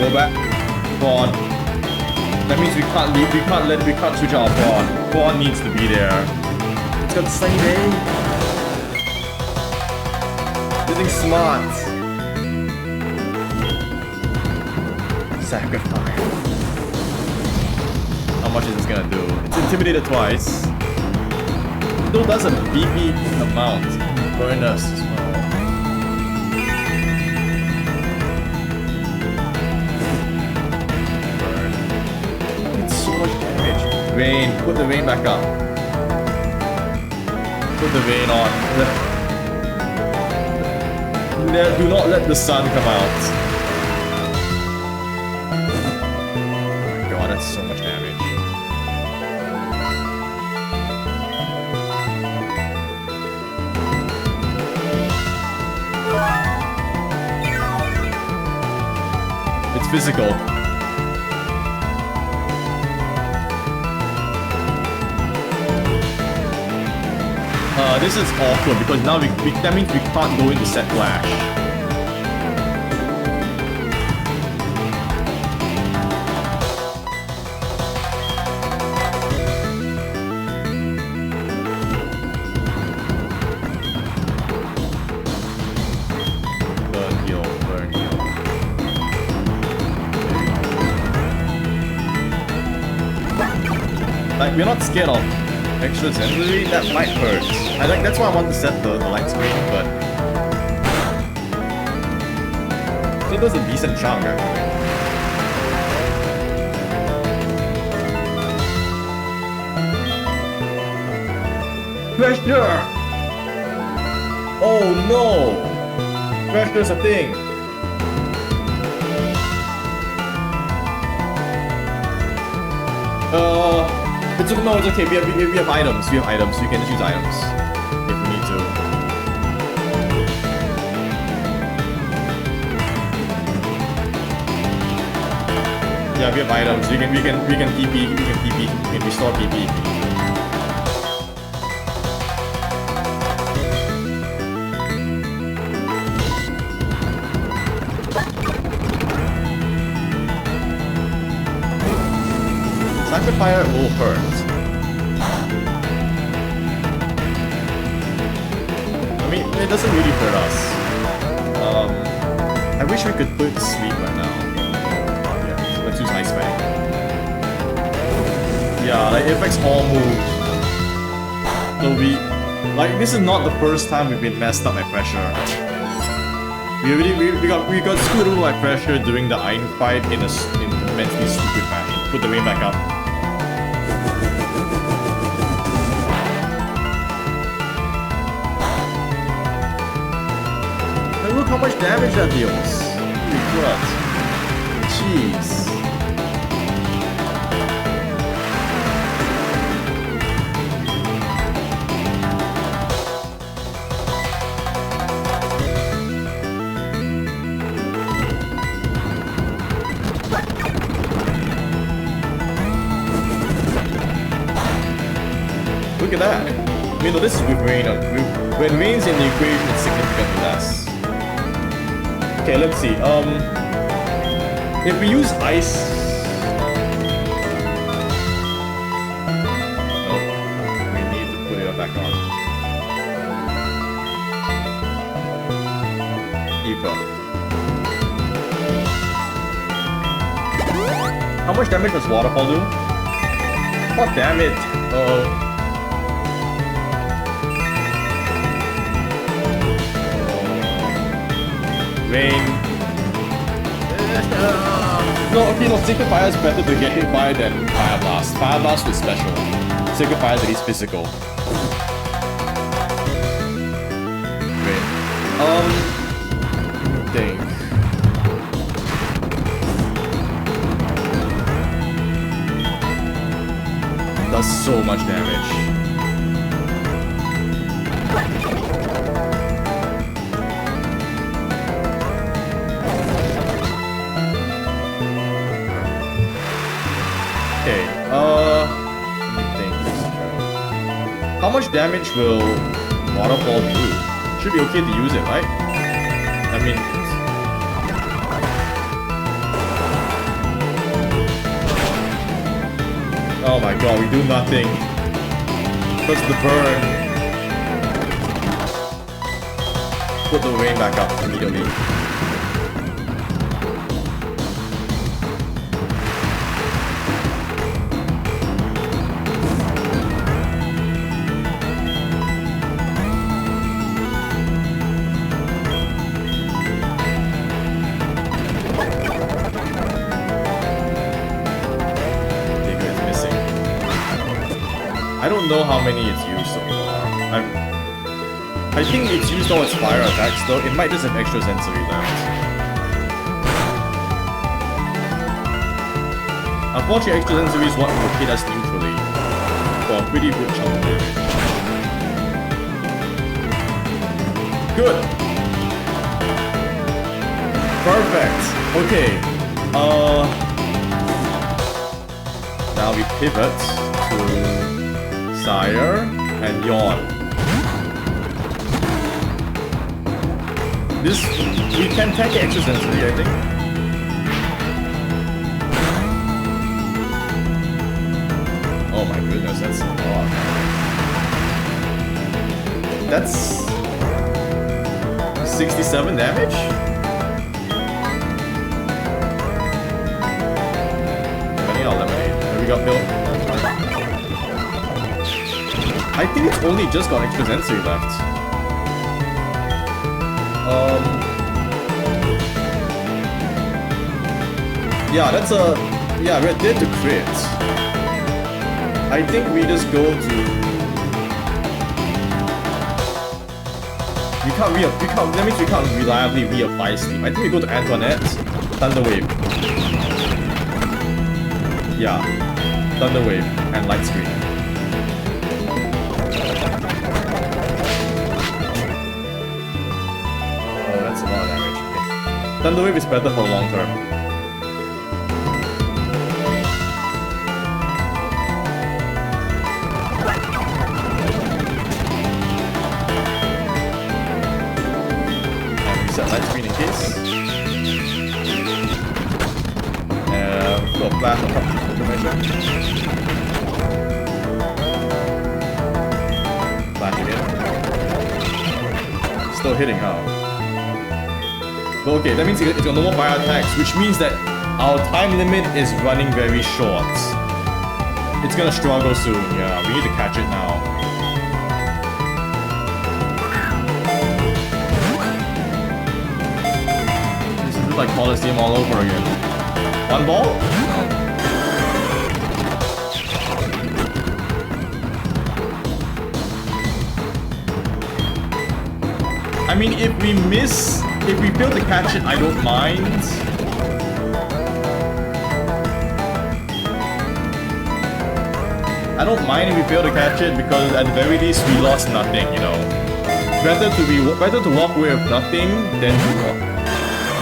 Go back. Pawn. That means we can't leave. We can't switch out pawn. Pawn needs to be there. It's got the same day. This thing's smart. Sacrifice. How much is this gonna do? It's intimidated twice. Still does a BB amount. Burn us as well. Burn. It's so much damage. Rain. Put the rain back up. Put the rain on. Do not let the sun come out. So much damage. It's physical. This is awkward because now that means we can't go into set flash. Like, we're not scared of extra sensory, that might hurt. I think that's why I want to set the light screen, but it does a decent chunk actually. Pressure! Oh no! Pressure's a thing! No, it's okay. We have items. We have items. You can just use items if we need to. Yeah, we have items. We can TP. We can restore TP. Fire will hurt. I mean, it doesn't really hurt us. I wish we could put it to sleep right now. Yeah, so let's use Ice Fang. Yeah, like it affects all moves. So this is not the first time we've been messed up by pressure. We got screwed over by pressure during the Iron fight in immensely stupid fashion. Put the rain back up. how much damage that deals. Holy crap. Jeez. Look at that. I mean, no, this is with rain. When rain's in the equation, it's significantly less. Okay, let's see. If we use ice... Oh, we need to put it back on. Eva. How much damage does Waterfall do? God damn it. Uh-oh. Rain. No, okay, no, Sacred Fire is better to get hit by than Fire Blast. Fire Blast is special. Sacred Fire is at least physical. Great. Think. Does so much damage. Okay, let me think this through. How much damage will Waterfall do? Should be okay to use it, right? I mean... Oh my god, we do nothing. Plus the burn. Put the rain back up immediately. I don't know how many it's used so far. I think it's used all its fire attacks though. It might just have extra sensory left. Unfortunately, extra sensory is what will hit us neutrally for a pretty good chunk of damage. Good! Perfect! Okay. Now we pivot to Sire and Yawn. This, we can tank it extra sensory, I think. Oh my goodness, that's a lot. That's 67 damage? Vanilla lemonade. There we go, milk. I think it's only just got extra sensory left. Yeah, that's a... Yeah, we're dead to crit. I think we just go to... That means we can't reliably reapply sleep. I think we go to Antoinette, Thunder Wave. Yeah, Thunder Wave and Light Screen. Oh, that's a lot of damage. Okay. Thunder Wave is better for long term. Light screen in case. Got a flash on top of the measure. Flash again. Still hitting, huh? But okay, that means it's got no more fire attacks, which means that our time limit is running very short. It's gonna struggle soon, yeah. We need to catch it now. Like Coliseum all over again. One ball? No. I mean, if we miss if we fail to catch it, I don't mind. I don't mind if we fail to catch it because at the very least we lost nothing, you know. Better to walk away with nothing than to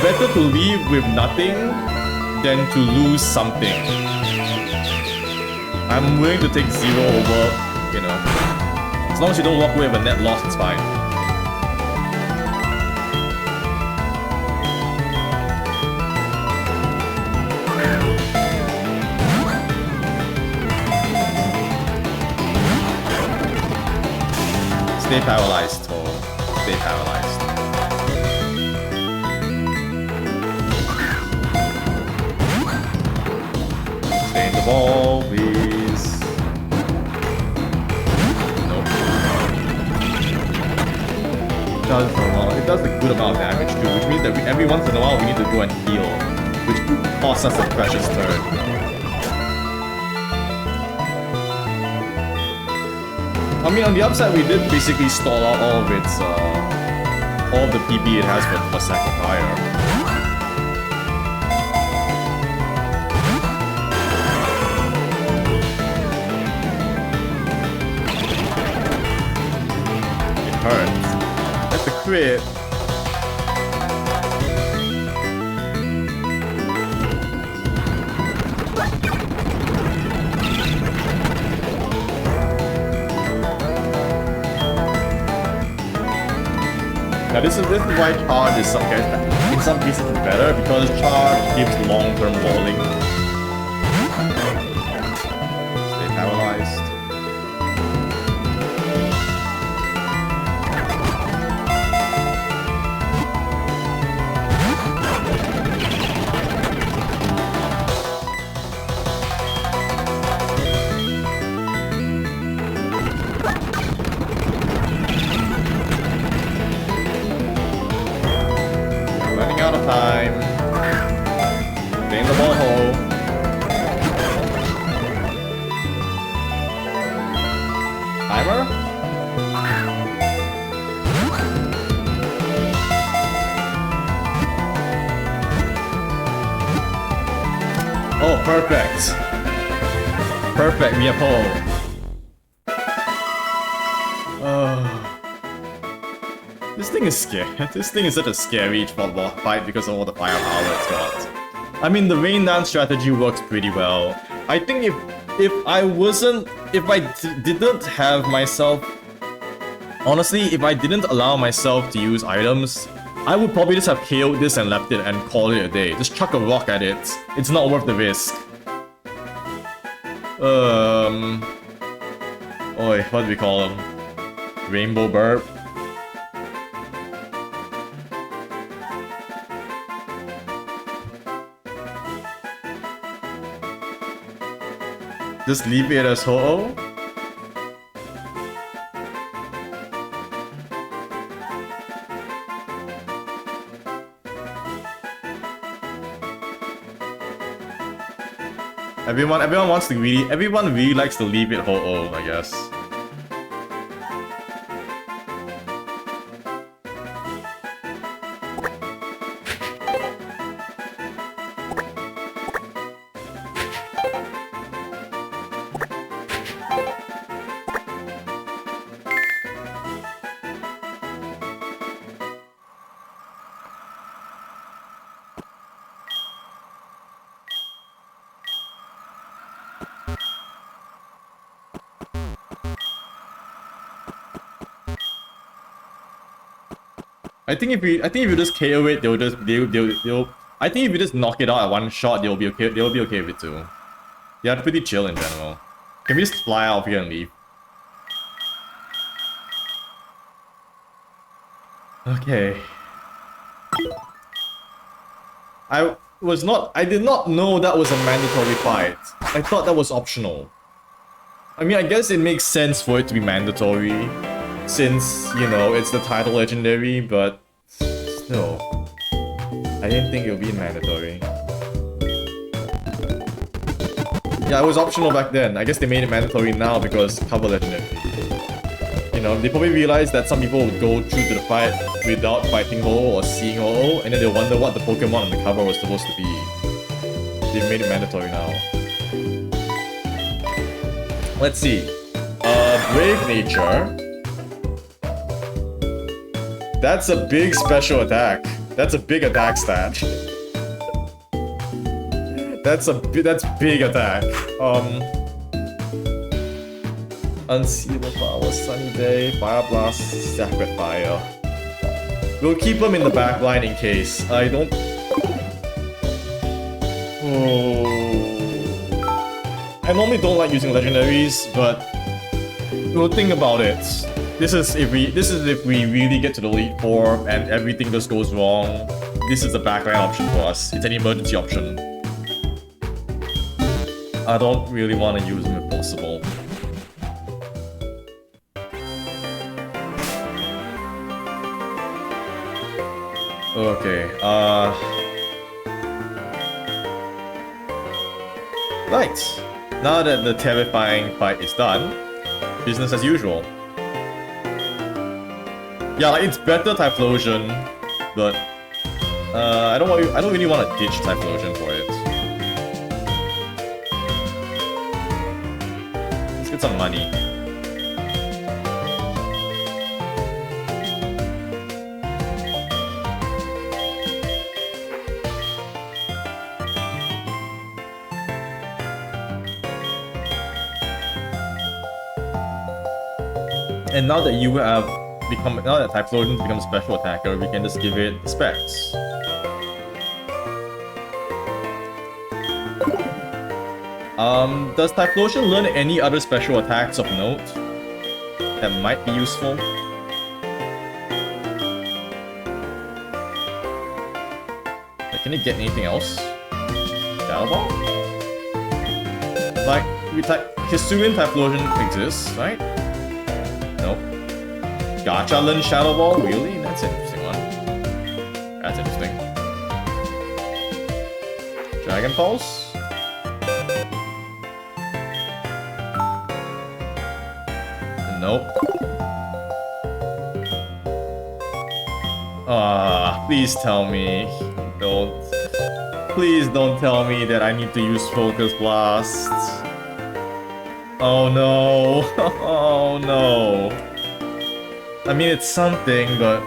better to leave with nothing than to lose something. I'm willing to take 0 over, you know. As long as you don't walk away with a net loss, it's fine. Stay paralyzed, Toro. Stay paralyzed. Stay in the ball, please. Nope. It does a good amount of damage too, which means that every once in a while we need to go and heal, which costs us a precious turn. I mean, on the upside, we did basically stall out all of its, all of the PP it has for Sacrifier. It hurts. That's a crit. Now this is why charge is in some cases better, because charge gives long-term walling. Stay paralyzed. Time. Stay in the ball hole. Timer? Oh, perfect. Perfect, we have hole. This thing is scary. This thing is such a scary fight because of all the firepower it's got. I mean, the rain dance strategy works pretty well. I think if I didn't have myself, honestly, if I didn't allow myself to use items, I would probably just have KO'd this and left it and call it a day. Just chuck a rock at it. It's not worth the risk. Oi, what do we call him? Rainbow Burp? Just leave it as Ho-Oh? Everyone really likes to leave it Ho-Oh, I guess. I think if you just KO it, they'll I think if you just knock it out at one shot, they'll be okay with it too. Yeah, pretty chill in general. Can we just fly out of here and leave? Okay. I did not know that was a mandatory fight. I thought that was optional. I mean, I guess it makes sense for it to be mandatory, since, you know, it's the title legendary, but still, I didn't think it would be mandatory. Yeah, it was optional back then. I guess they made it mandatory now because cover legendary. You know, they probably realized that some people would go through to the fight without fighting Ho or seeing Ho, and then they wonder what the Pokemon on the cover was supposed to be. They've made it mandatory now. Let's see. Brave Nature. That's a big special attack. That's a big attack stat. That's big attack. Unsealable Power, Sunny Day, Fire Blast, Sacred Fire. We'll keep them in the back line in case. I don't... Oh... I normally don't like using legendaries, but we'll think about it. This is if we really get to the Elite Four and everything just goes wrong. This is the backline option for us. It's an emergency option. I don't really want to use them if possible. Okay, right. Now that the terrifying fight is done, business as usual. Yeah, like, it's better Typhlosion, but I don't really want to ditch Typhlosion for it. Let's get some money. And now that now that Typhlosion becomes a special attacker, we can just give it specs. Does Typhlosion learn any other special attacks of note that might be useful? Like, can it get anything else? Shadow Ball? Like, Hisuian Typhlosion exists, right? Nope. Gacha learn Shadow Ball? Really? That's an interesting one. That's interesting. Dragon Pulse? Nope. Please tell me. Please don't tell me that I need to use Focus Blast. Oh no. Oh no. I mean, it's something, but...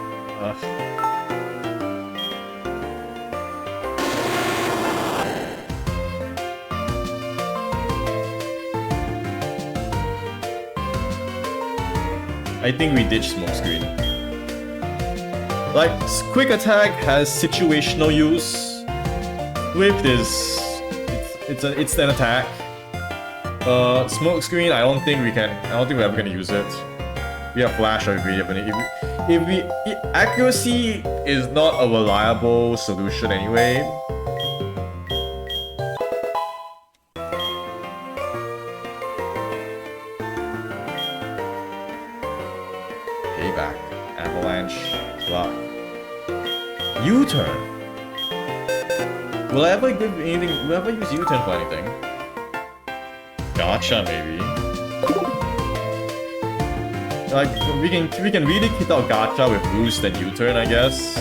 I think we ditched Smokescreen. Like, Quick Attack has situational use. Swift is... It's an attack. Smokescreen, I don't think we're ever gonna use it. We have Flash already. Accuracy is not a reliable solution anyway. Payback, Avalanche, Block, U-turn. Will I ever give anything? Will I ever use U-turn for anything? Gotcha, maybe. Like, we can really hit out Gacha with Boost and U-turn, I guess.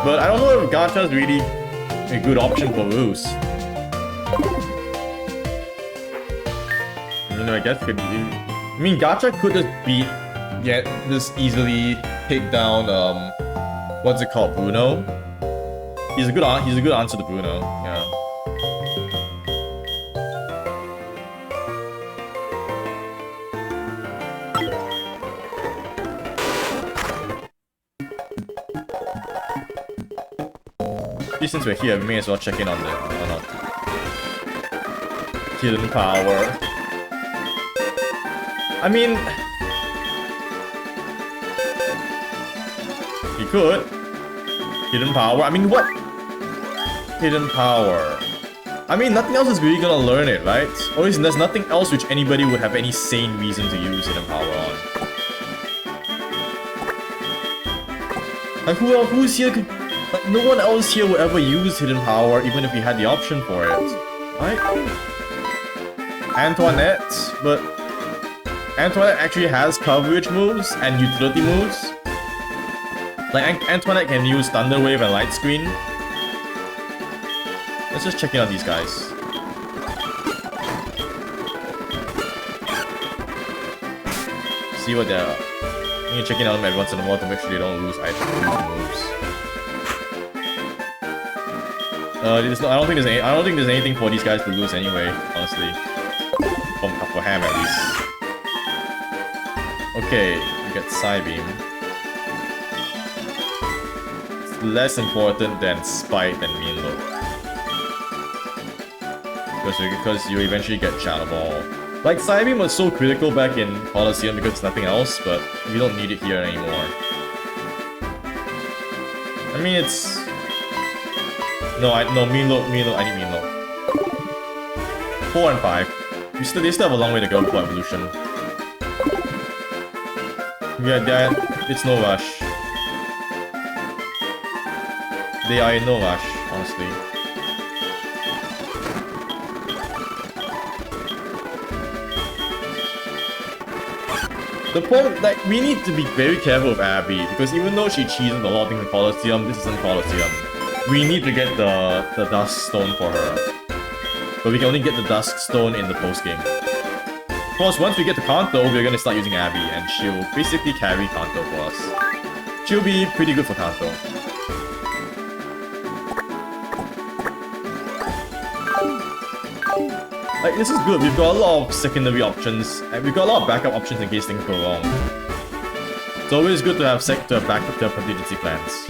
But I don't know if Gacha is really a good option for Boost. You know, I guess it could be... I mean, Gacha could just easily take down, what's it called, Bruno? He's a good answer to Bruno, yeah. Since we're here, we may as well check in on the hidden power. I mean, he could. Hidden power. I mean, what? Hidden power. I mean, nothing else is really gonna learn it, right? Or there's nothing else which anybody would have any sane reason to use hidden power on. Like, who's here could... Like, no one else here would ever use hidden power, even if we had the option for it. Right? Antoinette, but... Antoinette actually has coverage moves and utility moves. Like, Antoinette can use Thunder Wave and Light Screen. Let's just check in on these guys. See what they're... I need to check in on them every once in a while to make sure they don't lose moves. I don't think there's anything for these guys to lose anyway, honestly. For Ham at least. Okay, we got Psybeam. It's less important than Spite and Mean Look. Because you eventually get Shadow Ball. Like, Psybeam was so critical back in Colosseum because it's nothing else, but we don't need it here anymore. I mean, it's... No, Mean Look, I need Mean Look. 4 and 5. They still have a long way to go before evolution. Yeah, it's no rush. They are in no rush, honestly. The point, like, we need to be very careful with Abby, because even though she cheated a lot of things in Colosseum, this isn't Colosseum. We need to get the Dusk Stone for her. But we can only get the Dusk Stone in the post-game. Of course, once we get to Kanto, we're gonna start using Abby, and she'll basically carry Kanto for us. She'll be pretty good for Kanto. Like, this is good. We've got a lot of secondary options, and we've got a lot of backup options in case things go wrong. It's always good to have backup contingency plans.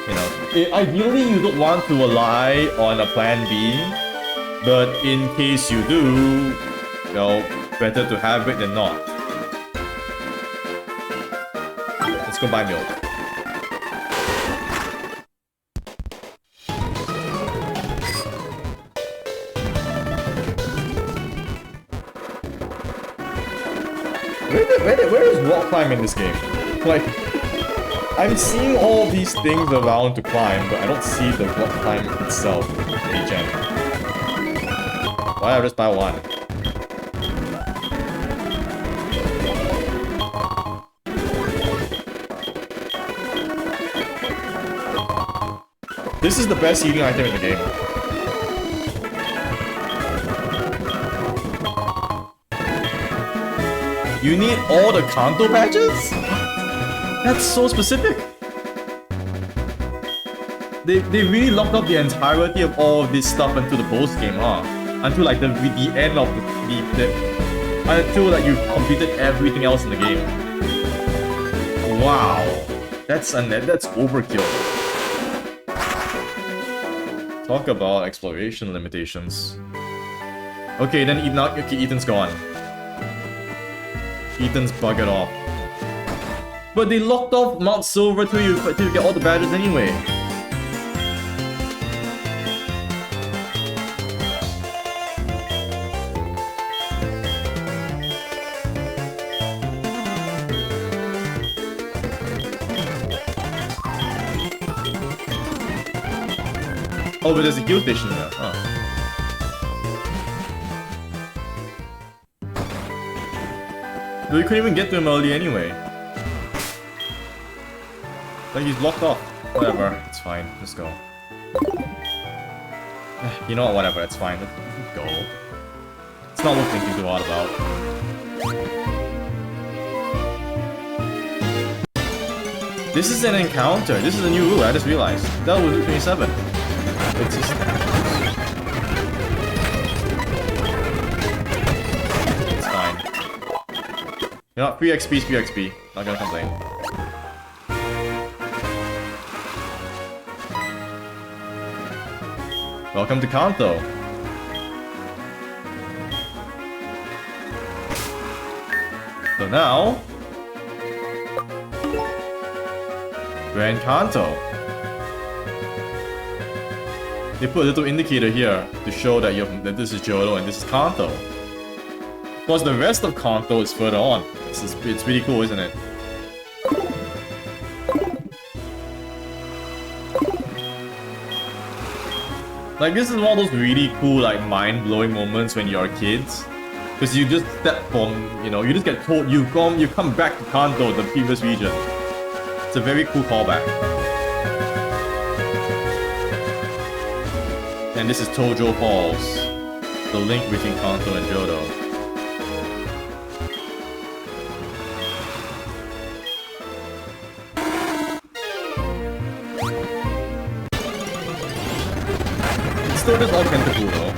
You know, ideally you don't want to rely on a plan B, but in case you do, you know, better to have it than not. Let's go buy milk. Where is rock climbing in this game? Like, I'm seeing all these things around to climb, but I don't see the rock climb itself. Regen. Why not just buy one? This is the best healing item in the game. You need all the Kanto badges? That's so specific. They really locked up the entirety of all of this stuff until the post game, huh? Until like the end of until like you've completed everything else in the game. Wow, that's overkill. Talk about exploration limitations. Okay, then Ethan's gone. Ethan's buggered off. But they locked off Mount Silver till you get all the badges anyway. Oh, but there's a heal station there. Huh. But we couldn't even get to him early anyway. Like, he's blocked off. Whatever, it's fine. Just go. You know what? Whatever, it's fine. Let's go. It's not worth thinking too hard about. This is an encounter. This is a new rule. I just realized. That was 27. It's just... It's fine. You know what? Free XP is free XP. Not gonna complain. Welcome to Kanto. So now... Grand Kanto. They put a little indicator here to show that that this is Johto and this is Kanto. Of course, the rest of Kanto is further on. It's pretty cool, isn't it? Like, this is one of those really cool, like, mind-blowing moments when you're kids. Because you just step from, you know, you just get told you come back to Kanto, the previous region. It's a very cool callback. And this is Tojo Falls, the link between Kanto and Johto. It's still just all Kentaku though.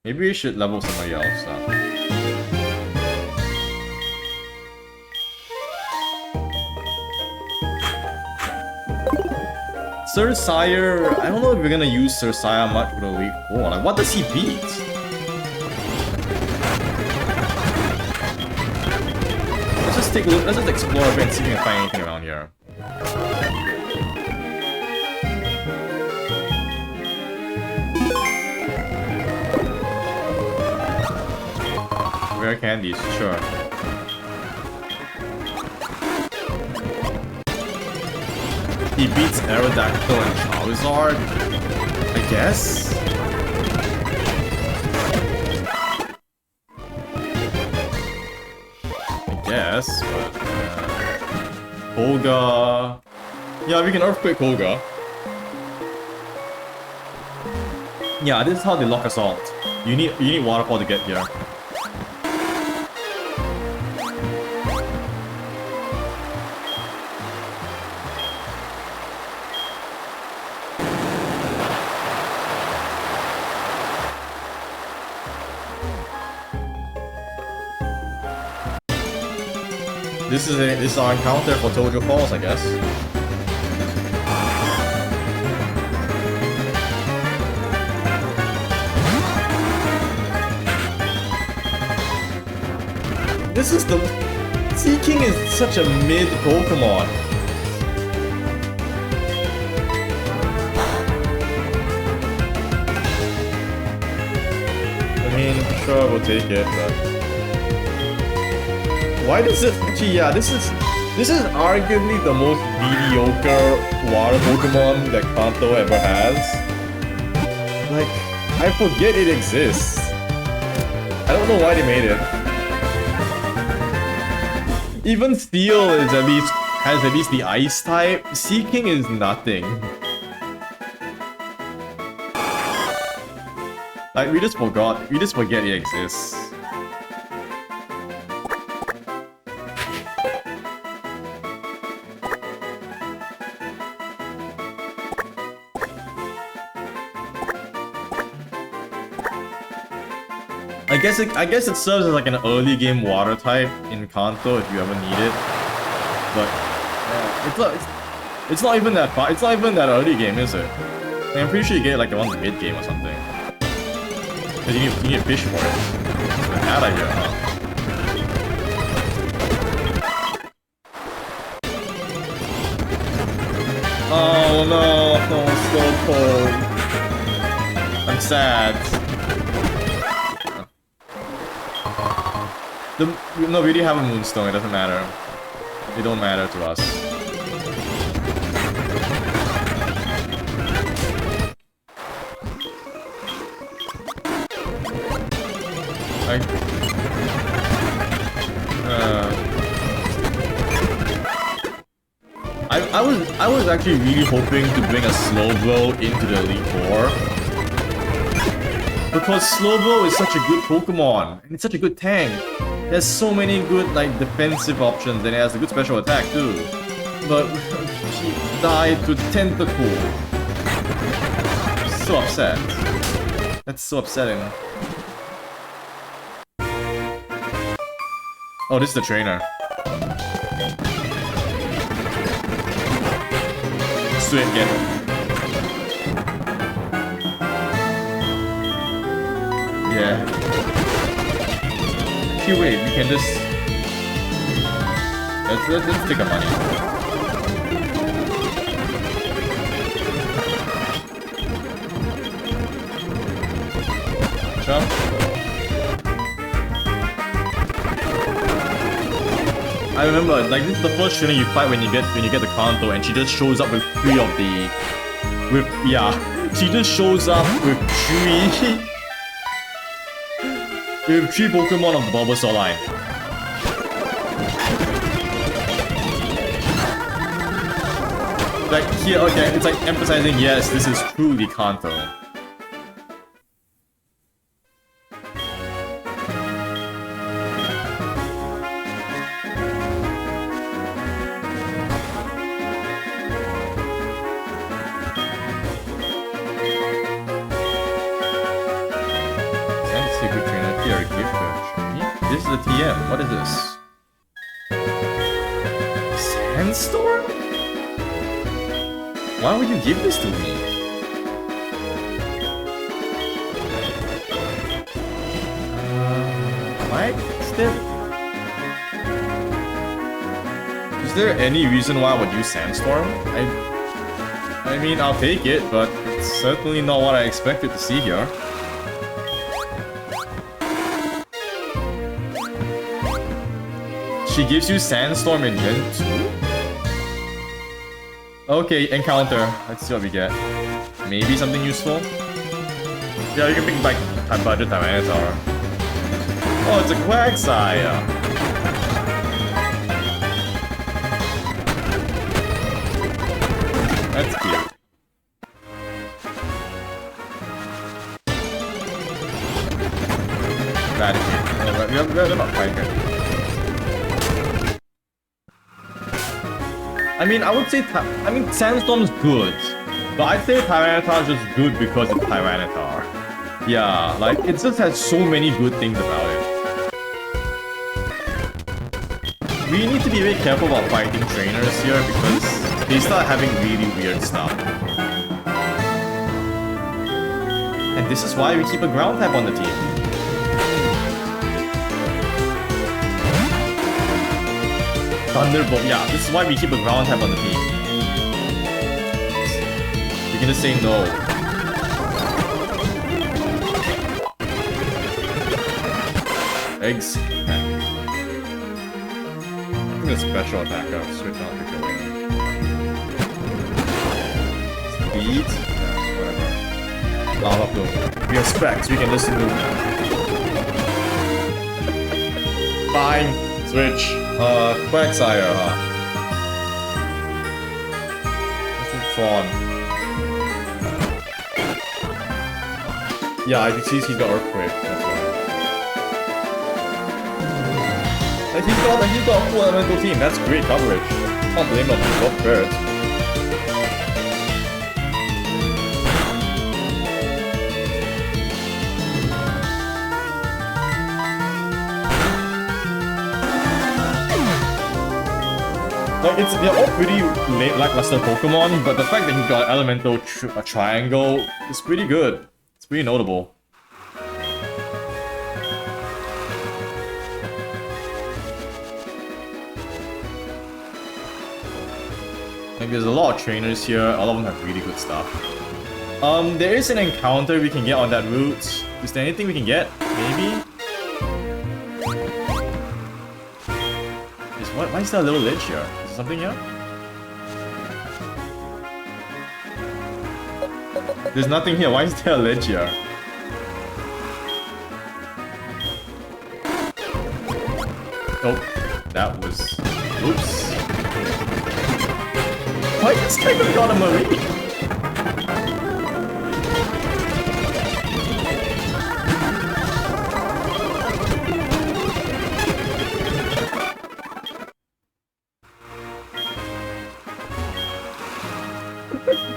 Maybe we should level somebody else up. Sir Sire, I don't know if we're gonna use Sir Sire much for the Elite Four. Like, what does he beat? Let's just take a look. Let's just explore a bit and see if we can find anything around here. Rare candies, sure. He beats Aerodactyl and Charizard? I guess? But... Koga... Yeah, we can Earthquake Koga. Yeah, this is how they lock Assault. You need Waterfall to get here. This is our encounter for Tojo Falls, I guess. This is the... Seaking is such a mid Pokemon. I mean, sure, we'll take it, but... Why does it... Actually, yeah, this is arguably the most mediocre water Pokemon that Kanto ever has. Like, I forget it exists. I don't know why they made it. Even Steel is has at least the Ice type. Seaking is nothing. Like, we just forget it exists. I guess it serves as like an early game water type in Kanto if you ever need it. But it's not even that far. It's not even that early game, is it? Like, I'm pretty sure you get like one mid game or something. Cause you need a fish for it. It's a bad idea, huh? Oh no, it's so cold. I'm sad. No, we already have a Moonstone, it doesn't matter. They don't matter to us. I was actually really hoping to bring a Slowbro into the Elite Four. Because Slowbro is such a good Pokemon, and it's such a good tank. There's so many good like defensive options, and it has a good special attack too. But she died to Tentacool. So upset. That's so upsetting. Oh, this is the trainer. Sweet, get it. Yeah. Actually, wait, we can just... Let's take a money. Jump. I remember, like, this is the first trainer you fight when you get the Kanto, and she just shows up with 3 of the... she just shows up with three Pokemon of the Bulbasaur line. Like here, okay, it's like emphasizing, yes, this is truly Kanto. Secret trainer here, gift card. This is the TM. What is this? Sandstorm? Why would you give this to me? What? Is there any reason why I would use Sandstorm? I mean, I'll take it, but it's certainly not what I expected to see here. She gives you Sandstorm in Gen 2? Okay, encounter. Let's see what we get. Maybe something useful? Yeah, you can pick like budget Tyranitar. Oh, it's a Quagsire! That's cute. Eradicate. They're not quite good. I mean, I would say, Sandstorm's good, but I'd say Tyranitar is just good because it's Tyranitar. Yeah, like, it just has so many good things about it. We need to be very careful about fighting trainers here because they start having really weird stuff. And this is why we keep a ground type on the team. Thunderbolt, yeah, this is why we keep a ground type on the team. We can just say no. Eggs. I think a special attack, I'll switch on to kill him. Speed? Yeah, whatever. Lava flow. We have specs, we can listen to. Fine. Switch. Quagsire, huh? Fawn. Yeah, I can see he's got Earthquake, that's why. Like, he's got a full elemental team, that's great coverage. Can't blame him, he's got birds. Like, they're all pretty late lackluster Pokemon, but the fact that he got Elemental Triangle is pretty good. It's pretty notable. Like, there's a lot of trainers here, a lot of them have really good stuff. There is an encounter we can get on that route. Is there anything we can get? Maybe? Why is there a little ledge here? Is there something here? There's nothing here. Why is there a ledge here? Oh, that was... Oops. Why this guy got a Marie?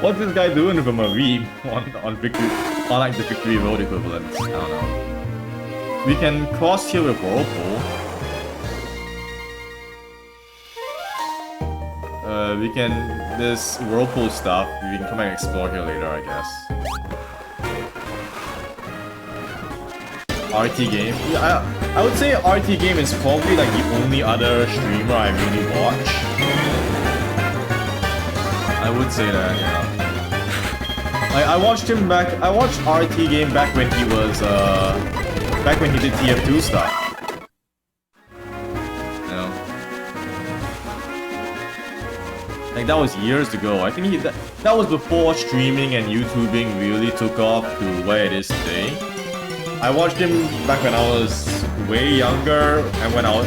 What's this guy doing with a Marie on victory, on like the Victory Road equivalent? I don't know. We can cross here with Whirlpool. We can this Whirlpool stuff. We can come and explore here later, I guess. RT Game. Yeah, I would say RT Game is probably like the only other streamer I really watch. I would say that, yeah. I watched him back. I watched RT Game back when he was back when he did TF2 stuff. Like that was years ago. I think that was before streaming and YouTubing really took off to where it is today. I watched him back when I was way younger, and when I was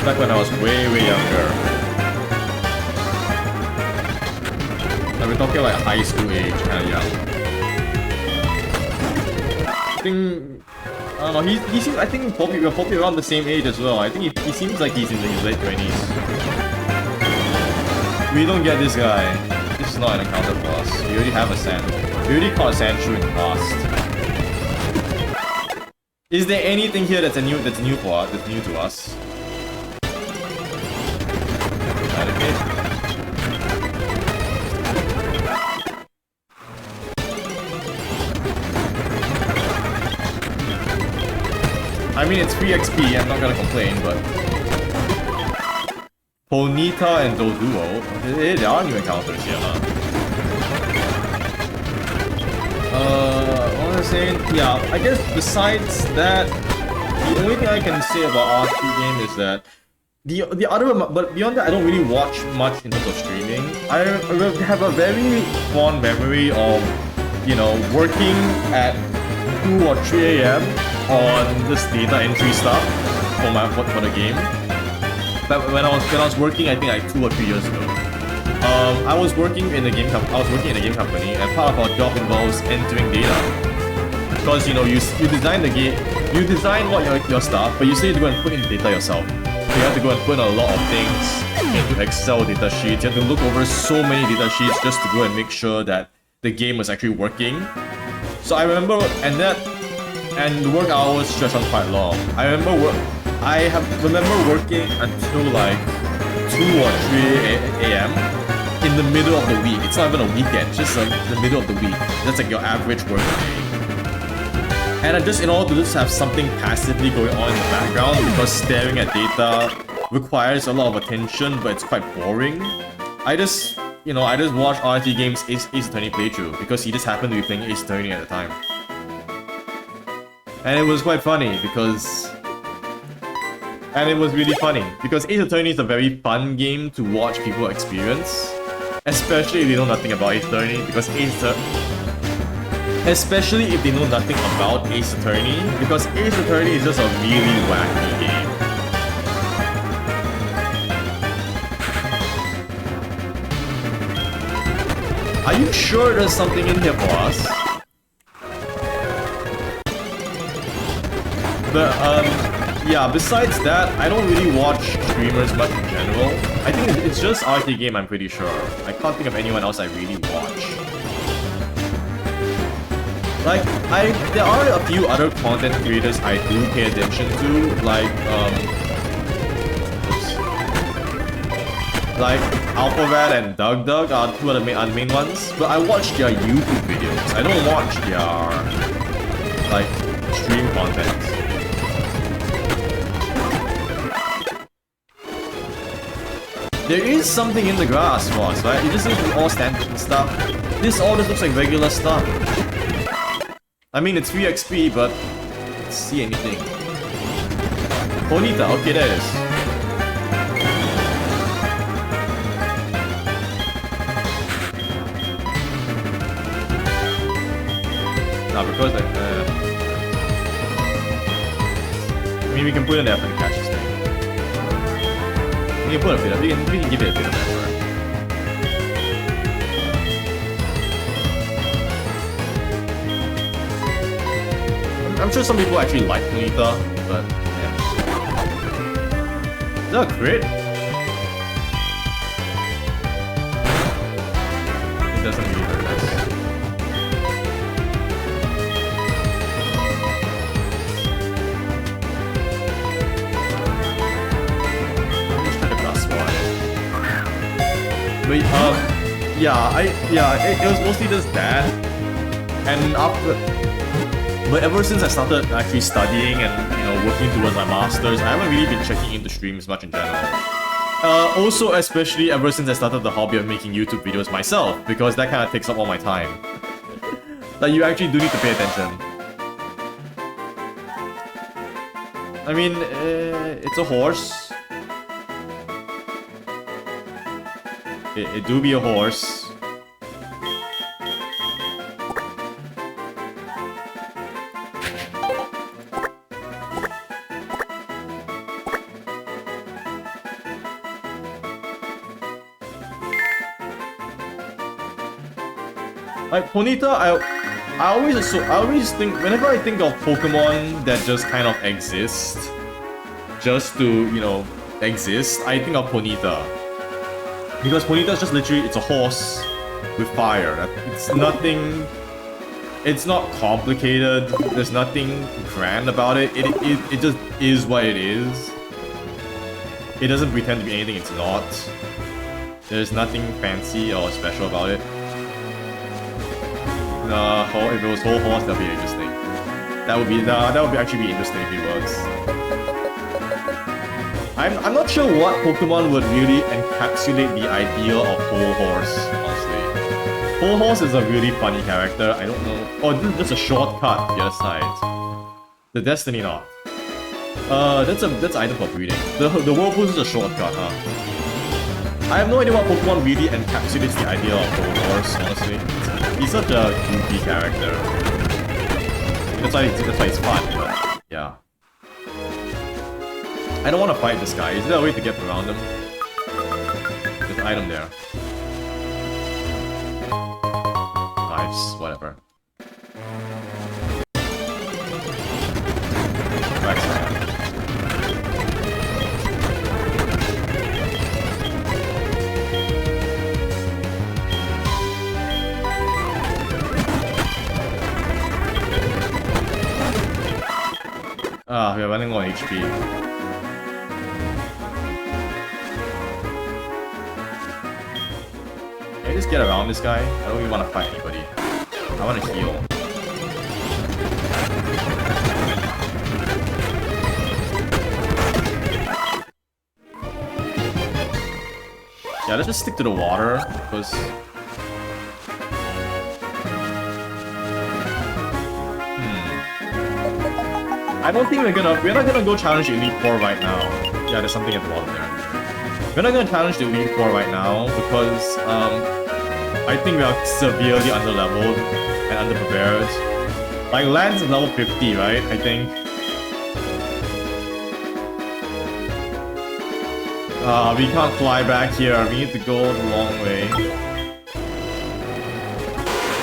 back when I was way younger. And we're talking like high school age, kind of young. I don't know. He seems. I think we're probably around the same age as well. I think he seems like he's in his late 20s. We don't get this guy. This is not an encounter for us. We already have a sand. We already caught a Sandshrew in the past. Is there anything here that's new for us? That's new to us? Okay. I mean, it's free XP, I'm not gonna complain, but... Ponyta and Doduo? There are new encounters here, huh? What was I saying? Yeah, I guess besides that, the only thing I can say about R3 game is that the other, but beyond that, I don't really watch much in terms of streaming. I have a very fond memory of, you know, working at 2 or 3 AM on this data entry stuff for the game. But when I was working, I think like 2 or 3 years ago, I was working in a game company, and part of our job involves entering data. Because you know you design the game, you design what your stuff, but you still need to go and put in data yourself. So you have to go and put in a lot of things into Excel data sheets. You have to look over so many data sheets just to go and make sure that the game was actually working. So I remember, and the work hours stretch on quite long. I remember working until like 2 or 3 AM in the middle of the week. It's not even a weekend, it's just like the middle of the week. That's like your average work day. And just in order to just have something passively going on in the background, because staring at data requires a lot of attention, but it's quite boring. I just watched RT Games Ace Attorney playthrough because he just happened to be playing Ace Attorney at the time. And it was quite funny because... And it was really funny because Ace Attorney is a very fun game to watch people experience. Especially if they know nothing about Ace Attorney, because especially if they know nothing about Ace Attorney, because Ace Attorney is just a really wacky game. Are you sure there's something in here for us? But yeah, besides that, I don't really watch streamers much in general. I think it's just RT Game, I'm pretty sure. I can't think of anyone else I really watch. Like, there are a few other content creators I do pay attention to, like Alphavat and Doug are two of the main ones, but I watch their YouTube videos. I don't watch their, like, stream content. There is something in the grass for us, right? It just looks all standard and stuff. This all just looks like regular stuff. I mean, it's free XP, but let's see anything. Ponyta, okay, there it is. Nah, because like, I mean, we can put in there for the catch this thing. We can put a bit of, we can give it a bit of effort. I'm sure some people actually like Ponyta, but yeah. Is that a crit? It doesn't really hurt us. Let's try to blast one. But it was mostly just that, and after. But ever since I started actually studying and, you know, working towards my masters, I haven't really been checking into streams much in general. Also, especially ever since I started the hobby of making YouTube videos myself, because that kind of takes up all my time. Like, you actually do need to pay attention. I mean, it's a horse. It do be a horse. Like Ponyta, I always think, whenever I think of Pokemon that just kind of exist, just to, you know, exist, I think of Ponyta. Because Ponyta is just literally, it's a horse with fire. It's not complicated, there's nothing grand about it. It just is what it is. It doesn't pretend to be anything it's not. There's nothing fancy or special about it. Nah, if it was whole horse, that'd be interesting. That would actually be interesting if it was. I'm not sure what Pokemon would really encapsulate the idea of whole horse, honestly. Whole horse is a really funny character, I don't know. Oh, this is just a shortcut to the other side. The Destiny Knot. That's item for breeding. The Whirlpool is a shortcut, huh? I have no idea what Pokemon really encapsulates the idea of whole horse, honestly. He's such a goofy character. That's why it's fun, but yeah. I don't want to fight this guy. Is there a way to get around him? There's an item there. Nice, whatever. Ah, we are running low on HP. Can I just get around this guy? I don't really want to fight anybody. I want to heal. Yeah, let's just stick to the water, because... I don't think we're not gonna go challenge Elite Four right now. Yeah, there's something at the bottom there. We're not gonna challenge the Elite Four right now because I think we are severely underleveled and underprepared. Like Lance is level 50, right? I think. We can't fly back here. We need to go the long way.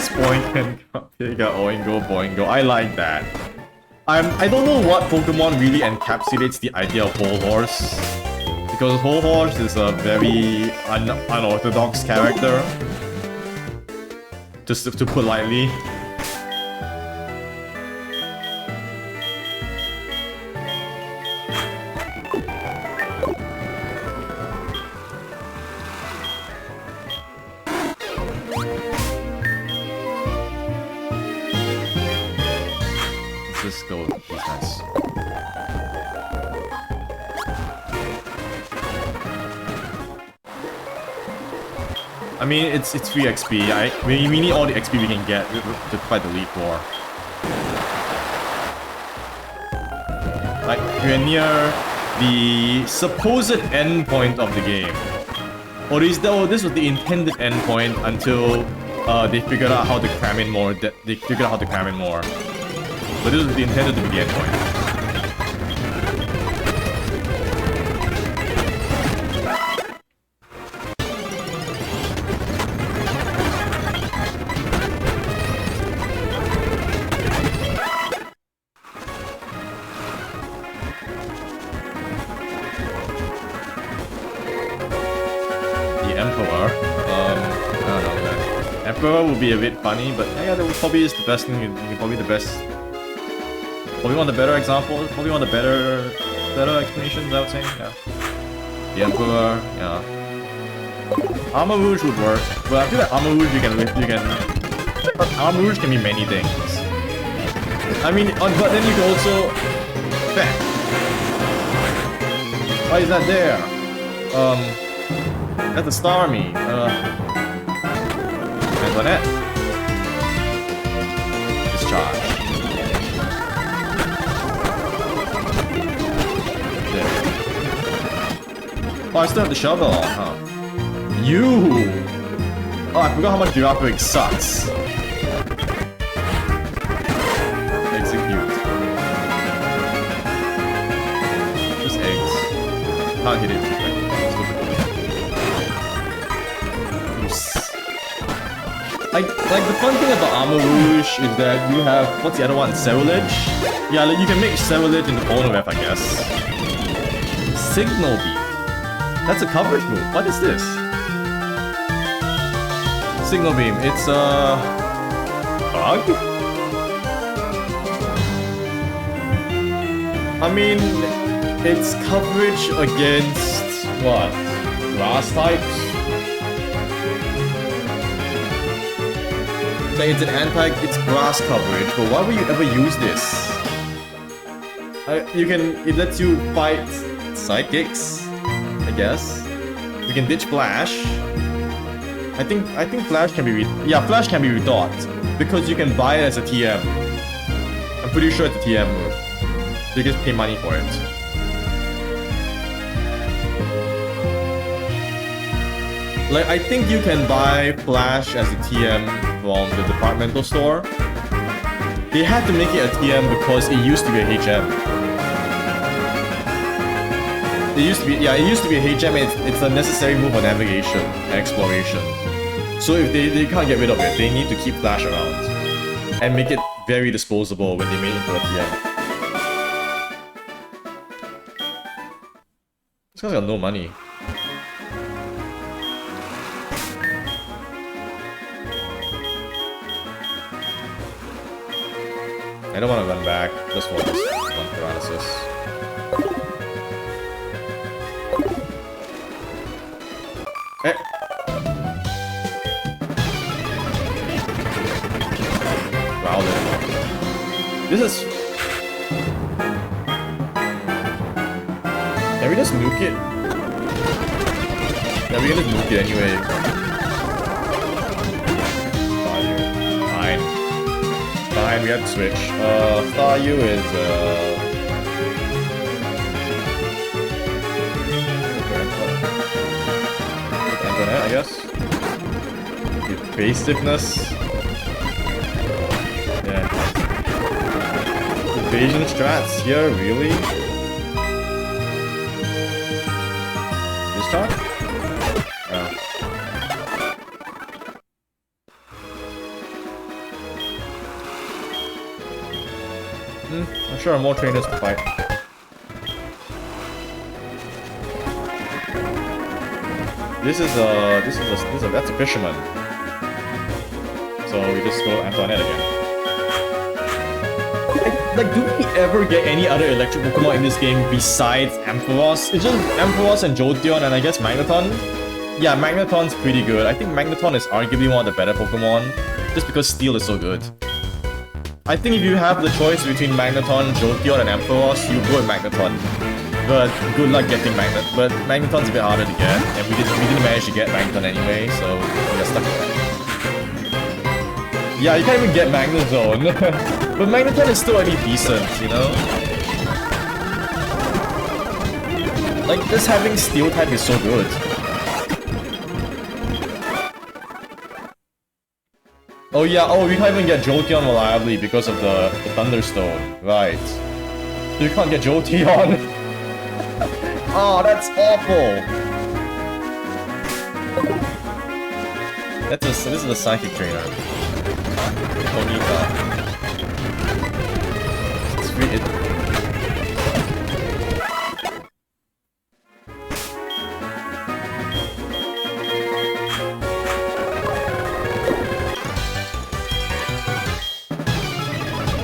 Spoink and Oingo Boingo. I like that. I don't know what Pokemon really encapsulates the idea of whole horse, because whole horse is a very unorthodox character, just to put lightly. Let's go with these guys. I mean, it's free XP. We need all the XP we can get to fight the Elite Four. Like, we're near the supposed end point of the game. Or this was the intended end point until they figured out how to cram in more. But this was the intended to be the end point. The Emperor. I don't know, man. Emperor would be a bit funny, but yeah, that probably is the best thing. Probably the best. Probably one of the better examples. Probably one of the better explanations, I would say. Yeah. The Emperor. Yeah. Armor Rouge would work, but I feel like Armor Rouge but Armor Rouge can be many things. I mean, but then you can also. Why is that there? That's a Starmie. Antoinette. Discharge. There. Oh, I still have the shovel on, huh? You! Oh, I forgot how much Giraffe sucks. Execute. Just eggs. Can't hit it. Like the fun thing about Armor Rouge is that you have, what's the other one? Cerulege? Yeah, like you can make Cerulege into Phonograph, I guess. Signal Beam. That's a coverage move. What is this? Signal Beam. It's a bug? I mean, it's coverage against what? Grass types? Like it's an it's grass coverage, but why would you ever use this? It lets you fight sidekicks, I guess. You can ditch Flash. I think Flash can be Flash can be rethought because you can buy it as a TM. I'm pretty sure it's a TM move. So you just pay money for it. Like I think you can buy Flash as a TM from the departmental store. They had to make it a TM because it used to be a HM. It used to be a HM and it's a necessary move for navigation and exploration. So if they can't get rid of it, they need to keep Flash around and make it very disposable when they make it into a TM. This guy's got no money. I don't want to run back. Just want this one paralysis. Eh. Wow, this is. Can we just nuke it? Yeah, we can just nuke it anyway. Fine. Fine, we have to switch. Staryu is Antoinette, I guess. Evasiveness. Yeah. Evasion strats here, really? This time? Yeah. I'm sure more trainers to fight. That's a fisherman. So we just go Antoinette again. Like, do we ever get any other electric Pokemon in this game besides Ampharos? It's just Ampharos and Jolteon and I guess Magneton. Yeah, Magneton's pretty good. I think Magneton is arguably one of the better Pokemon, just because Steel is so good. I think if you have the choice between Magneton, Jolteon, and Ampharos, you go with Magneton. But good luck getting Magnet. But Magneton's a bit harder to get, and we didn't manage to get Magneton anyway, so we got stuck with it. Yeah, you can't even get Magnezone. But Magneton is still at least decent, you know? Like, just having Steel type is so good. Oh yeah, we can't even get Jolteon reliably because of the Thunderstone. Right. So you can't get Jolteon. Oh, that's awful! This is a Psychic Trainer. Bonita. It's free.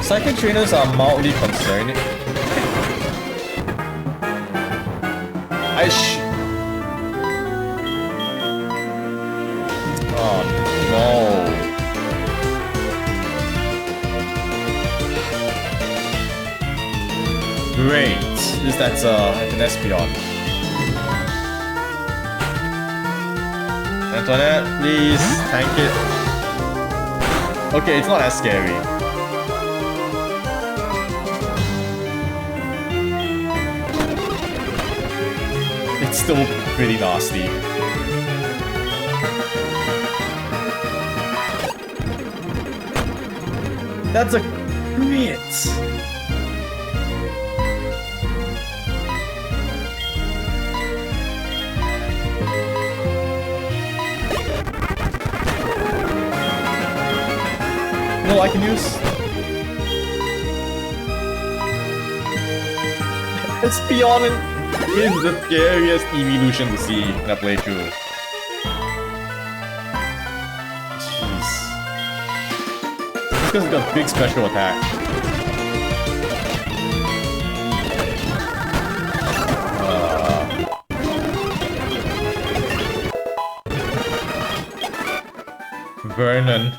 Psychic Trainers are mildly concerning. Oh no. Great. That's an Espeon. Antoinette, please tank it. Okay, it's not as scary. It's still pretty nasty. That's a crit! No, I can use... Espeon is the scariest evolution to see in a playthrough. Jeez. It's because it's got big special attack. Vernon.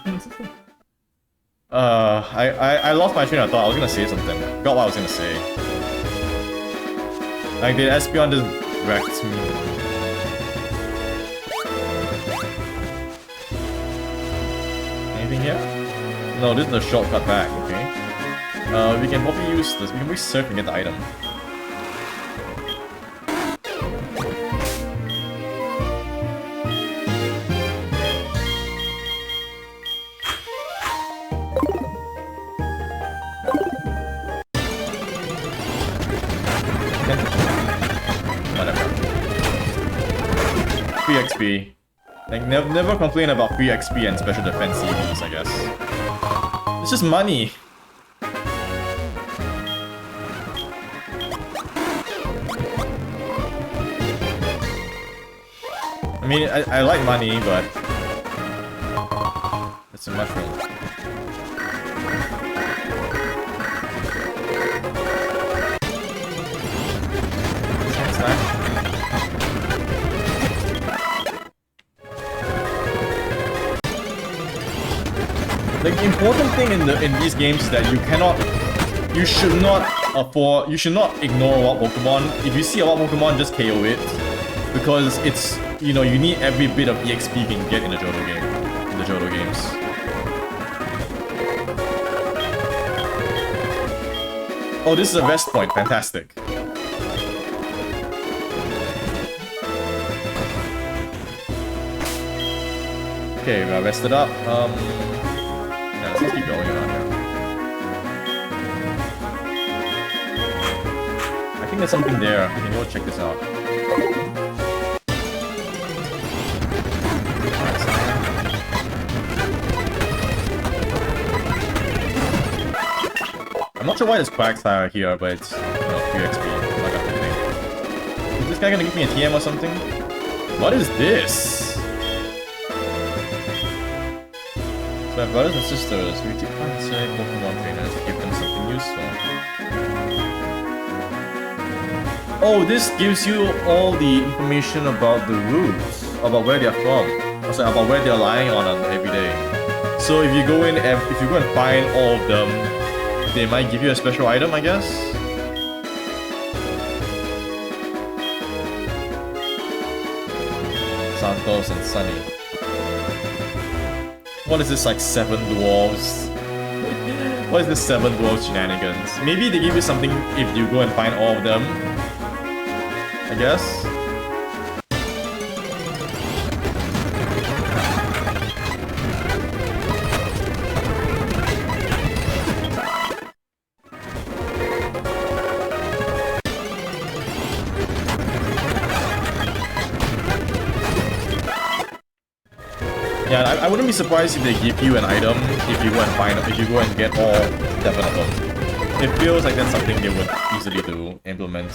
I lost my train of thought. I was gonna say something. Forgot what I was gonna say. Like, did Espeon just wrecked me? Anything here? No, this is the shortcut back, okay. We can probably use this. We can probably surf and get the item. Free XP. Like, never complain about free XP and special defense CVs, I guess. It's just money. I mean, I like money, but... it's a mushroom. Thanks, man. Like, the important thing in these games is that you should not ignore wild Pokemon. If you see a wild Pokemon, just KO it. Because it's, you know, you need every bit of EXP you can get in the Johto game. In the Johto games. Oh, this is a rest point. Fantastic. Okay, we are rested up. Let's just keep going on here. I think there's something there. We can go check this out. I'm not sure why there's Quagsire here, but it's, you know, free XP. Like a thing. Is this guy gonna give me a TM or something? What is this? My brothers and sisters, we take unnecessary Pokemon trainers to give them something useful. Oh, this gives you all the information about the routes, about where they're from, also about where they're lying on every day. So if you go in, if you go and find all of them, they might give you a special item, I guess. Santos and Sunny. What is this, like 7 dwarves? What is this 7 dwarves shenanigans? Maybe they give you something if you go and find all of them. I guess. Yeah, I wouldn't be surprised if they give you an item if you go and get all 7 of them. It feels like that's something they would easily implement.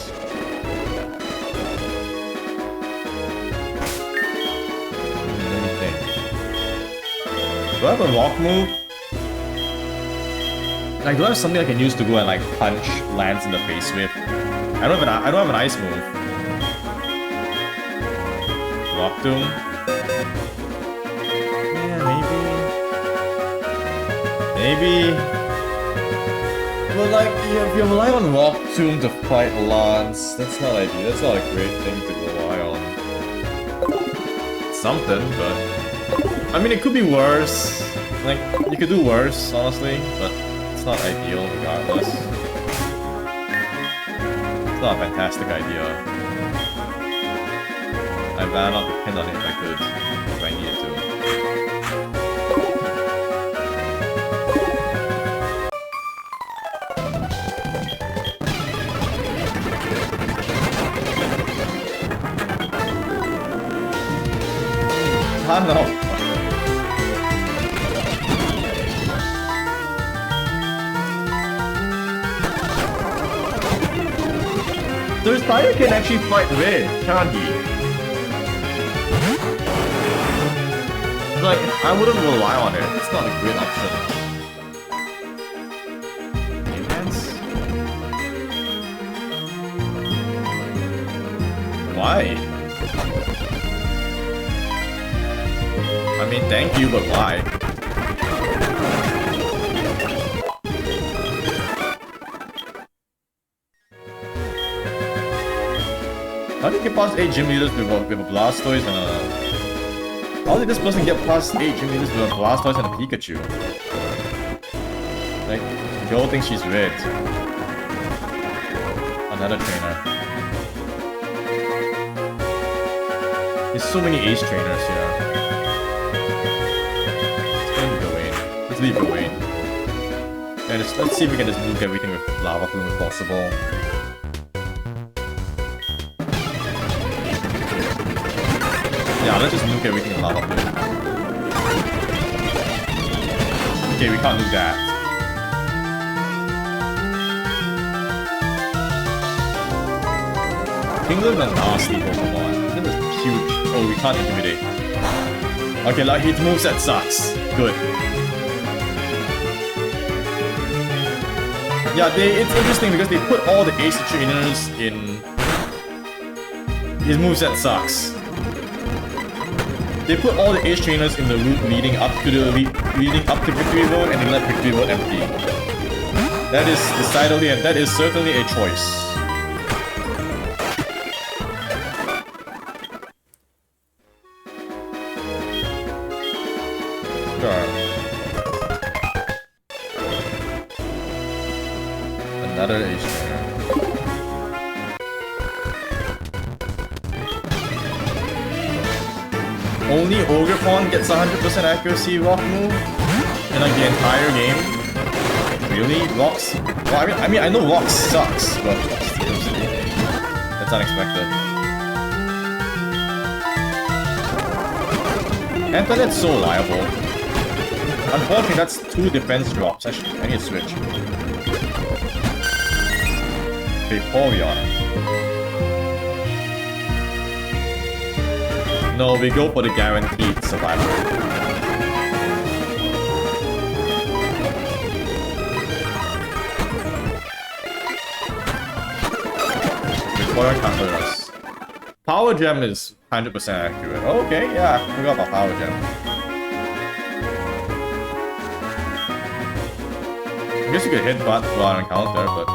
Let me think. Do I have a rock move? Like, do I have something I can use to go and like punch Lance in the face with? I don't have an ice move. Rock Tomb. Maybe. But like, if you rely on Rock Tomb to fight Lance, that's not ideal. That's not a great thing to rely on. Something, but I mean, it could be worse. Like, you could do worse, honestly, but it's not ideal regardless. It's not a fantastic idea. I'd rather not depend on it if I could. if I needed to. Ah, no. So his fire can actually fight red, can't he? Like, I wouldn't rely on it. It's not a great option. Enhance? Why? I mean, thank you, but why? How did you get past 8 gym leaders with a Blastoise and a... How did this person get past 8 gym leaders with a Blastoise and a Pikachu? Like, Joe thinks she's red. Another trainer. There's so many ace trainers here. Let's leave Gawain. Yeah, let's see if we can just nuke everything with Lava Plume if possible. Yeah, let's just nuke everything in Lava Plume. Okay, we can't do that. Kingler's a nasty Pokemon. This is huge. Oh, we can't intimidate. Okay, like its moveset sucks. Good. Yeah, it's interesting because they put all the ace trainers in... His moveset sucks. They put all the ace trainers in the route leading up to Victory Road, and they let Victory Road empty. That is decidedly, and that is certainly a choice. Sure. Another ace trainer. Only Ogerpon gets 100% accuracy rock move in like the entire game. Really? Rocks? Well, I mean, I know Rocks sucks, but seriously, that's unexpected. Antonette's so liable. Unfortunately, that's 2 defense drops. I need to switch. Vaporeon. No, we go for the guaranteed survival. Vaporeon countered us. Power Gem is 100% accurate. Okay, yeah, I forgot about Power Gem. I guess you could hit butt while on counter, but...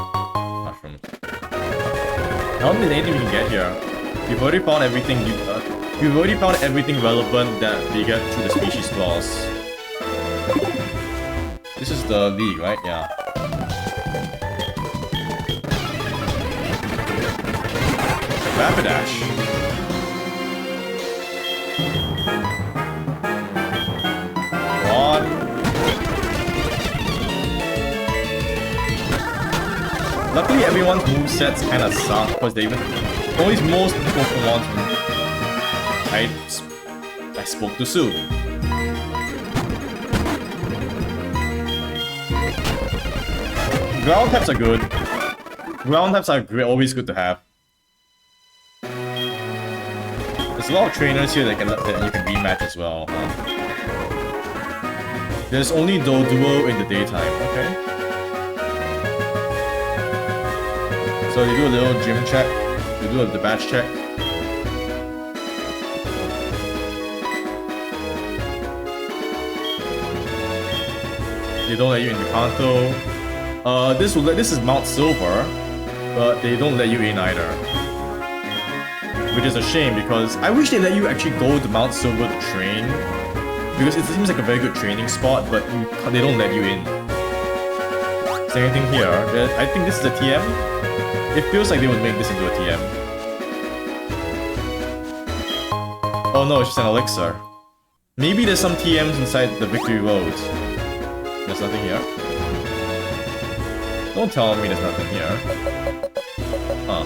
Mushroom. I don't think there's anything we can get here. We've already found everything We've already found everything relevant that we get through the species clause. This is the league, right? Yeah. Rapidash. One. Luckily, everyone's movesets kinda suck because they even... Always most Pokemon's I spoke too soon. Ground types are good. Ground types are great, always good to have. There's a lot of trainers here that you can rematch as well. There's only Doduo in the daytime. Okay. So you do a little gym check. You do the batch check. They don't let you in the Kanto. This is Mount Silver, but they don't let you in either. Which is a shame because I wish they let you actually go to Mount Silver to train. Because it seems like a very good training spot, but they don't let you in. Is there anything here? I think this is a TM. It feels like they would make this into a TM. Oh no, it's just an elixir. Maybe there's some TMs inside the Victory Road. There's nothing here. Don't tell me there's nothing here. Huh.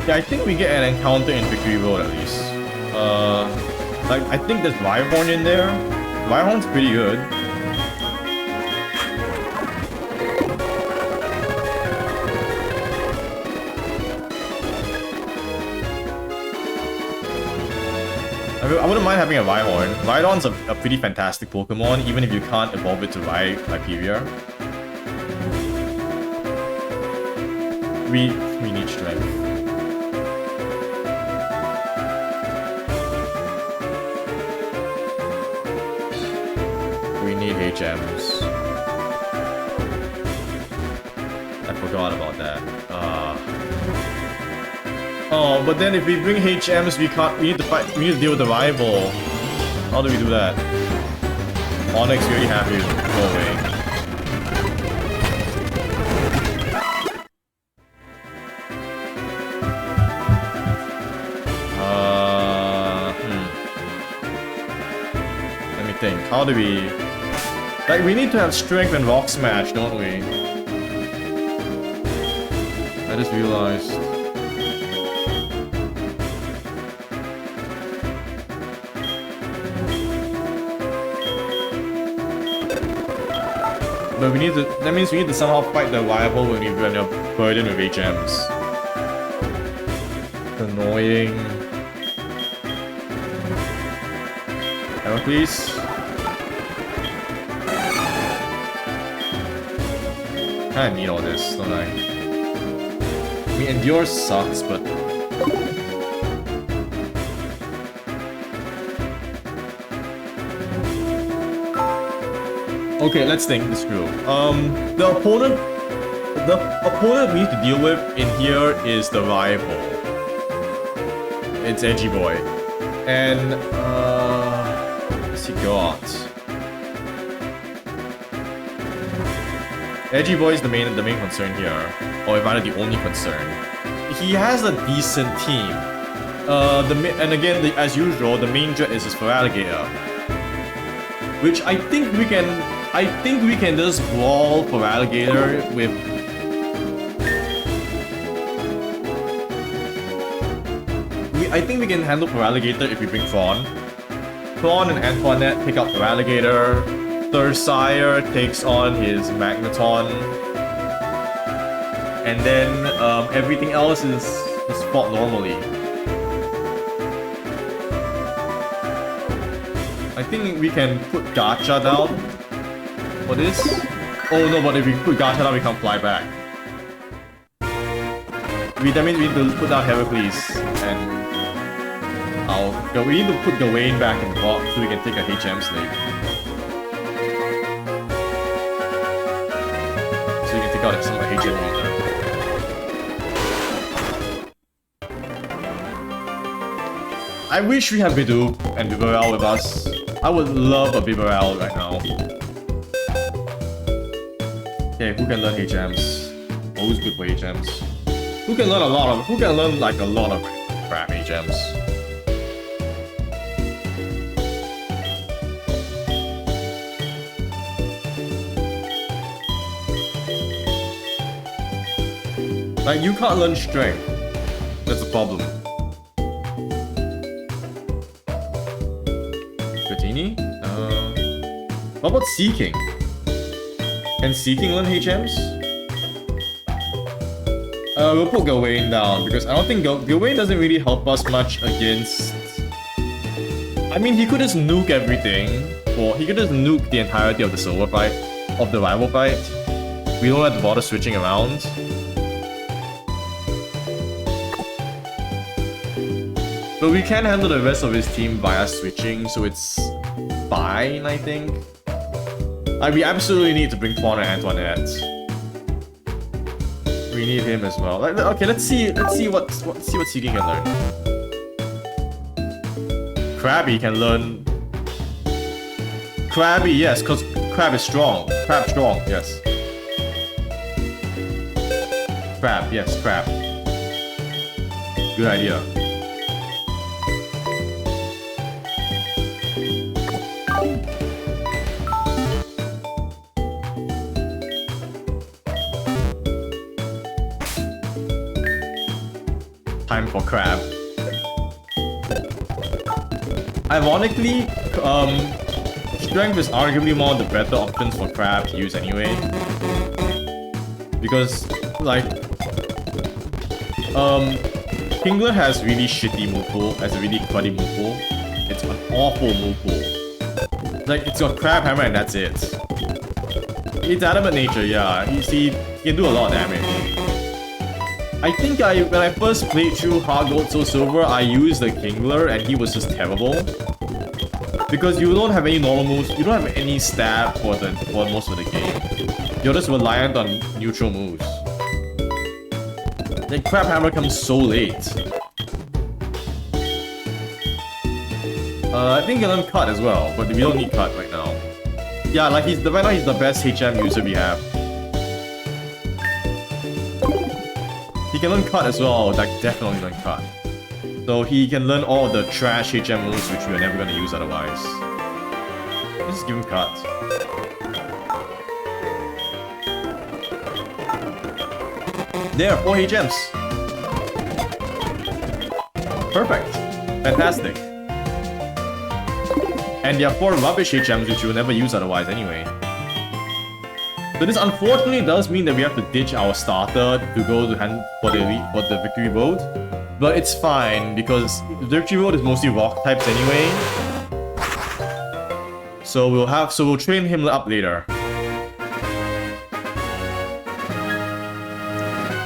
Yeah, I think we get an encounter in Victory Road at least. Like, I think there's Rhyhorn in there. Rhyhorn's pretty good. I wouldn't mind having a Rhyhorn. Rhyhorn's a pretty fantastic Pokemon, even if you can't evolve it to Rhyperior. We need strength. We need HMs. I forgot about that. Oh, but then if we bring HMs, we need to deal with the rival. How do we do that? Onyx, we already have you. Go away. Let me think. How do we... Like, we need to have strength and rock smash, don't we? I just realized... But we need to... That means we need to somehow fight the rival when we're burdened with HMs. Annoying. Heracles? Kinda need all this, don't I? I mean, Endure sucks, but... Okay, let's think this through. The opponent we need to deal with in here is the rival. It's Edgy Boy. And, what's he got? Edgy Boy is the main concern here. Or rather the only concern. He has a decent team. And again, as usual, the main threat is his Feraligatr. Which I think we can just brawl Feraligatr with... I think we can handle Feraligatr if we bring Thrawn. Thrawn and Antoinette pick up Feraligatr. Thursire takes on his Magneton. And then everything else is fought normally. I think we can put Gacha down for this. Oh no, but if we put Gacha down, we can't fly back. That means we need to put down Heracles and we need to put Gawain back in the box so we can take a HM slave. So we can take out some HM user. I wish we had Bidoof and Bibarel with us. I would love a Bibarel right now. Okay, who can learn HMs? Always good for HMs. Who can learn a lot of crap HMs? Like, you can't learn strength. That's a problem. Dratini? What about Seeking? Can Seeking learn HMs? We'll put Gawain down because I don't think Gawain doesn't really help us much against... I mean, he could just nuke everything. Or he could just nuke the entirety of the silver fight, of the rival fight. We don't have to bother switching around. But we can handle the rest of his team via switching, so it's fine, I think. We absolutely need to bring Fawn and Antoinette. We need him as well. Okay, let's see what Seeking can learn. Krabby can learn. Krabby, yes, because Crab is strong. Crab strong, yes. Crab, yes, crab. Good idea. Time for crab. Ironically, strength is arguably one of the better options for crab to use anyway. Because, like, Kingler has really shitty move pool, has a really cruddy move pool. It's an awful move pool. Like, it's got crab hammer and that's it. It's adamant nature, yeah. You see, he can do a lot of damage. I think when I first played through HeartGold Soul Silver, I used the Kingler and he was just terrible. Because you don't have any normal moves, you don't have any stab for most of the game. You're just reliant on neutral moves. The crab hammer comes so late. I think you can learn cut as well, but we don't need cut right now. Yeah, like right now he's the best HM user we have. He can learn cut as well, like definitely learn cut. So he can learn all the trash HM moves which we are never gonna use otherwise. Just give him cut. There, 4 HMs. Perfect. Fantastic. And there are 4 rubbish HMs which we will never use otherwise anyway. So this unfortunately does mean that we have to ditch our starter to go to hand for the victory road. But it's fine because the victory road is mostly rock types anyway. So we'll train him up later.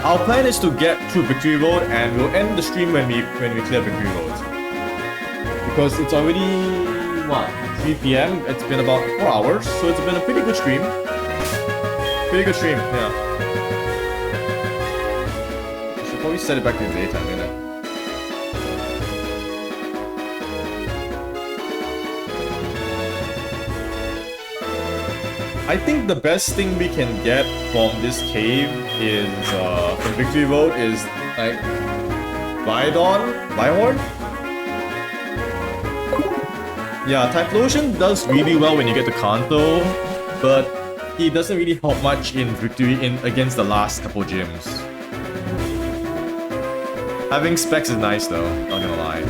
Our plan is to get through victory road and we'll end the stream when we clear victory road. Because it's already what, 3 PM? It's been about 4 hours, so it's been a pretty good stream. Pretty good stream, yeah. Should probably set it back to the daytime, innit? I think the best thing we can get from this cave is, from Victory Road is, like, Rhydon? Yeah, Typhlosion does really well when you get to Kanto, but he doesn't really help much in victory against the last couple gyms. Having specs is nice though, not gonna lie.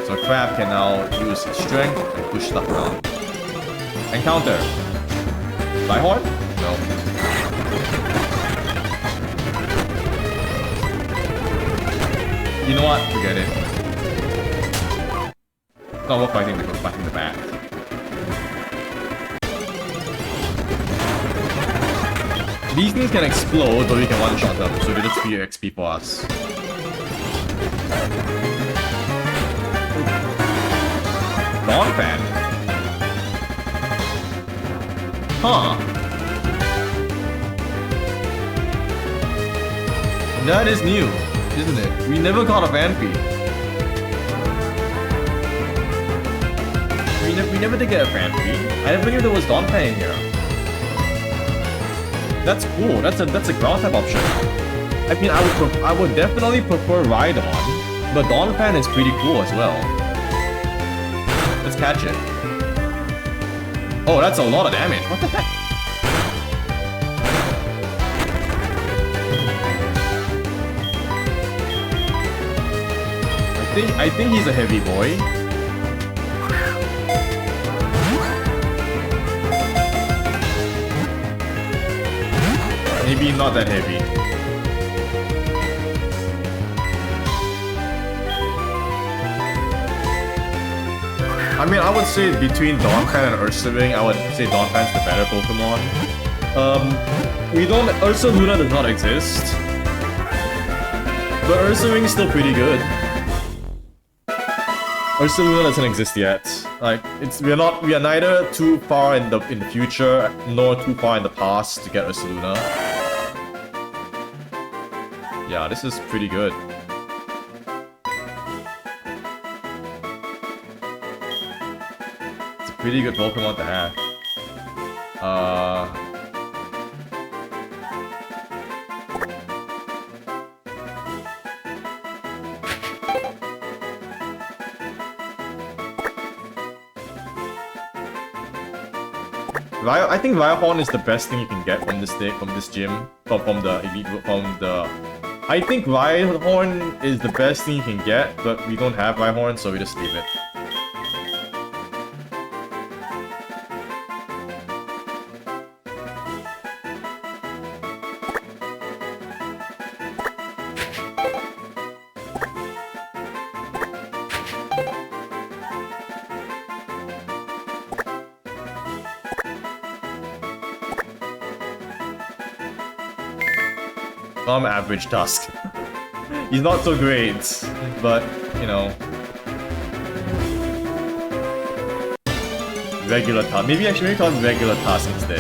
So Crab can now use his strength and push stuff around. Encounter. Rhyhorn? No. You know what? Forget it. It's not worth fighting the bat. These things can explode, but we can one-shot them, so they just free XP for us. Dawn Fan? Huh. That is new, isn't it? We never got a Vanpy. We never did get a Vanpy. I never knew there was Dawn Fan in here. That's cool. That's a ground type option. I mean, I would definitely prefer Rhydon, but Dawn Fan is pretty cool as well. Let's catch it. Oh, that's a lot of damage. What the heck? I think he's a heavy boy. Maybe not that heavy. I mean, I would say between Dawnpan and Ursaring, I would say Dawnpan's the better Pokemon. Ursaluna does not exist. But Ursaring is still pretty good. Ursaluna doesn't exist yet. Like, we are neither too far in the future nor too far in the past to get Ursaluna. Yeah, this is pretty good. It's a pretty good Pokemon to have. Uh... I think Rhyhorn is the best thing you can get from this day, from this gym, from the elite, from the. I think Rhyhorn is the best thing you can get, but we don't have Rhyhorn, so we just leave it. I'm average Tusk. He's not so great, but, you know. Regular Tusk. Maybe call him regular Tusk instead.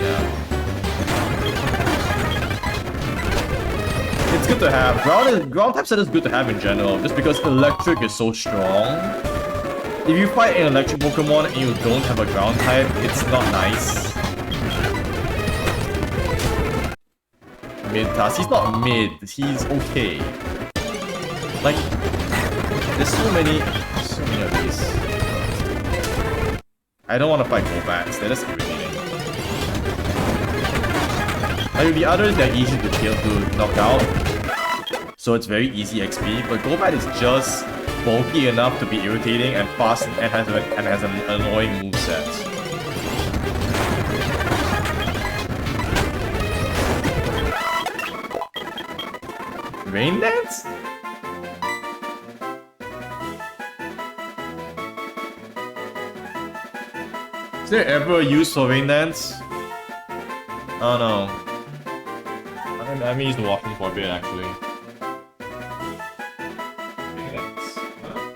Yeah. It's good to have. Ground type set is good to have in general, just because electric is so strong. If you fight an electric Pokemon and you don't have a ground type, it's not nice. Mid Tusk. He's not mid, he's okay. Like, there's so many of these. I don't want to fight Golbats, they're just irritating. Like the others, they're easy to kill, to knock out. So it's very easy XP, but Golbat is just bulky enough to be irritating and fast and has an annoying moveset. Rain Dance? Is there ever a use for Rain Dance? Oh no. I may use the walking for a bit actually. Rain Dance. Huh?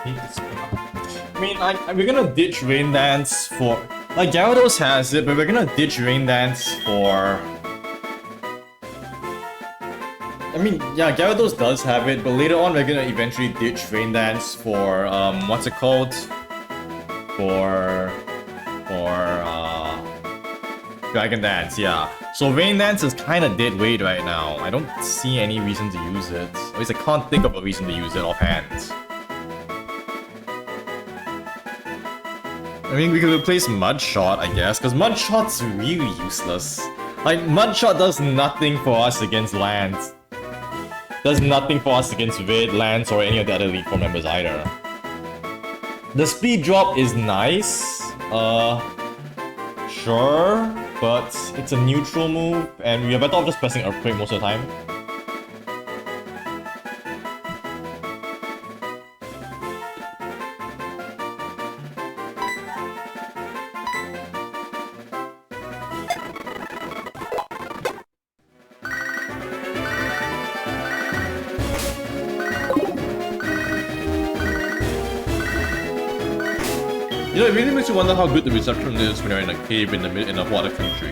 I mean, we're gonna ditch Rain Dance for... Like, Gyarados has it, but we're gonna ditch Rain Dance for... I mean, yeah, Gyarados does have it, but later on we're gonna eventually ditch Rain Dance for, what's it called? For Dragon Dance, yeah. So Rain Dance is kinda dead weight right now. I don't see any reason to use it. At least I can't think of a reason to use it offhand. I mean, we could replace Mud Shot, I guess, because Mud Shot's really useless. Like, Mud Shot does nothing for us against Lance. Does nothing for us against Vid, Lance, or any of the other Elite Four members either. The speed drop is nice. Sure, but it's a neutral move, and we are better off just pressing Earthquake most of the time. You know, it really makes you wonder how good the reception is when you're in a cave in a water country.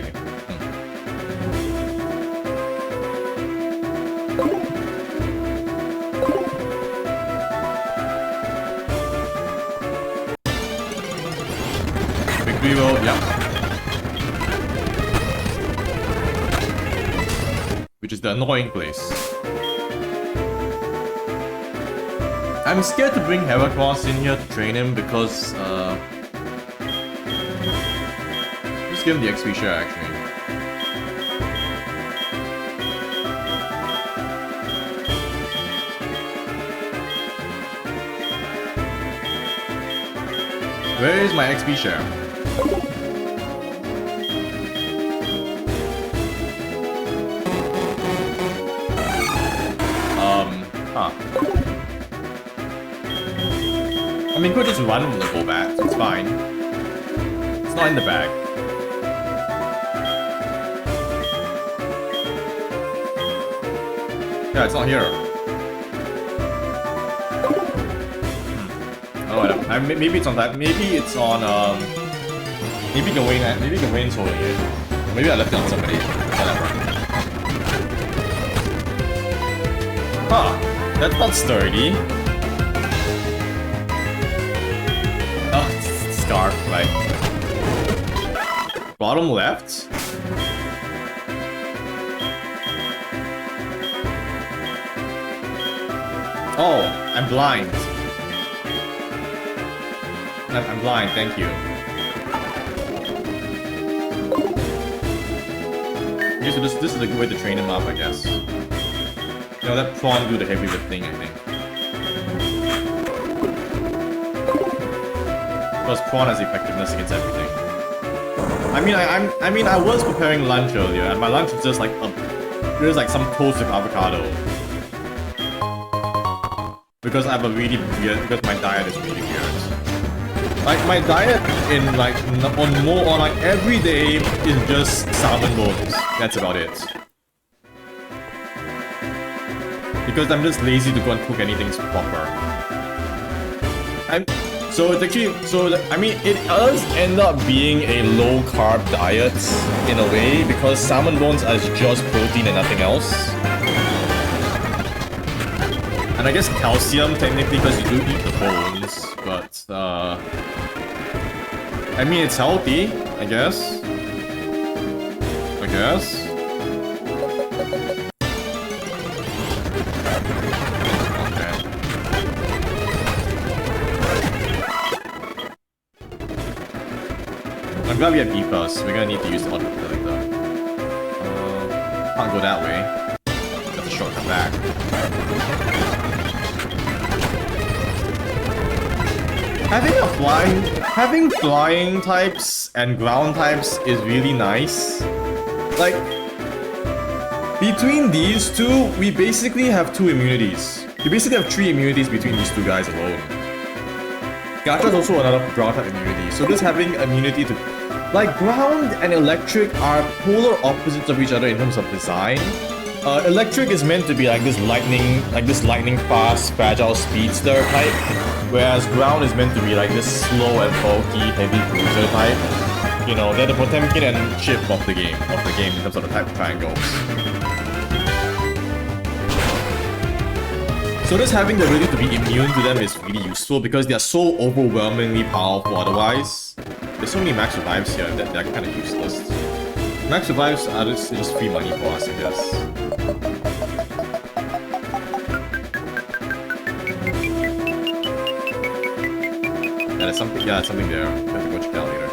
Victory roll, yeah. Which is the annoying place. I'm scared to bring Heracross in here to train him because, just give him the XP share, actually. Where is my XP share? Huh. I mean, could just run from the Golbat, it's fine. It's not in the bag. Yeah, it's not here. Oh, maybe it's on that. Maybe it's on, maybe Gawaine's holding it. Maybe I left it on somebody. Whatever. Huh. That's not sturdy. Oh, Scarf, right. Bottom left? Oh, I'm blind. I'm blind, thank you. Okay, so this is a good way to train him up, I guess. You know, that prawn do the heavy lifting, I think. Plus, prawn has effectiveness against everything. I mean, I was preparing lunch earlier, and my lunch was just like some toast with avocado. Because I have a really weird, because my diet is really weird. Like, my diet in like, on like every day is just salmon bones. That's about it. Because I'm just lazy to go and cook anything proper. So it's actually, I mean, it does end up being a low-carb diet in a way, because salmon bones are just protein and nothing else. And I guess calcium, technically, because you do eat the bones, but, I mean, it's healthy, I guess. I'm glad we have E-Plus. We're gonna need to use the auto collector. Can't go that way. That's a shortcut back. Having flying types and ground types is really nice. Like, between these two, we basically have 2 immunities. We basically have 3 immunities between these 2 guys alone. Gacha's also another ground type immunity, so just having immunity to... Like, ground and electric are polar opposites of each other in terms of design, Electric is meant to be like this lightning fast, fragile speedster type, whereas ground is meant to be like this slow and bulky, heavy cruiser type. You know, they're the Potemkin and chip of the game in terms of the type of triangles. So just having the ability to be immune to them is really useful because they are so overwhelmingly powerful otherwise. There's so many max revives here that they're kind of useless. Max revives are just free money for us, I guess. Yeah, there's something there. I have to go check it out later.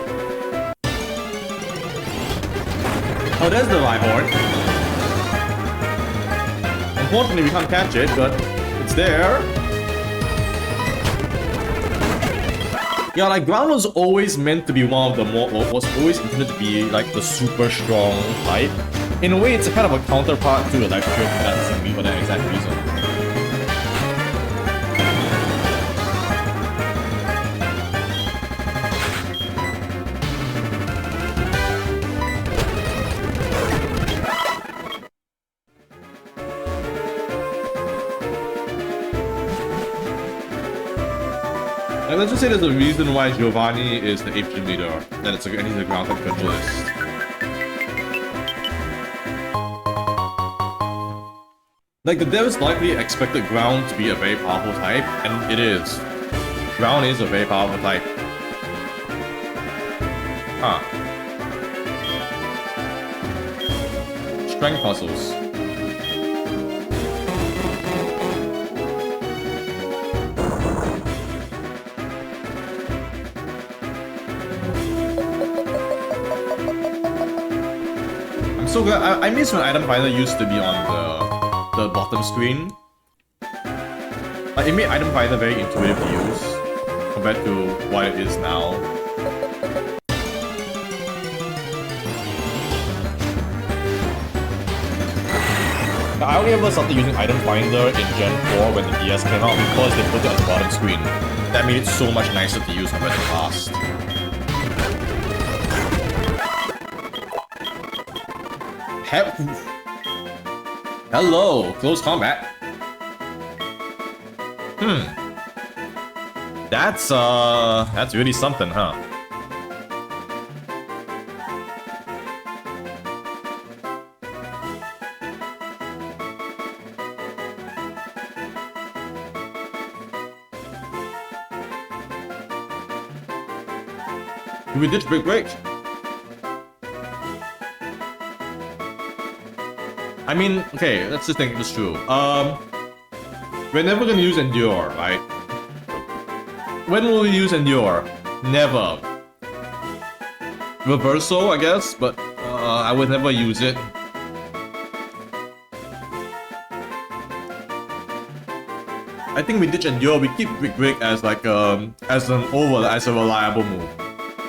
Oh, there's the Rhyhorn. Unfortunately, we can't catch it, but it's there. Yeah, like ground was always meant to be one of the was always intended to be like the super strong type. In a way, it's a kind of a counterpart to electric dancing for that exact reason. And let's just say there's a reason why Giovanni is the 8th gym leader, and he's a ground type specialist. Like, the devs likely expected ground to be a very powerful type, and it is. Ground is a very powerful type. Huh. Strength puzzles. So good. I miss when item finder used to be on the bottom screen. It made item finder very intuitive to use compared to what it is now. I only ever started using item finder in Gen 4 when the DS came out because they put it on the bottom screen. That made it so much nicer to use compared to the past. Hello, close combat. That's really something, huh? Do we ditch break? I mean, okay, let's just think this through. We're never gonna use Endure, right? When will we use Endure? Never. Reversal, I guess, but I would never use it. I think we ditch Endure, we keep Break as like as a reliable move.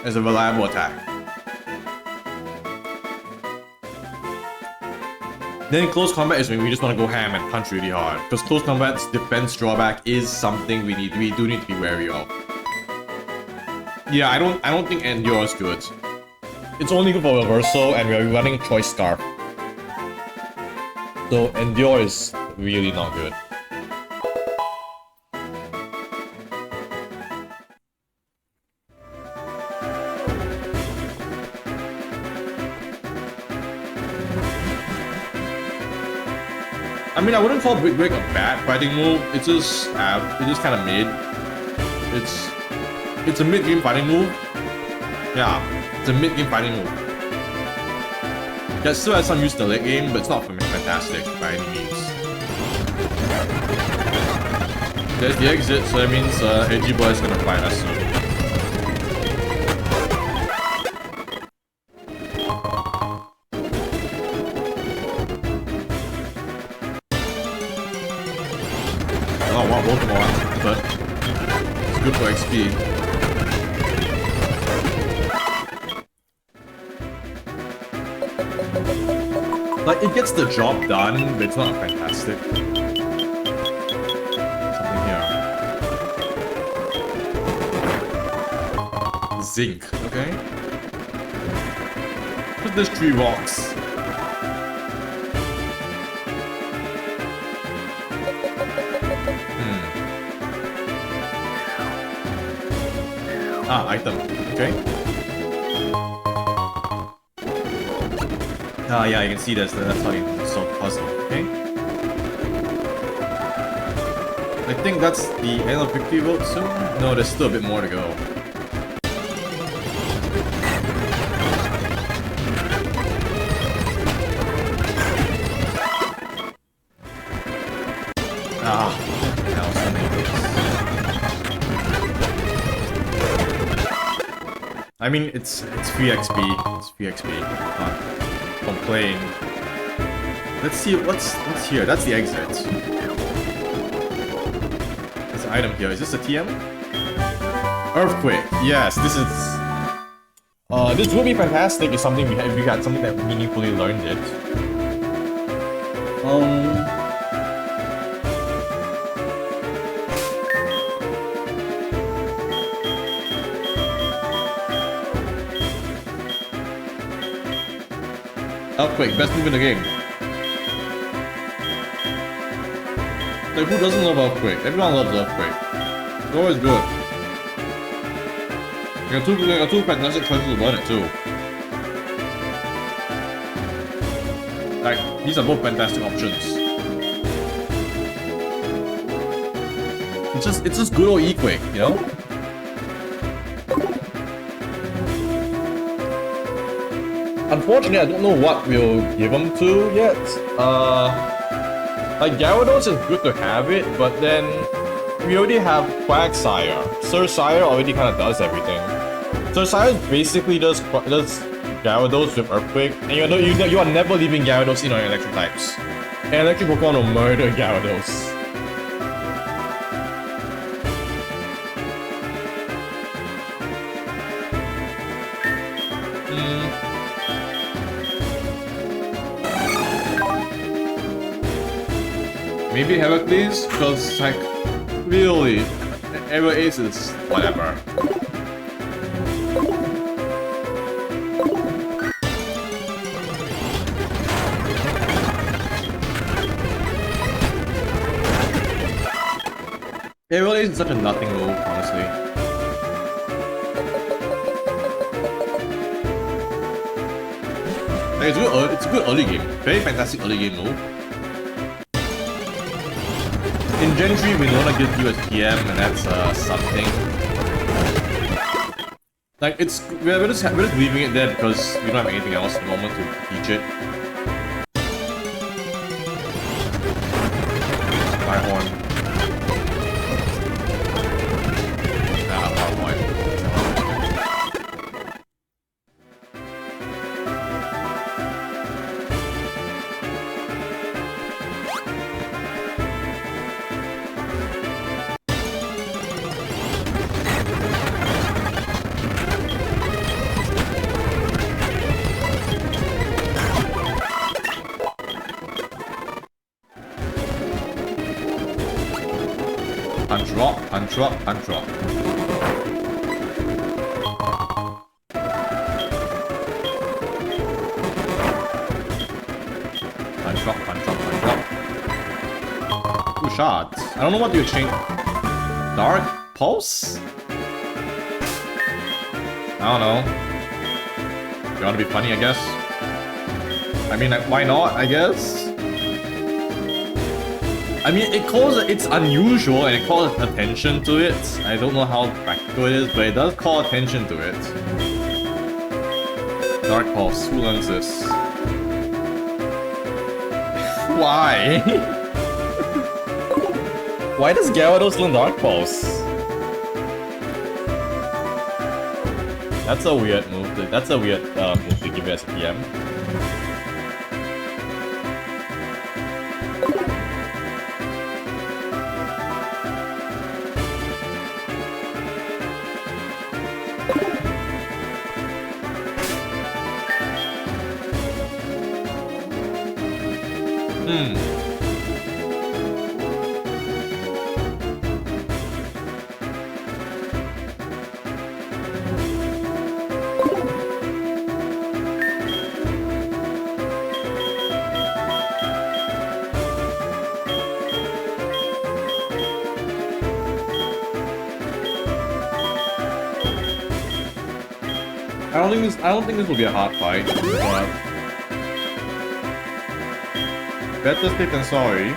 As a reliable attack. Then close combat is when we just want to go ham and punch really hard. Because close combat's defense drawback is something we do need to be wary of. Yeah, I don't think Endure is good. It's only good for reversal and we're running Choice Scarf. So Endure is really not good. I mean, I wouldn't call Break a bad fighting move. It's just kind of mid. It's a mid-game fighting move. Yeah, it's a mid-game fighting move. That still has some use in the late game, but it's not fantastic by any means. There's the exit, so that means Edgy Boy is gonna fight us soon. Pokémon, but it's good for XP. Like, it gets the job done, but it's not fantastic. Something here. Zinc, okay? There's 3 rocks. Ah, item. Okay. Ah, yeah, you can see that's how you solve the puzzle. Okay. I think that's the end of Victory Road soon. No, there's still a bit more to go. Ah, now so many hits. I mean, it's free XP. It's free XP. Can't complain. Let's see what's here. That's the exit. There's an item here. Is this a TM? Earthquake. Yes, this is. This would be fantastic if something we had something that meaningfully learned it. Earthquake, best move in the game. Like, who doesn't love Earthquake? Everyone loves Earthquake. It's always good. You got two fantastic choices to learn it too. Like, these are both fantastic options. It's just good old E-Quake, you know? Unfortunately, I don't know what we'll give them to yet. Like, Gyarados is good to have it, but then we already have Quagsire. Sir Sire already kind of does everything. Sir Sire basically does Gyarados with Earthquake, and you are never leaving Gyarados in on electric types. And electric Pokemon will murder Gyarados. Maybe Heracles, because, like, really, Aerial Ace is whatever. Aerial Ace is such a nothing move, honestly. Like, it's a good early game. Very fantastic early game move. In Gen 3, we want to give you a PM, and that's something. Like, we're just leaving it there because we don't have anything else at the moment to teach it. Fire horn. Fire horn. Punch rock, punch rock, punch rock. Punch rock, punch rock, punch rock. Two shots. I don't know what to exchange. Dark Pulse? I don't know. You want to be funny, I guess? I mean, like, why not, I guess? I mean, it's unusual and it calls attention to it. I don't know how practical it is, but it does call attention to it. Dark Pulse, who learns this? Why? Why does Gyarados learn Dark Pulse? That's a weird move. That's a weird move to give it as a PM. I don't think this will be a hard fight, but better safe than sorry.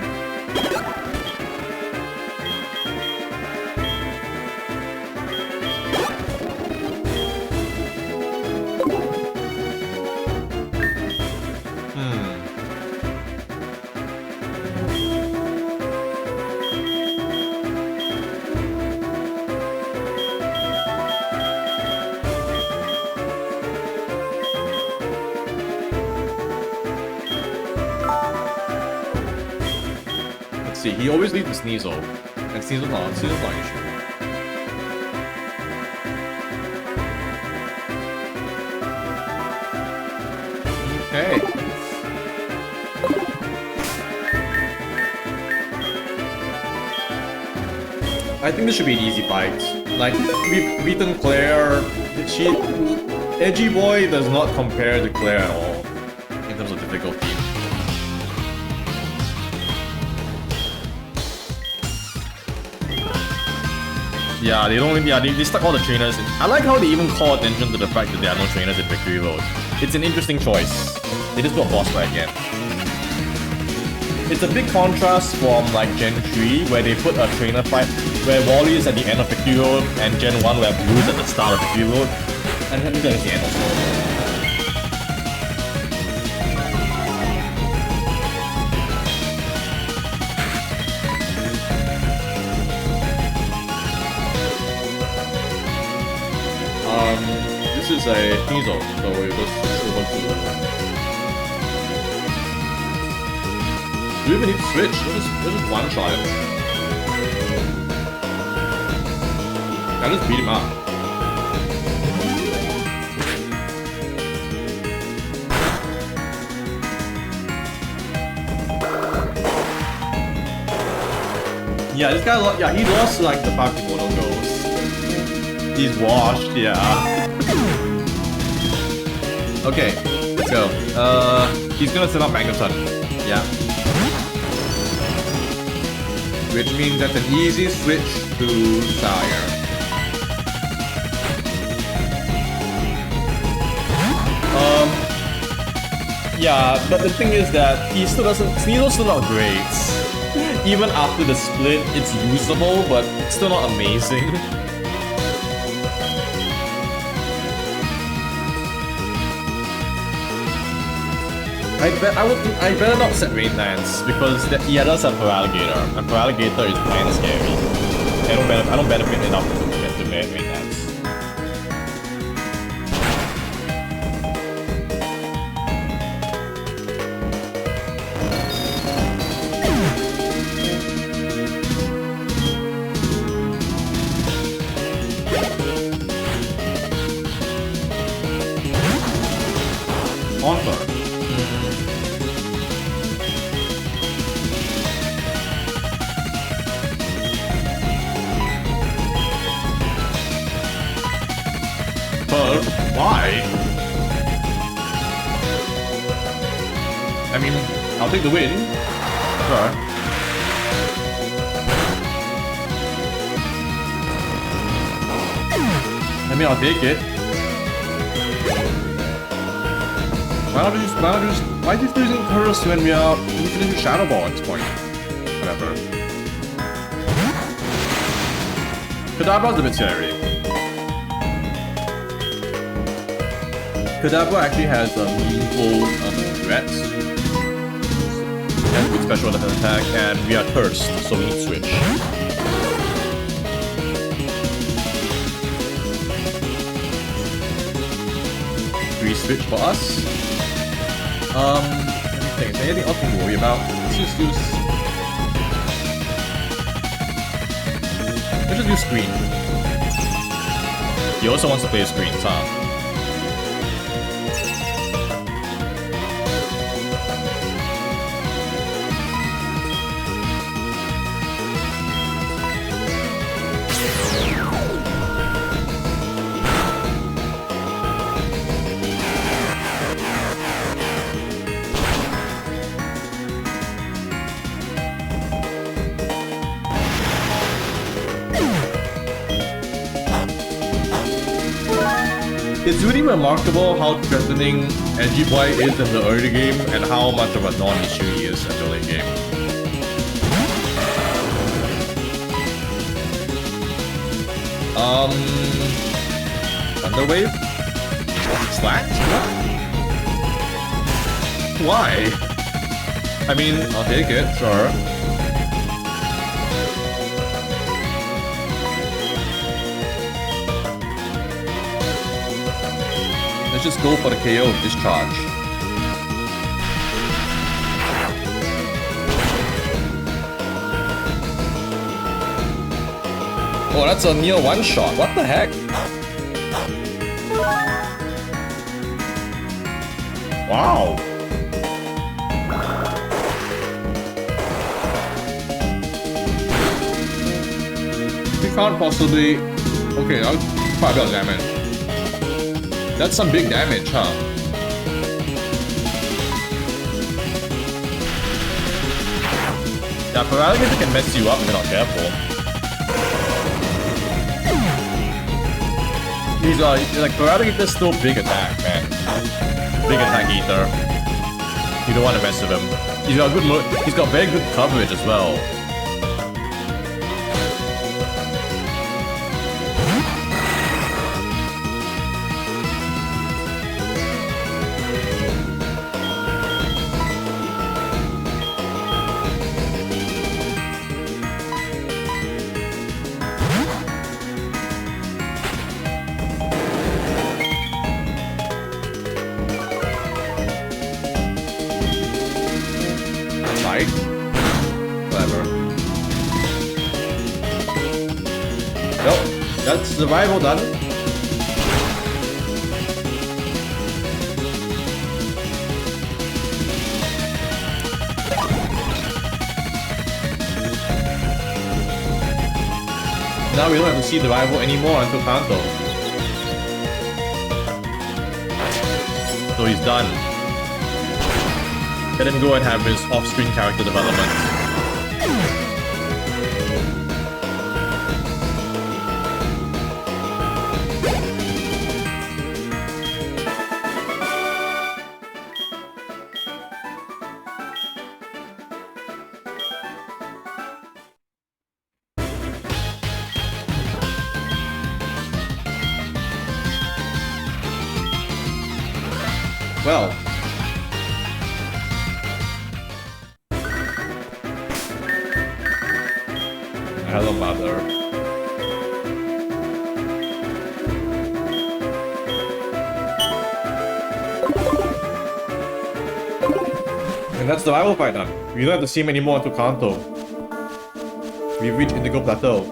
He always leads with Sneasel, and Sneasel's not an issue. Okay. I think this should be an easy fight. Like, we've beaten Claire. Edgy Boy does not compare to Claire at all in terms of difficulty. Yeah, they stuck all the trainers in. I like how they even call attention to the fact that there are no trainers in Victory Road. It's an interesting choice. They just do a boss fight again. It's a big contrast from like Gen 3, where they put a trainer fight where Wally is at the end of Victory Road, and Gen 1 where Blue is at the start of Victory Road. And Henry's at the end also. This is a Sneasel, so we just switch over to... Do we even need to switch? Let's just one-shot it. I just beat him up. Yeah, this guy, yeah, he lost like the Pokemon goes. He's washed, yeah. Okay, let's go. He's gonna set up Magneton. Yeah. Which means that's an easy switch to Sire. Yeah, but the thing is that he still doesn't... Sneasel's still not great. Even after the split, it's usable, but it's still not amazing. I better not set Rain Dance because he does have Feraligatr, and Feraligatr is kind of scary. I don't benefit enough to get to Rain Dance. Onfer. Why? I mean, I'll take the win. Sure. I mean, I'll take it. Why is he using Curse when we can do Shadow Ball at this point? Whatever. Kadabra's a bit scary. Kadabra actually has a meaningful threat. And good special defense attack, and we are cursed, so we need to switch. Do we switch for us? Let me think. Is there anything else to worry about? Let's just use Screen. He also wants to play Screens, huh? It's really remarkable how threatening Edgy Boy is in the early game and how much of a non-issue he is in the late game. Thunder Wave? Slash? Why? I mean, I'll take it, sure. Let's just go for the KO discharge. Oh, that's a near one shot. What the heck? Wow. We can't possibly... Okay, that's quite a bit of damage. That's some big damage, huh? Yeah, Paralysis can mess you up if you're not careful. He's like, Paralysis still big attack, man. Big attack eater. You don't want to mess with him. He's got very good coverage as well. Survival done. Now we don't have to see the rival anymore until Kanto. So he's done. Let him go and have his off-screen character development. Well, hello, mother. And that's the rival fight done. We don't have to see him anymore until Kanto. We've reached Indigo Plateau.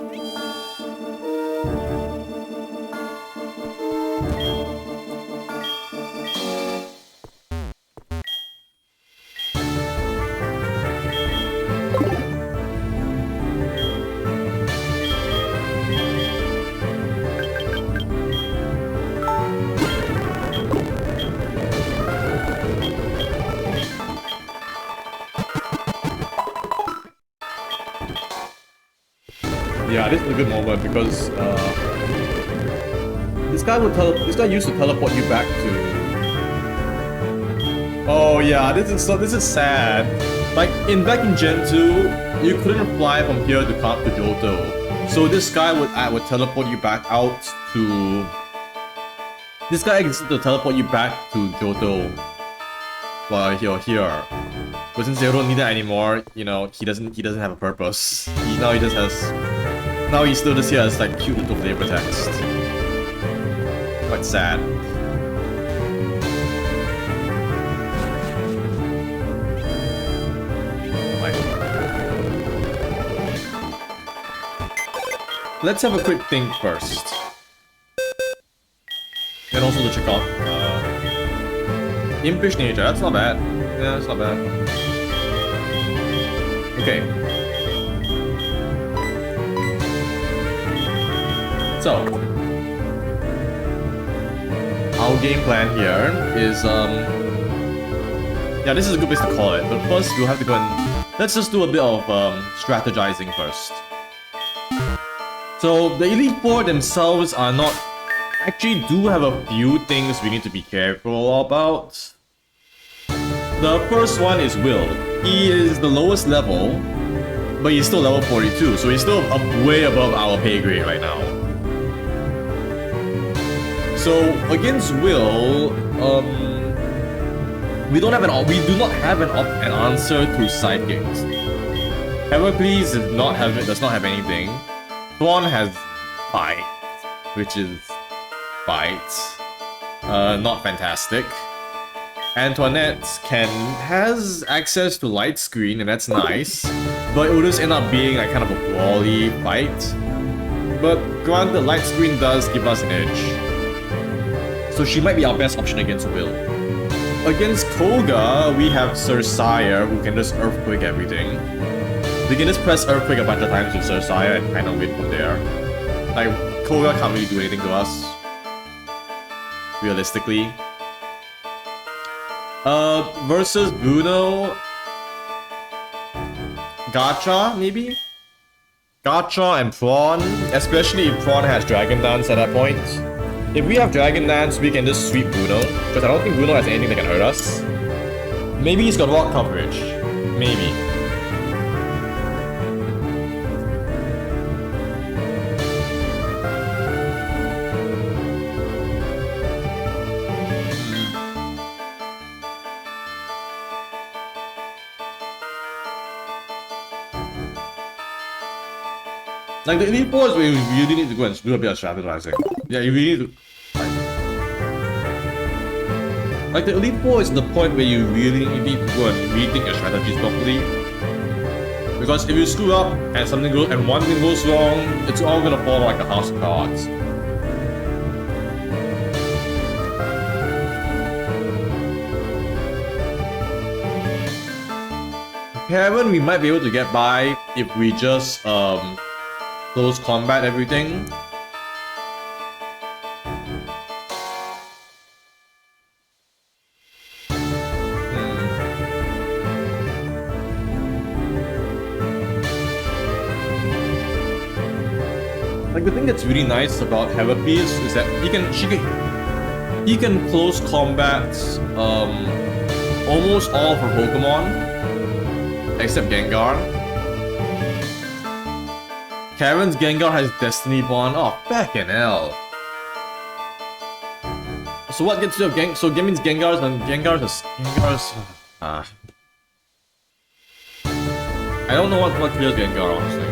Yeah, this is a good moment because this guy used to teleport you back to. Oh yeah, this is sad. Like back in Gen 2, you couldn't fly from here to Johto, so this guy would teleport you back out to. This guy existed to teleport you back to Johto while you're here. But since they don't need that anymore, you know, he doesn't have a purpose. Now he's still just here as like cute little flavor text. Quite sad. Let's have a quick think first. And also to check out Impish Nature, that's not bad. Yeah, that's not bad. Okay. So, our game plan here is, yeah, this is a good place to call it, but first we'll have to go and, let's just do a bit of strategizing first. So, the Elite Four themselves are not actually do have a few things we need to be careful about. The first one is Will. He is the lowest level, but he's still level 42, so he's still way above our pay grade right now. So against Will, we do not have an answer to Psychics. Heracles does not have anything. Thrawn has Bite, which is Bite. Not fantastic. Antoinette has access to Light Screen, and that's nice, but it will just end up being like kind of a brawly fight. But granted, Light Screen does give us an edge, so she might be our best option against Will. Against Koga, we have Cersei, who can just Earthquake everything. We can just press Earthquake a bunch of times with Cersei and kind of win from there. Like, Koga can't really do anything to us, realistically. Versus Bruno... Gacha, maybe? Gacha and Prawn, especially if Prawn has Dragon Dance at that point. If we have Dragon Dance, we can just sweep Bruno, because I don't think Bruno has anything that can hurt us. Maybe he's got rock coverage. Maybe. Like, the Elite Four is where you really need to go and do a bit of strategizing. Yeah, you really need to... Like, the Elite Four is the point where you really need to go and rethink your strategies properly. Because if you screw up and one thing goes wrong, it's all gonna fall like a house of cards. Karen, we might be able to get by if we just close combat everything. Like, the thing that's really nice about Heracles is that he can close combat almost all of her Pokémon except Gengar. Karen's Gengar has Destiny Bond. Oh, feckin' hell. So what gets rid of Gengar? So that means Gengar's. I don't know what clears Gengar, honestly.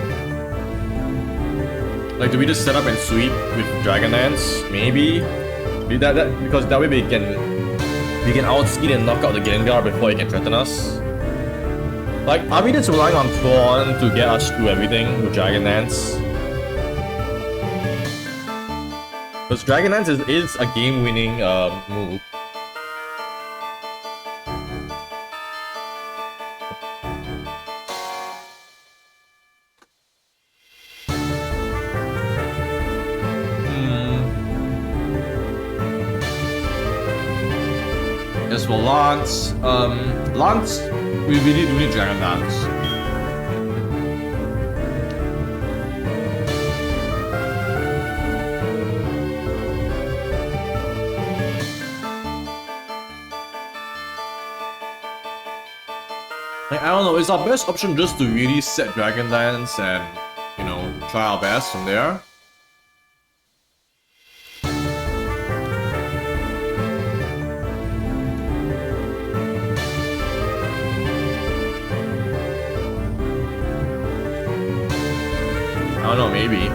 Like, do we just set up and sweep with Dragon Dance? Maybe. Because that way we can outspeed and knock out the Gengar before he can threaten us. Like, are we just relying on Prawn to get us through everything with Dragon Dance? Because Dragon Dance is a game-winning move. As for Lance, we really do need Dragon Dance. Like, I don't know, it's our best option just to really set Dragon Dance and, you know, try our best from there. I don't know, maybe.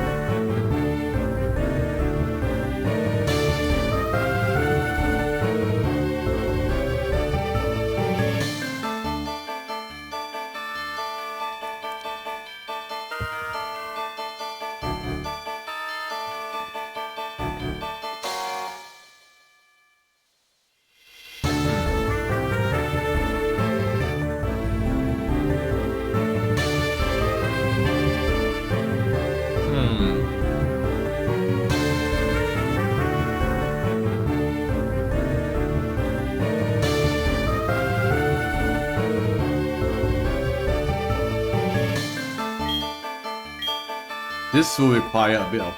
This will require a bit of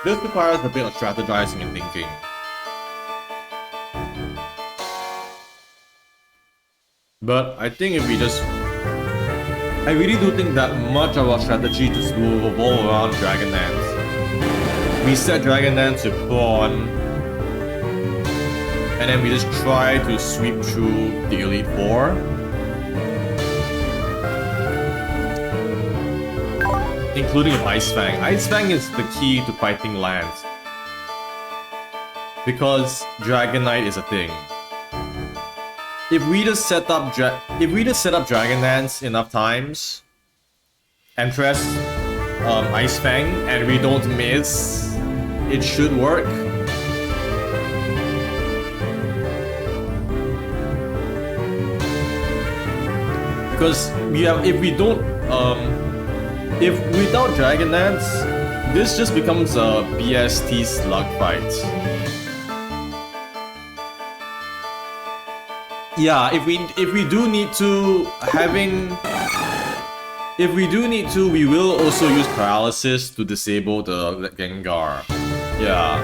This requires a bit of strategizing and thinking. But I think if we just... I really do think that much of our strategy just will revolve around Dragon Dance. We set Dragon Dance with Prawn, and then we just try to sweep through the Elite Four. Including Ice Fang. Ice Fang is the key to fighting lands. Because Dragonite is a thing. If we just set up Dragon Dance enough times and press Ice Fang and we don't miss, it should work. Because if without Dragon Dance, this just becomes a BST slug fight. Yeah, if we do need to, we will also use Paralysis to disable the Gengar. Yeah,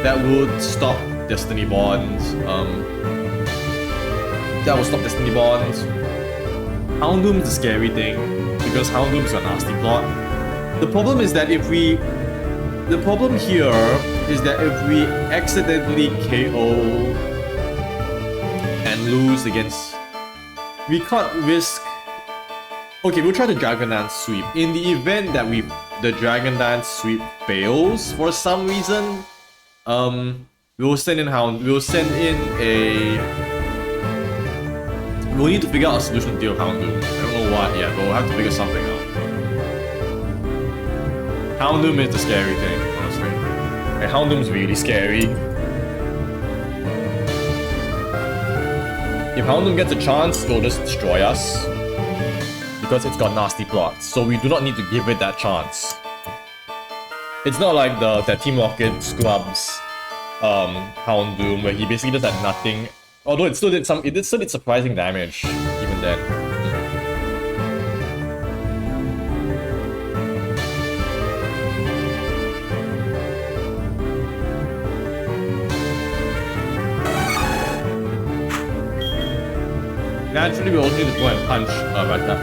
that would stop Destiny Bonds. That will stop Destiny Bonds. Houndoom is a scary thing because Houndoom is a nasty plot. The problem here is that if we accidentally KO and lose against... We can't risk... Okay, we'll try the Dragon Dance sweep. In the event that the Dragon Dance sweep fails for some reason, we'll send in we'll need to figure out a solution to deal Houndoom. I don't know what yet, but we'll have to figure something out. Houndoom is the scary thing, honestly. And Houndoom's really scary. If Houndoom gets a chance, it'll just destroy us. Because it's got nasty plots, so we do not need to give it that chance. It's not like that Team Rocket scrubs Houndoom, where he basically just had nothing. Although it still did surprising damage, even then. Naturally, we also need to go and punch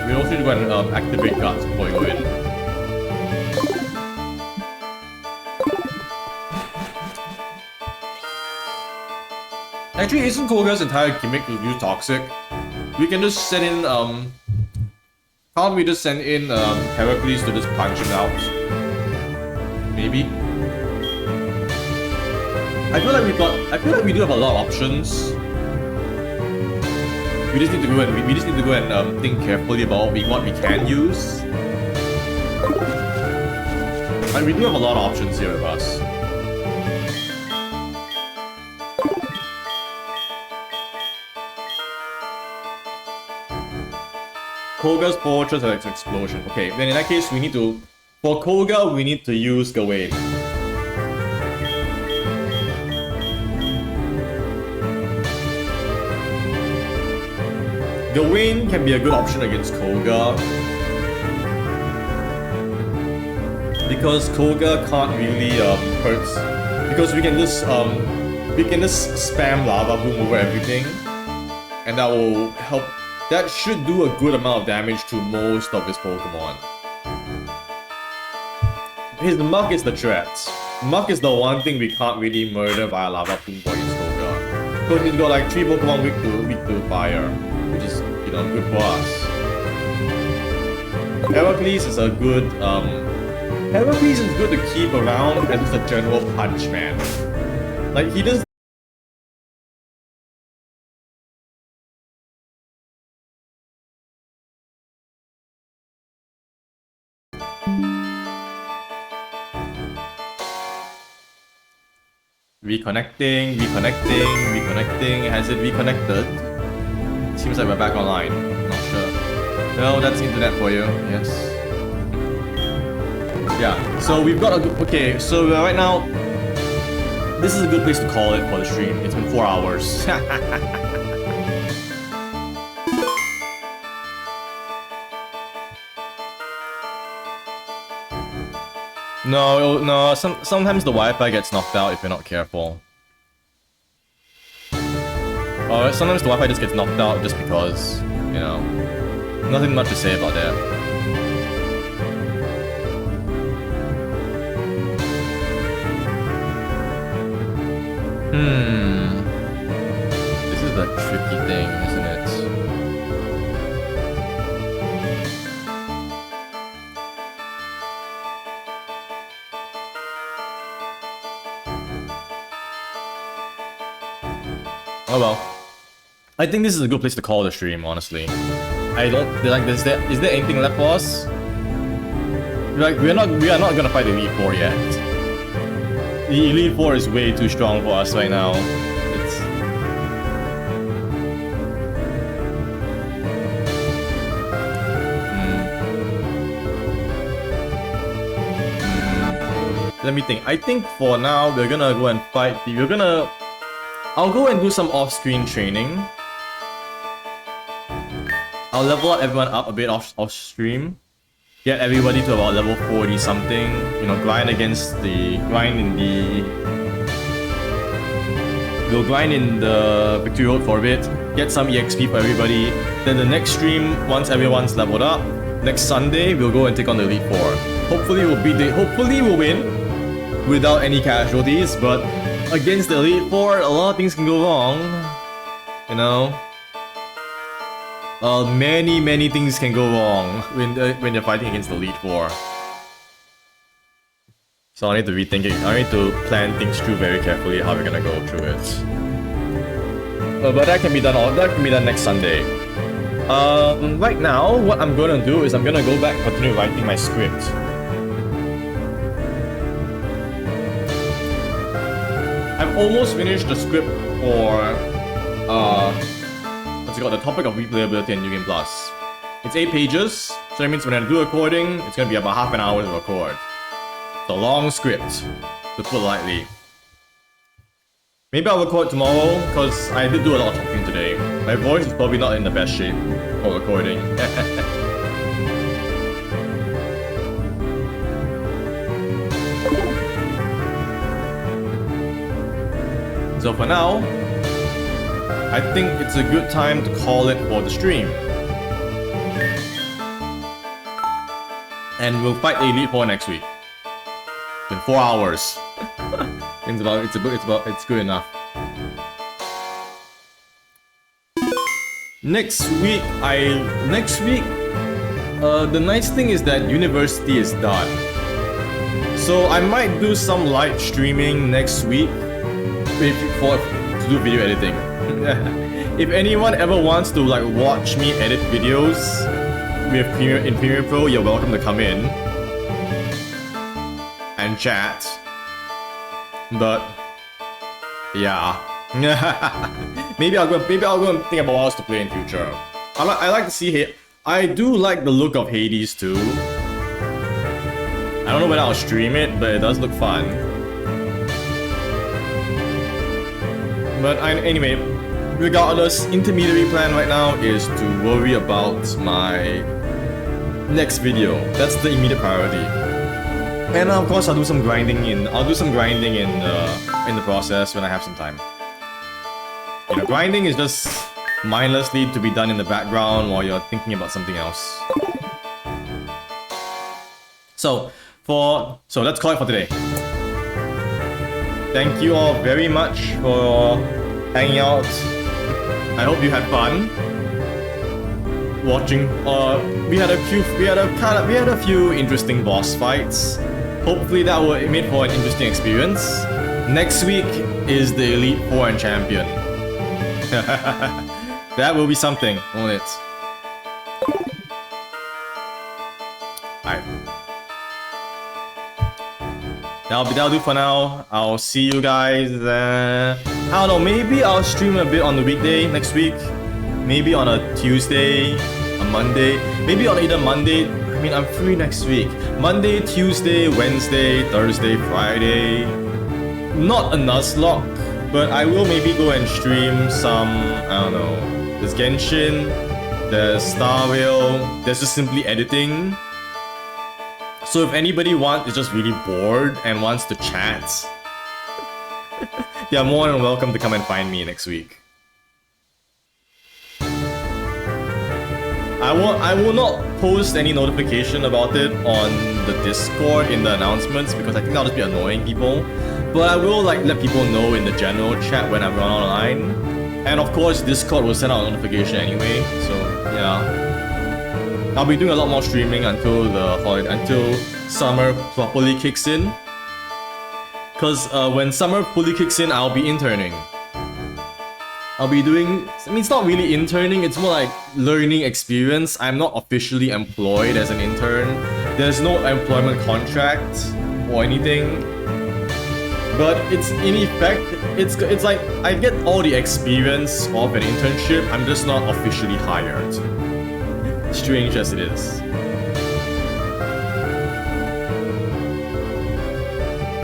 we also need to go and activate guts before we go in. Actually, isn't Koga's entire gimmick to use Toxic? We can just send in can't we just send in Heracles to just punch him out? Maybe. I feel like we do have a lot of options. We just need to go and think carefully about what we can use. And we do have a lot of options here with us. Koga's Fortress Explosion. Okay, then in that case we need to... For Koga, we need to use Gawain. Gawain can be a good option against Koga. Because Koga can't really hurt... Because we can just spam Lava Boom over everything. And that will help... That should do a good amount of damage to most of his Pokemon. His Muk is the threat. Muk is the one thing we can't really murder via Lava Boom for against Koga. Because he's got like 3 Pokemon weak to fire, which is, you know, good for us. Heracles is a good Heracles is good to keep around as just a general punch man. Like he does. Reconnecting. Has it reconnected? Seems like we're back online. Not sure. No, that's internet for you. Yes. Yeah. So we've got a good. Okay. So right now, this is a good place to call it for the stream. It's been 4 hours. No. Sometimes the Wi-Fi gets knocked out if you're not careful. Or sometimes the Wi-Fi just gets knocked out just because, you know. Nothing much to say about that. This is a tricky thing, isn't it? Oh well. I think this is a good place to call the stream, honestly. I don't like. Is there anything left for us? Like we are not gonna fight the Elite Four yet. The Elite Four is way too strong for us right now. Let me think. I think for now we're gonna go and fight. I'll go and do some off-screen training. I'll level up everyone up a bit off-stream. Get everybody to about level 40 something. You know, grind in the victory road for a bit. Get some EXP for everybody. Then the next stream, once everyone's leveled up, next Sunday we'll go and take on the Elite Four. Hopefully we'll win without any casualties, but against the Elite Four, a lot of things can go wrong. You know? Many things can go wrong when you're fighting against the Elite Four. So I need to rethink it. I need to plan things through very carefully how we're gonna go through it. But that can be done. That can be done next Sunday. Right now, what I'm gonna do is I'm gonna go back and continue writing my script. I've almost finished the script for what's it called? The topic of replayability in New Game Plus. It's 8 pages, so that means when I do recording, it's gonna be about half an hour to record. It's a long script, to put lightly. Maybe I'll record tomorrow, because I did do a lot of talking today. My voice is probably not in the best shape for recording. So for now, I think it's a good time to call it for the stream. And we'll fight the Elite Four next week. In 4 hours. It's good enough. Next week, the nice thing is that university is done. So I might do some live streaming next week to do video editing. If anyone ever wants to like watch me edit videos in Premiere Pro, you're welcome to come in and chat. But yeah, maybe I'll go and think about what else to play in future. I like to see it. I do like the look of Hades too. I don't know when I'll stream it, but it does look fun. But anyway, regardless, intermediary plan right now is to worry about my next video. That's the immediate priority. And of course, I'll do some grinding in the process when I have some time. You know, grinding is just mindlessly to be done in the background while you're thinking about something else. So let's call it for today. Thank you all very much for hanging out. I hope you had fun watching. We had a few interesting boss fights. Hopefully that will make for an interesting experience. Next week is the Elite Four and Champion. That will be something, won't it? Alright. That'll do for now. I'll see you guys. I don't know, maybe I'll stream a bit on the weekday next week. Maybe on a Tuesday, a Monday. Maybe on either Monday. I mean, I'm free next week. Monday, Tuesday, Wednesday, Thursday, Friday. Not a Nuzlocke, but I will maybe go and stream some, I don't know. There's Genshin, there's Star Rail, there's just simply editing. So if anybody is just really bored and wants to chat, they are more than welcome to come and find me next week. I will not post any notification about it on the Discord in the announcements because I think that'll just be annoying people. But I will like let people know in the general chat when I run online. And of course Discord will send out a notification anyway, so yeah. I'll be doing a lot more streaming until until summer properly kicks in. Cause when summer fully kicks in, I'll be interning. I'll be doing, I mean, it's not really interning, it's more like learning experience. I'm not officially employed as an intern. There's no employment contract or anything. But it's in effect, it's like I get all the experience of an internship, I'm just not officially hired. Strange as it is.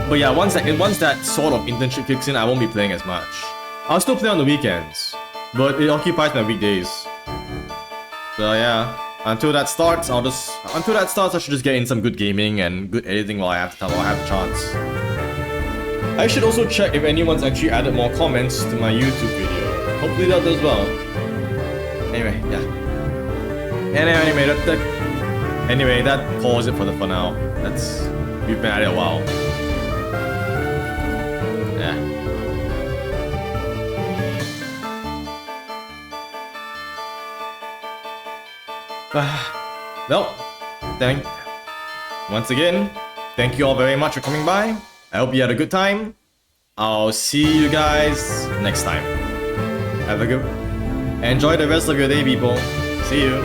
But yeah, once that sort of internship kicks in, I won't be playing as much. I'll still play on the weekends, but it occupies my weekdays. So yeah, until that starts, I should just get in some good gaming and good editing while I have the chance. I should also check if anyone's actually added more comments to my YouTube video. Hopefully that does well. Anyway, yeah. Anyway, that calls it for now. We've been at it a while. Yeah. Well, once again, thank you all very much for coming by. I hope you had a good time. I'll see you guys next time. Have a good... Enjoy the rest of your day, people. See you.